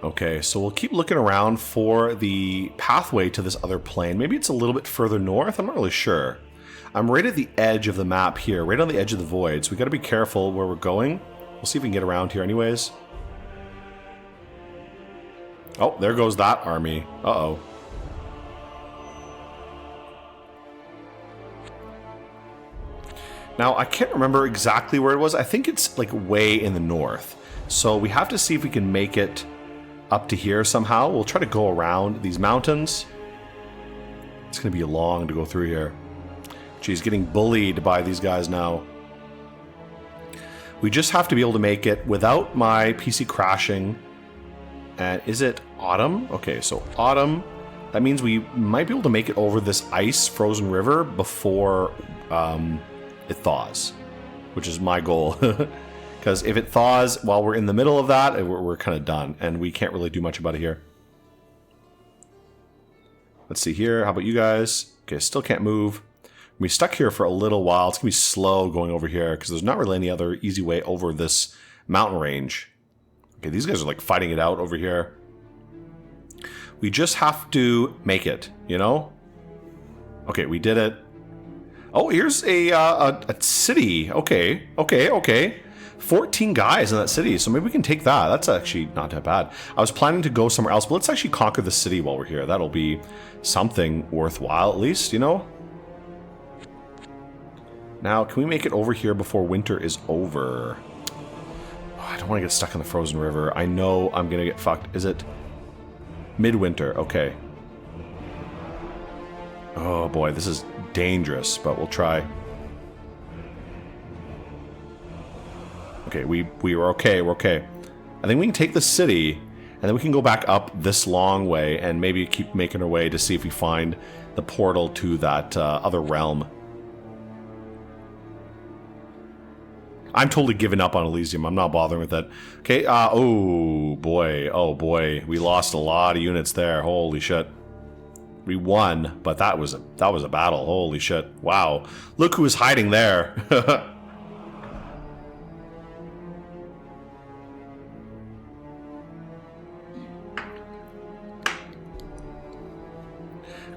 Okay, so we'll keep looking around for the pathway to this other plane. Maybe it's a little bit further north. I'm not really sure. I'm right at the edge of the map here, right on the edge of the void, so we got to be careful where we're going. We'll see if we can get around here anyways. Oh, there goes that army. Uh-oh. Now, I can't remember exactly where it was. I think it's like way in the north. So we have to see if we can make it up to here somehow. We'll try to go around these mountains. It's going to be long to go through here. Geez, getting bullied by these guys now. We just have to be able to make it without my PC crashing. And is it autumn? Okay, so autumn. That means we might be able to make it over this ice frozen river before it thaws, which is my goal. Because if it thaws while we're in the middle of that, we're kind of done, and we can't really do much about it here. Let's see here. How about you guys? Okay, still can't move. We're stuck here for a little while. It's going to be slow going over here because there's not really any other easy way over this mountain range. Okay, these guys are like fighting it out over here. We just have to make it, you know? Okay, we did it. Oh, here's a city. Okay. 14 guys in that city, so maybe we can take that. That's actually not that bad. I was planning to go somewhere else, but let's actually conquer the city while we're here. That'll be something worthwhile, at least, you know? Now, can we make it over here before winter is over? Oh, I don't want to get stuck in the frozen river. I know I'm going to get fucked. Is it midwinter? Okay. Oh boy, this is dangerous, but we'll try. Okay, we were okay, we're okay. I think we can take the city, and then we can go back up this long way and maybe keep making our way to see if we find the portal to that other realm. I'm totally giving up on Elysium. I'm not bothering with that. Okay, oh boy. We lost a lot of units there. Holy shit. We won, but that was a battle. Holy shit. Wow. Look who was hiding there.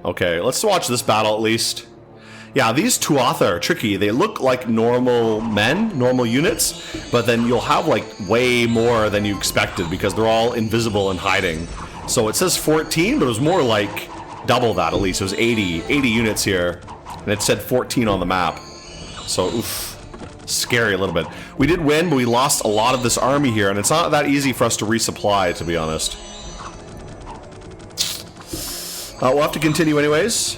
Okay, let's watch this battle at least. Yeah, these Tuatha are tricky. They look like normal men, normal units, but then you'll have like way more than you expected because they're all invisible and hiding. So it says 14, but it was more like double that at least. It was 80 units here, and it said 14 on the map. So, oof, scary a little bit. We did win, but we lost a lot of this army here, and it's not that easy for us to resupply, to be honest. We'll have to continue anyways.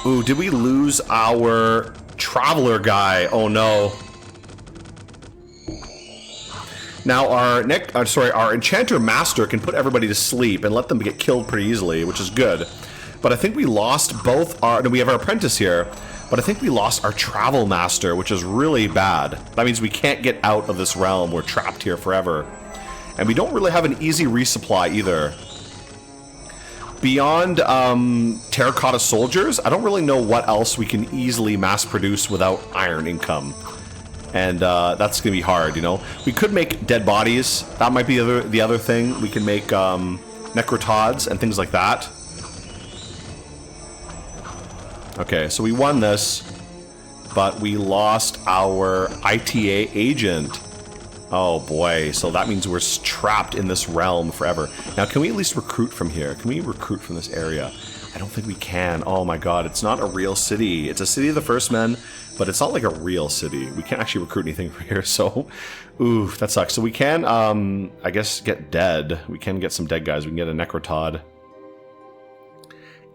Ooh, did we lose our traveler guy? Oh no. Now our enchanter master can put everybody to sleep and let them get killed pretty easily, which is good. But I think we lost both our... No, we have our apprentice here, but I think we lost our travel master, which is really bad. That means we can't get out of this realm. We're trapped here forever. And we don't really have an easy resupply either. Beyond terracotta soldiers, I don't really know what else we can easily mass produce without iron income. And that's going to be hard, you know? We could make dead bodies. That might be the other thing. We can make necrotods and things like that. Okay, so we won this, but we lost our ITA agent. Oh boy, so that means we're trapped in this realm forever. Now, can we at least recruit from here? Can we recruit from this area? I don't think we can. Oh my god, it's not a real city. It's a city of the first men, but it's not like a real city. We can't actually recruit anything from here, so... Ooh, that sucks. So we can, I guess, get dead. We can get some dead guys. We can get a necrotod.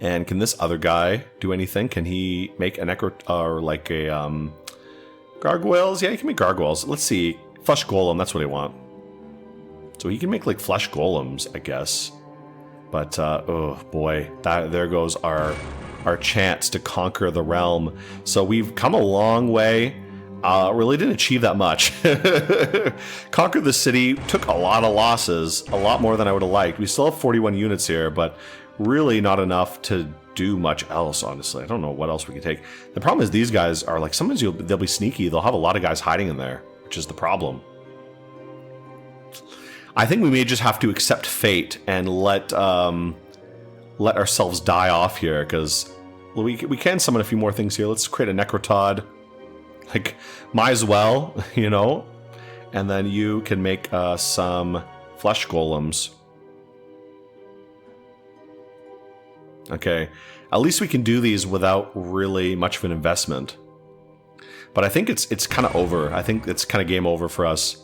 And can this other guy do anything? Can he make a or like a, gargoyles? Yeah, he can make gargoyles. Let's see. Flesh golem, that's what I want. So he can make like flesh golems, I guess. But oh boy, there goes our chance to conquer the realm. So we've come a long way. Really didn't achieve that much. Conquered the city, took a lot of losses, a lot more than I would have liked. We still have 41 units here, but really not enough to do much else, honestly. I don't know what else we could take. The problem is these guys are like, sometimes they'll be sneaky. They'll have a lot of guys hiding in there, which is the problem. I think we may just have to accept fate and let ourselves die off here, because we can summon a few more things here. Let's create a necrotod. Like, might as well, you know? And then you can make some flesh golems. Okay, at least we can do these without really much of an investment. But I think it's kind of over. I think it's kind of game over for us.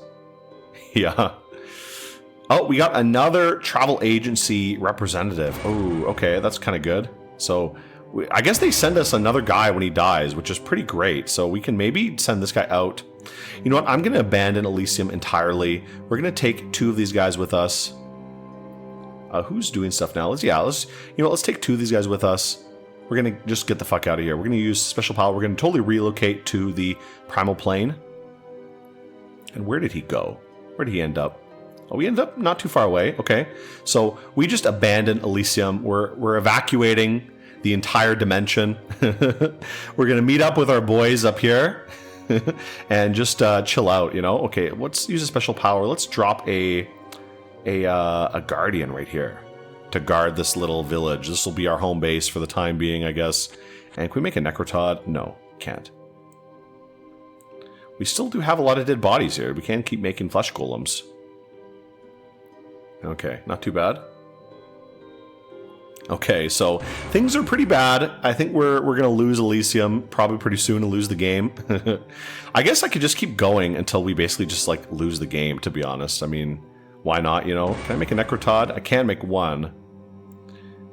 Yeah. Oh, we got another travel agency representative. Oh, okay, that's kind of good. So I guess they send us another guy when he dies, which is pretty great. So we can maybe send this guy out. You know what? I'm going to abandon Elysium entirely. We're going to take 2 of these guys with us. Who's doing stuff now? Let's take 2 of these guys with us. We're going to just get the fuck out of here. We're going to use special power. We're going to totally relocate to the Primal plane. And where did he go? Where did he end up? Oh, we ended up not too far away. Okay. So we just abandoned Elysium. We're evacuating the entire dimension. We're going to meet up with our boys up here and just chill out, you know? Okay, let's use a special power. Let's drop a guardian right here to guard this little village. This will be our home base for the time being, I guess. And can we make a necrotod? No, can't. We still do have a lot of dead bodies here. We can't keep making flesh golems. Okay, not too bad. Okay, so things are pretty bad. I think we're gonna lose Elysium probably pretty soon and lose the game. I guess I could just keep going until we basically just like lose the game, to be honest. I mean, why not, you know? Can I make a necrotod? I can make 1.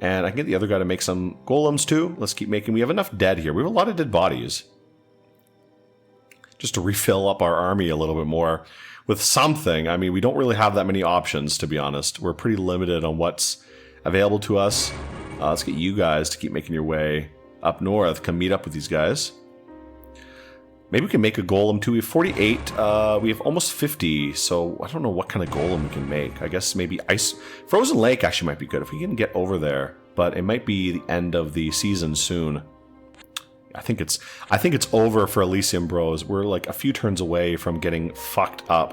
And I can get the other guy to make some golems too. Let's keep making. We have enough dead here. We have a lot of dead bodies. Just to refill up our army a little bit more with something. I mean, we don't really have that many options, to be honest. We're pretty limited on what's available to us. Let's get you guys to keep making your way up north. Come meet up with these guys. Maybe we can make a golem too. We have 48. We have almost 50. So I don't know what kind of golem we can make. I guess maybe ice. Frozen Lake actually might be good if we can get over there. But it might be the end of the season soon. I think it's over for Elysium Bros. We're like a few turns away from getting fucked up.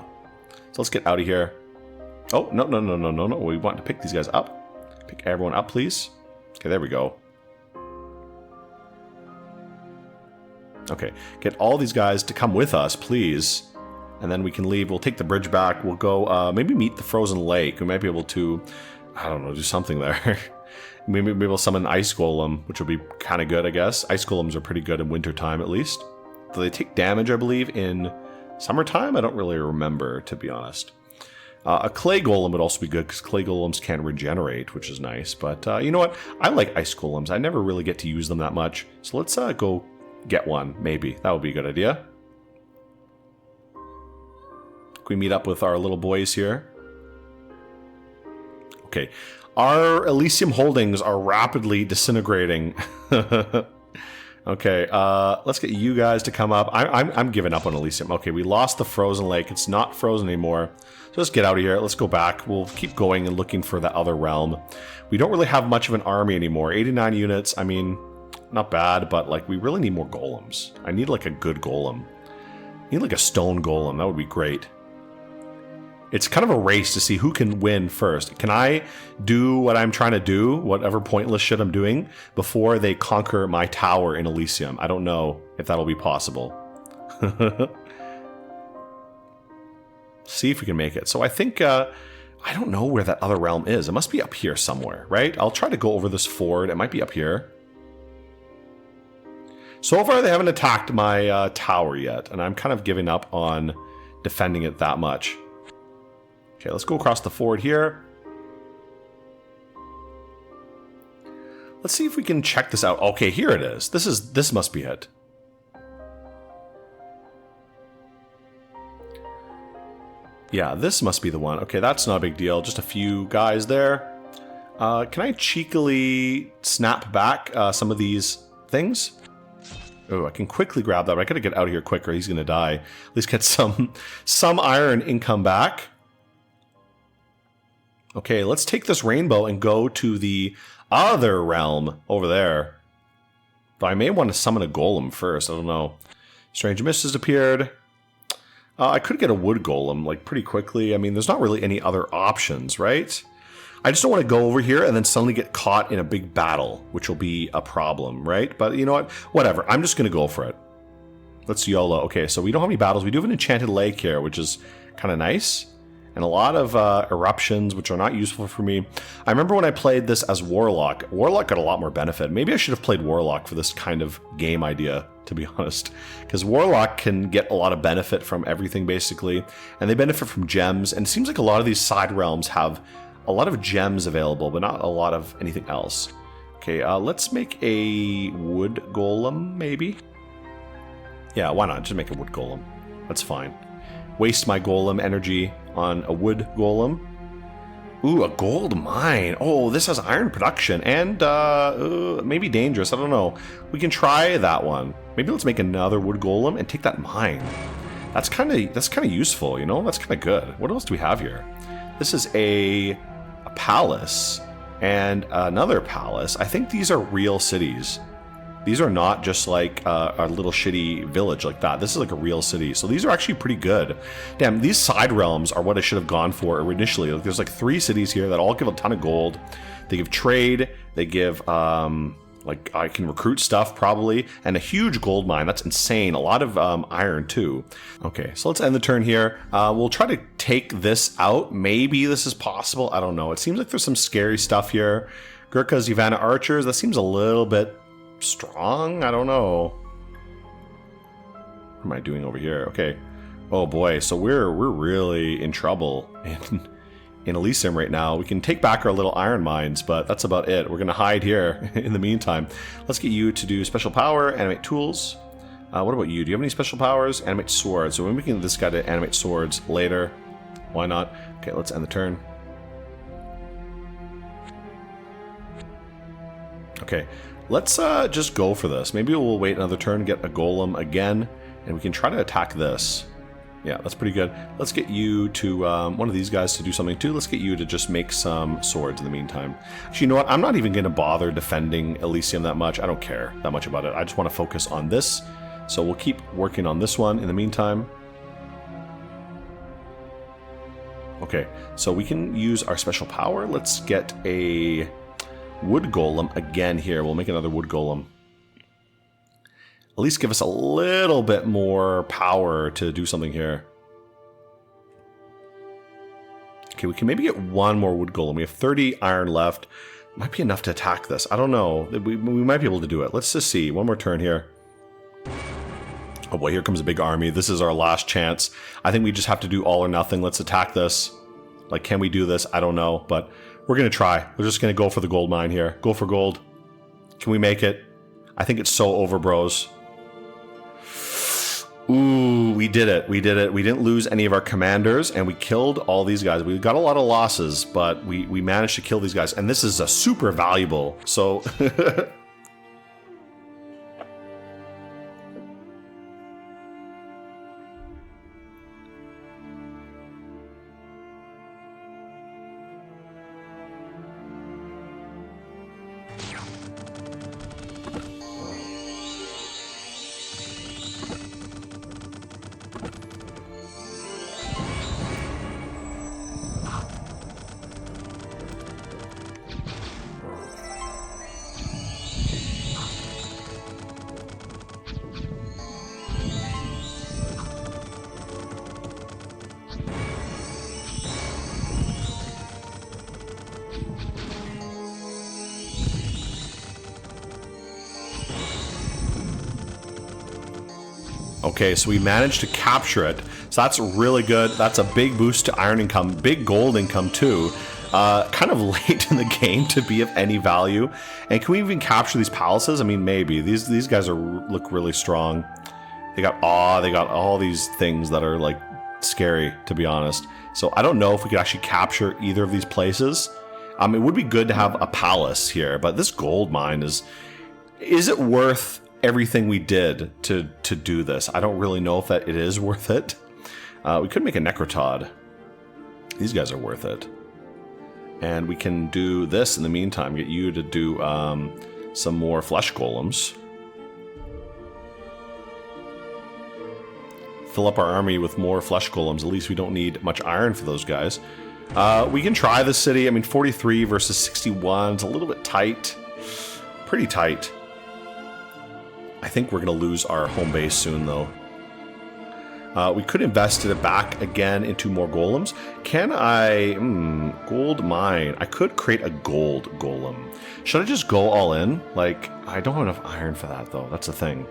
So let's get out of here. Oh, no. We want to pick these guys up. Pick everyone up, please. Okay, there we go. Okay, get all these guys to come with us, please. And then we can leave. We'll take the bridge back. We'll go maybe meet the Frozen Lake. We might be able to, I don't know, do something there. Maybe we'll summon an Ice Golem, which will be kind of good, I guess. Ice Golems are pretty good in wintertime, at least. Do they take damage, I believe, in summertime? I don't really remember, to be honest. A Clay Golem would also be good, because Clay Golems can regenerate, which is nice. But you know what? I like Ice Golems. I never really get to use them that much. So let's go get one, maybe. That would be a good idea. Can we meet up with our little boys here? Okay. Our Elysium holdings are rapidly disintegrating. Okay, let's get you guys to come up. I'm giving up on Elysium. Okay, we lost the Frozen Lake. It's not frozen anymore. So let's get out of here. Let's go back. We'll keep going and looking for that other realm. We don't really have much of an army anymore. 89 units. I mean, not bad, but like we really need more golems. I need like a good golem. I need like a stone golem. That would be great. It's kind of a race to see who can win first. Can I do what I'm trying to do, whatever pointless shit I'm doing, before they conquer my tower in Elysium? I don't know if that'll be possible. See if we can make it. So I think, I don't know where that other realm is. It must be up here somewhere, right? I'll try to go over this ford. It might be up here. So far, they haven't attacked my tower yet, and I'm kind of giving up on defending it that much. Okay, let's go across the ford here. Let's see if we can check this out. Okay, here it is. This must be it. Yeah, this must be the one. Okay, that's not a big deal. Just a few guys there. Can I cheekily snap back some of these things? Oh, I can quickly grab that. But I gotta get out of here quicker. He's gonna die. At least get some iron income back. Okay, let's take this rainbow and go to the other realm over there. But I may want to summon a golem first. I don't know. Strange mist has appeared. I could get a wood golem like pretty quickly. I mean, there's not really any other options, right? I just don't want to go over here and then suddenly get caught in a big battle, which will be a problem, right? But you know what? Whatever. I'm just going to go for it. Let's YOLO. Okay, so we don't have any battles. We do have an enchanted lake here, which is kind of nice. and a lot of eruptions, which are not useful for me. I remember when I played this as Warlock, Warlock got a lot more benefit. Maybe I should have played Warlock for this kind of game idea, to be honest. Because Warlock can get a lot of benefit from everything, basically. And they benefit from gems, and it seems like a lot of these side realms have a lot of gems available, but not a lot of anything else. Okay, let's make a wood golem, maybe? Yeah, why not? Just make a wood golem. That's fine. Waste my golem energy on a wood golem. Ooh, a gold mine. Oh, this has iron production and maybe dangerous. I don't know. We can try that one. Maybe let's make another wood golem and take that mine. That's kind of useful, you know. That's kind of good. What else do we have here? This is a palace and another palace. I think these are real cities. These are not just like a little shitty village like that. This is like a real city. So these are actually pretty good. Damn, these side realms are what I should have gone for initially. Like, there's like 3 cities here that all give a ton of gold. They give trade. They give, like, I can recruit stuff probably. And a huge gold mine. That's insane. A lot of iron too. Okay, so let's end the turn here. We'll try to take this out. Maybe this is possible. I don't know. It seems like there's some scary stuff here. Gurkhas, Ivana archers. That seems a little bit strong? I don't know. What am I doing over here? Okay. Oh boy, so we're really in trouble in Elysium right now. We can take back our little iron mines, but that's about it. We're gonna hide here in the meantime. Let's get you to do special power, animate tools. What about you? Do you have any special powers? Animate swords. So when we can get this guy to animate swords later. Why not? Okay, let's end the turn. Okay. Let's just go for this. Maybe we'll wait another turn, get a golem again, and we can try to attack this. Yeah, that's pretty good. Let's get you to one of these guys to do something too. Let's get you to just make some swords in the meantime. Actually, you know what? I'm not even going to bother defending Elysium that much. I don't care that much about it. I just want to focus on this. So we'll keep working on this one in the meantime. Okay, so we can use our special power. Let's get a wood golem again here. We'll make another wood golem. At least give us a little bit more power to do something here. Okay, we can maybe get one more wood golem. We have 30 iron left. Might be enough to attack this. I don't know. We might be able to do it. Let's just see. One more turn here. Oh boy, here comes a big army. This is our last chance. I think we just have to do all or nothing. Let's attack this. Like, can we do this? I don't know, but we're going to try. We're just going to go for the gold mine here. Go for gold. Can we make it? I think it's so over, bros. Ooh, we did it. We did it. We didn't lose any of our commanders, and we killed all these guys. We got a lot of losses, but we managed to kill these guys. And this is a super valuable. So... Okay, so we managed to capture it. So that's really good. That's a big boost to iron income, big gold income too. Kind of late in the game to be of any value. And can we even capture these palaces? I mean, maybe. These guys look really strong. They got all these things that are like scary, to be honest. So I don't know if we could actually capture either of these places. It would be good to have a palace here, but this gold mine is it worth everything we did to do this? I don't really know if that it is worth it. We could make a necrotod. These guys are worth it. And we can do this in the meantime. Get you to do some more flesh golems. Fill up our army with more flesh golems. At least we don't need much iron for those guys. We can try this city. I mean, 43 versus 61 is a little bit tight. Pretty tight. I think we're going to lose our home base soon, though. We could invest it back again into more golems. Can I... gold mine. I could create a gold golem. Should I just go all in? Like, I don't have enough iron for that, though. That's the thing.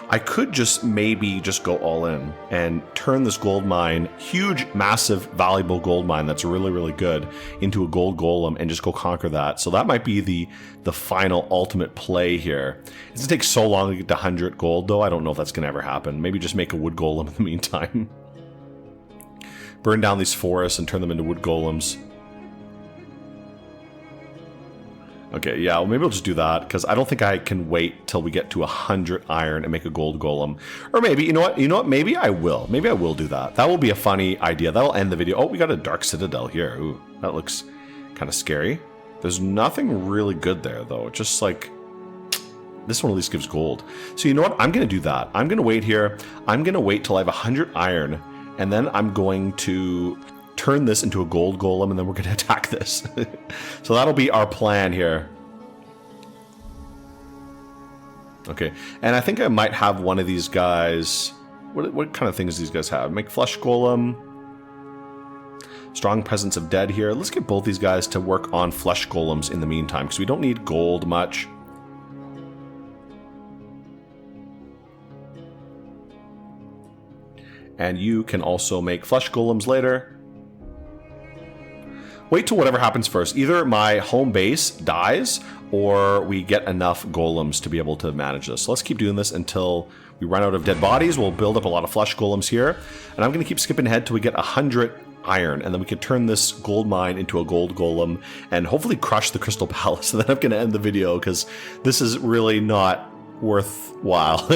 I could just maybe just go all in and turn this gold mine, huge, massive, valuable gold mine that's really, really good, into a gold golem and just go conquer that. So that might be the final ultimate play here. It's going to take so long to get to 100 gold, though. I don't know if that's going to ever happen. Maybe just make a wood golem in the meantime. Burn down these forests and turn them into wood golems. Okay, yeah, well, maybe I'll just do that, because I don't think I can wait till we get to 100 iron and make a gold golem. Or maybe, you know what, maybe I will. Maybe I will do that. That will be a funny idea. That'll end the video. Oh, we got a dark citadel here. Ooh, that looks kind of scary. There's nothing really good there, though. Just like, this one at least gives gold. So you know what, I'm going to do that. I'm going to wait here. I'm going to wait till I have 100 iron, and then I'm going to turn this into a gold golem, and then we're going to attack this. So that'll be our plan here. Okay, and I think I might have one of these guys. What kind of things do these guys have? Make flesh golem. Strong presence of dead here. Let's get both these guys to work on flesh golems in the meantime, because we don't need gold much. And you can also make flesh golems later. Wait till whatever happens first. Either my home base dies, or we get enough golems to be able to manage this. So let's keep doing this until we run out of dead bodies. We'll build up a lot of flesh golems here. And I'm going to keep skipping ahead till we get 100 iron. And then we can turn this gold mine into a gold golem and hopefully crush the Crystal Palace. And then I'm going to end the video, because this is really not worthwhile.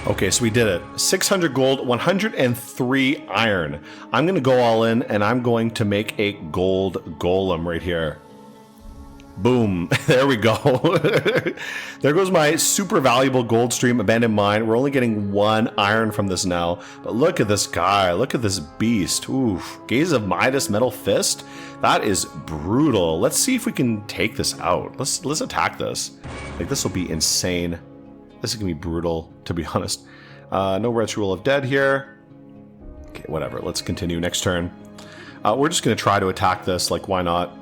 Okay, so we did it. 600 gold, 103 iron. I'm going to go all in, and I'm going to make a gold golem right here. Boom. There we go. There goes my super valuable gold stream abandoned mine. We're only getting 1 iron from this now. But look at this guy. Look at this beast. Oof. Gaze of Midas metal fist. That is brutal. Let's see if we can take this out. Let's attack this. Like, this will be insane. This is going to be brutal, to be honest. No ritual of dead here. Okay, whatever. Let's continue. Next turn. We're just going to try to attack this. Like, why not?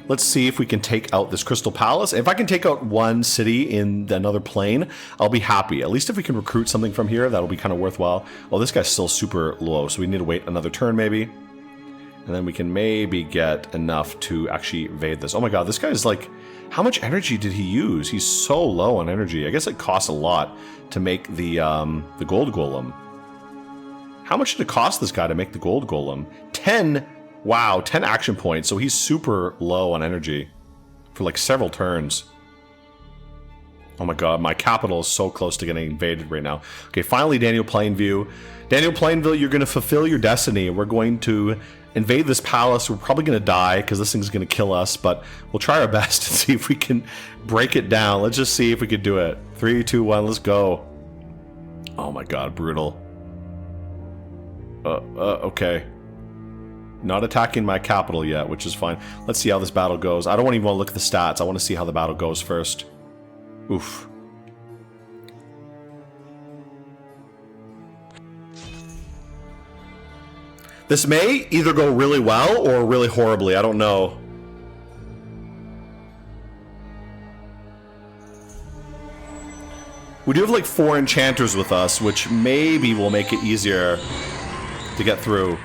Let's see if we can take out this Crystal Palace. If I can take out one city in another plane, I'll be happy. At least if we can recruit something from here, that'll be kind of worthwhile. Oh, this guy's still super low, so we need to wait another turn maybe. And then we can maybe get enough to actually evade this. Oh my god, this guy is like... How much energy did he use? He's so low on energy. I guess it costs a lot to make the gold golem. How much did it cost this guy to make the gold golem? 10. Wow, 10 action points. So he's super low on energy for like several turns. Oh my god, my capital is so close to getting invaded right now. Okay, finally, Daniel Plainview. Daniel Plainview, you're going to fulfill your destiny. We're going to invade this palace. We're probably going to die because this thing's going to kill us, but we'll try our best to see if we can break it down. Let's just see if we can do it. 3, 2, 1, let's go. Oh my god, brutal. Okay. Not attacking my capital yet, which is fine. Let's see how this battle goes. I don't even want to look at the stats. I want to see how the battle goes first. Oof. This may either go really well or really horribly. I don't know. We do have like 4 enchanters with us, which maybe will make it easier to get through.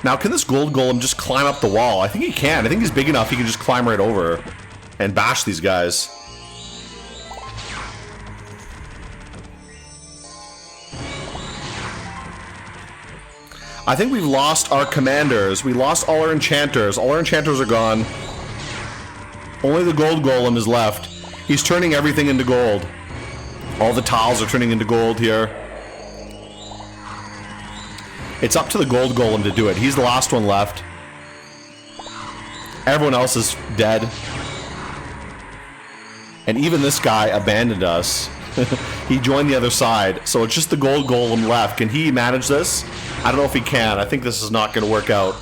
Now, can this gold golem just climb up the wall? I think he can. I think he's big enough he can just climb right over and bash these guys. I think we've lost our commanders. We lost all our enchanters. All our enchanters are gone. Only the gold golem is left. He's turning everything into gold. All the tiles are turning into gold here. It's up to the gold golem to do it. He's the last one left. Everyone else is dead. And even this guy abandoned us. He joined the other side. So it's just the gold golem left. Can he manage this? I don't know if he can. I think this is not going to work out.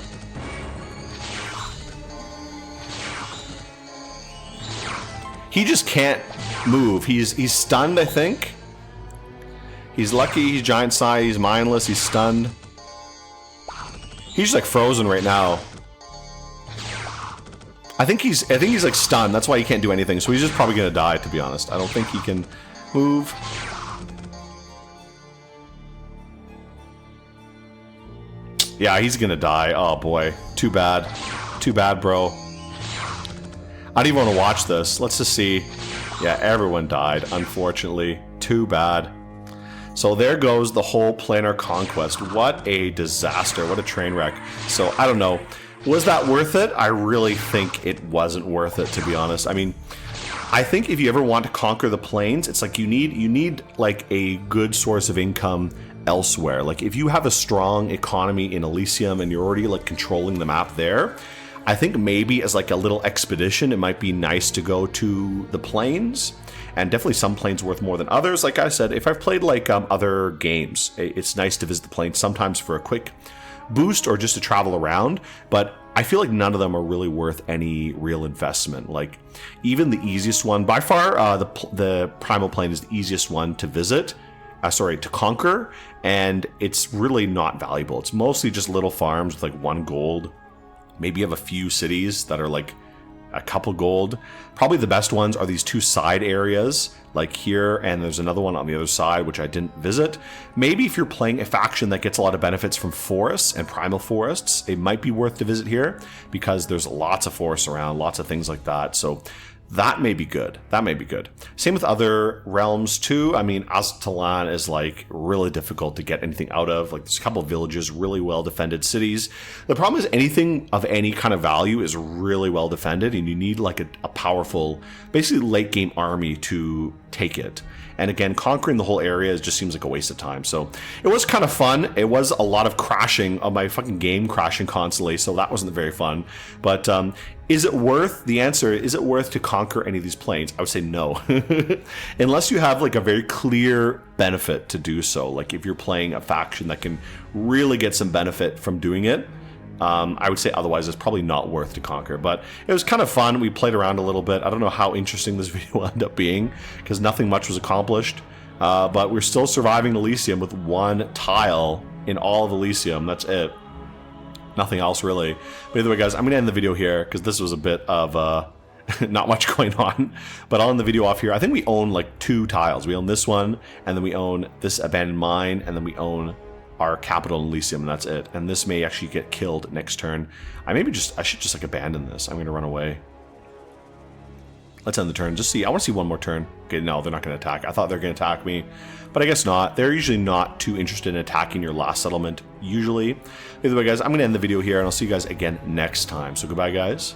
He just can't move. He's stunned, I think. He's lucky, he's giant size, he's mindless, he's stunned. He's just like frozen right now. I think he's like stunned, that's why he can't do anything. So he's just probably gonna die, to be honest. I don't think he can move. Yeah, he's gonna die. Oh boy. Too bad. Too bad, bro. I don't even want to watch this. Let's just see. Yeah, everyone died, unfortunately. Too bad. So there goes the whole Planar Conquest. What a disaster. What a train wreck. So, I don't know. Was that worth it? I really think it wasn't worth it, to be honest. I mean, I think if you ever want to conquer the plains, it's like you need like a good source of income elsewhere. Like if you have a strong economy in Elysium and you're already like controlling the map there, I think maybe as like a little expedition, it might be nice to go to the plains. And definitely some planes worth more than others. Like I said, if I've played like other games, it's nice to visit the planes sometimes for a quick boost or just to travel around. But I feel like none of them are really worth any real investment. Like even the easiest one, by far, the Primal plane is the easiest one to visit. To conquer. And it's really not valuable. It's mostly just little farms with like 1 gold. Maybe you have a few cities that are like a couple gold. Probably the best ones are these 2 side areas, like here, and there's another one on the other side, which I didn't visit. Maybe if you're playing a faction that gets a lot of benefits from forests and primal forests, it might be worth to visit here, because there's lots of forests around, lots of things like that. So that may be good. That may be good. Same with other realms too. I mean, Aztlan is like really difficult to get anything out of. Like there's a couple of villages, really well defended cities. The problem is anything of any kind of value is really well defended, and you need like a powerful, basically late game army to take it. And again, conquering the whole area just seems like a waste of time. So it was kind of fun. It was a lot of crashing of my fucking game crashing constantly. So that wasn't very fun. But is it worth? The answer, is it worth to conquer any of these planes? I would say no. Unless you have like a very clear benefit to do so. Like if you're playing a faction that can really get some benefit from doing it. I would say otherwise it's probably not worth to conquer, but it was kind of fun. We played around a little bit. I don't know how interesting this video will end up being because nothing much was accomplished, but we're still surviving Elysium with 1 tile in all of Elysium. That's it. Nothing else really. But either way, guys, I'm going to end the video here because this was a bit of not much going on, but I'll end the video off here. I think we own like 2 tiles. We own this one, and then we own this abandoned mine, and then we own our capital in Elysium, and that's it. And this may actually get killed next turn. I should just like abandon this. I'm gonna run away. Let's end the turn. Just see. I want to see one more turn. Okay, no, they're not gonna attack. I thought they're gonna attack me, but I guess not. They're usually not too interested in attacking your last settlement, usually. Either way, guys, I'm gonna end the video here, and I'll see you guys again next time. So goodbye, guys.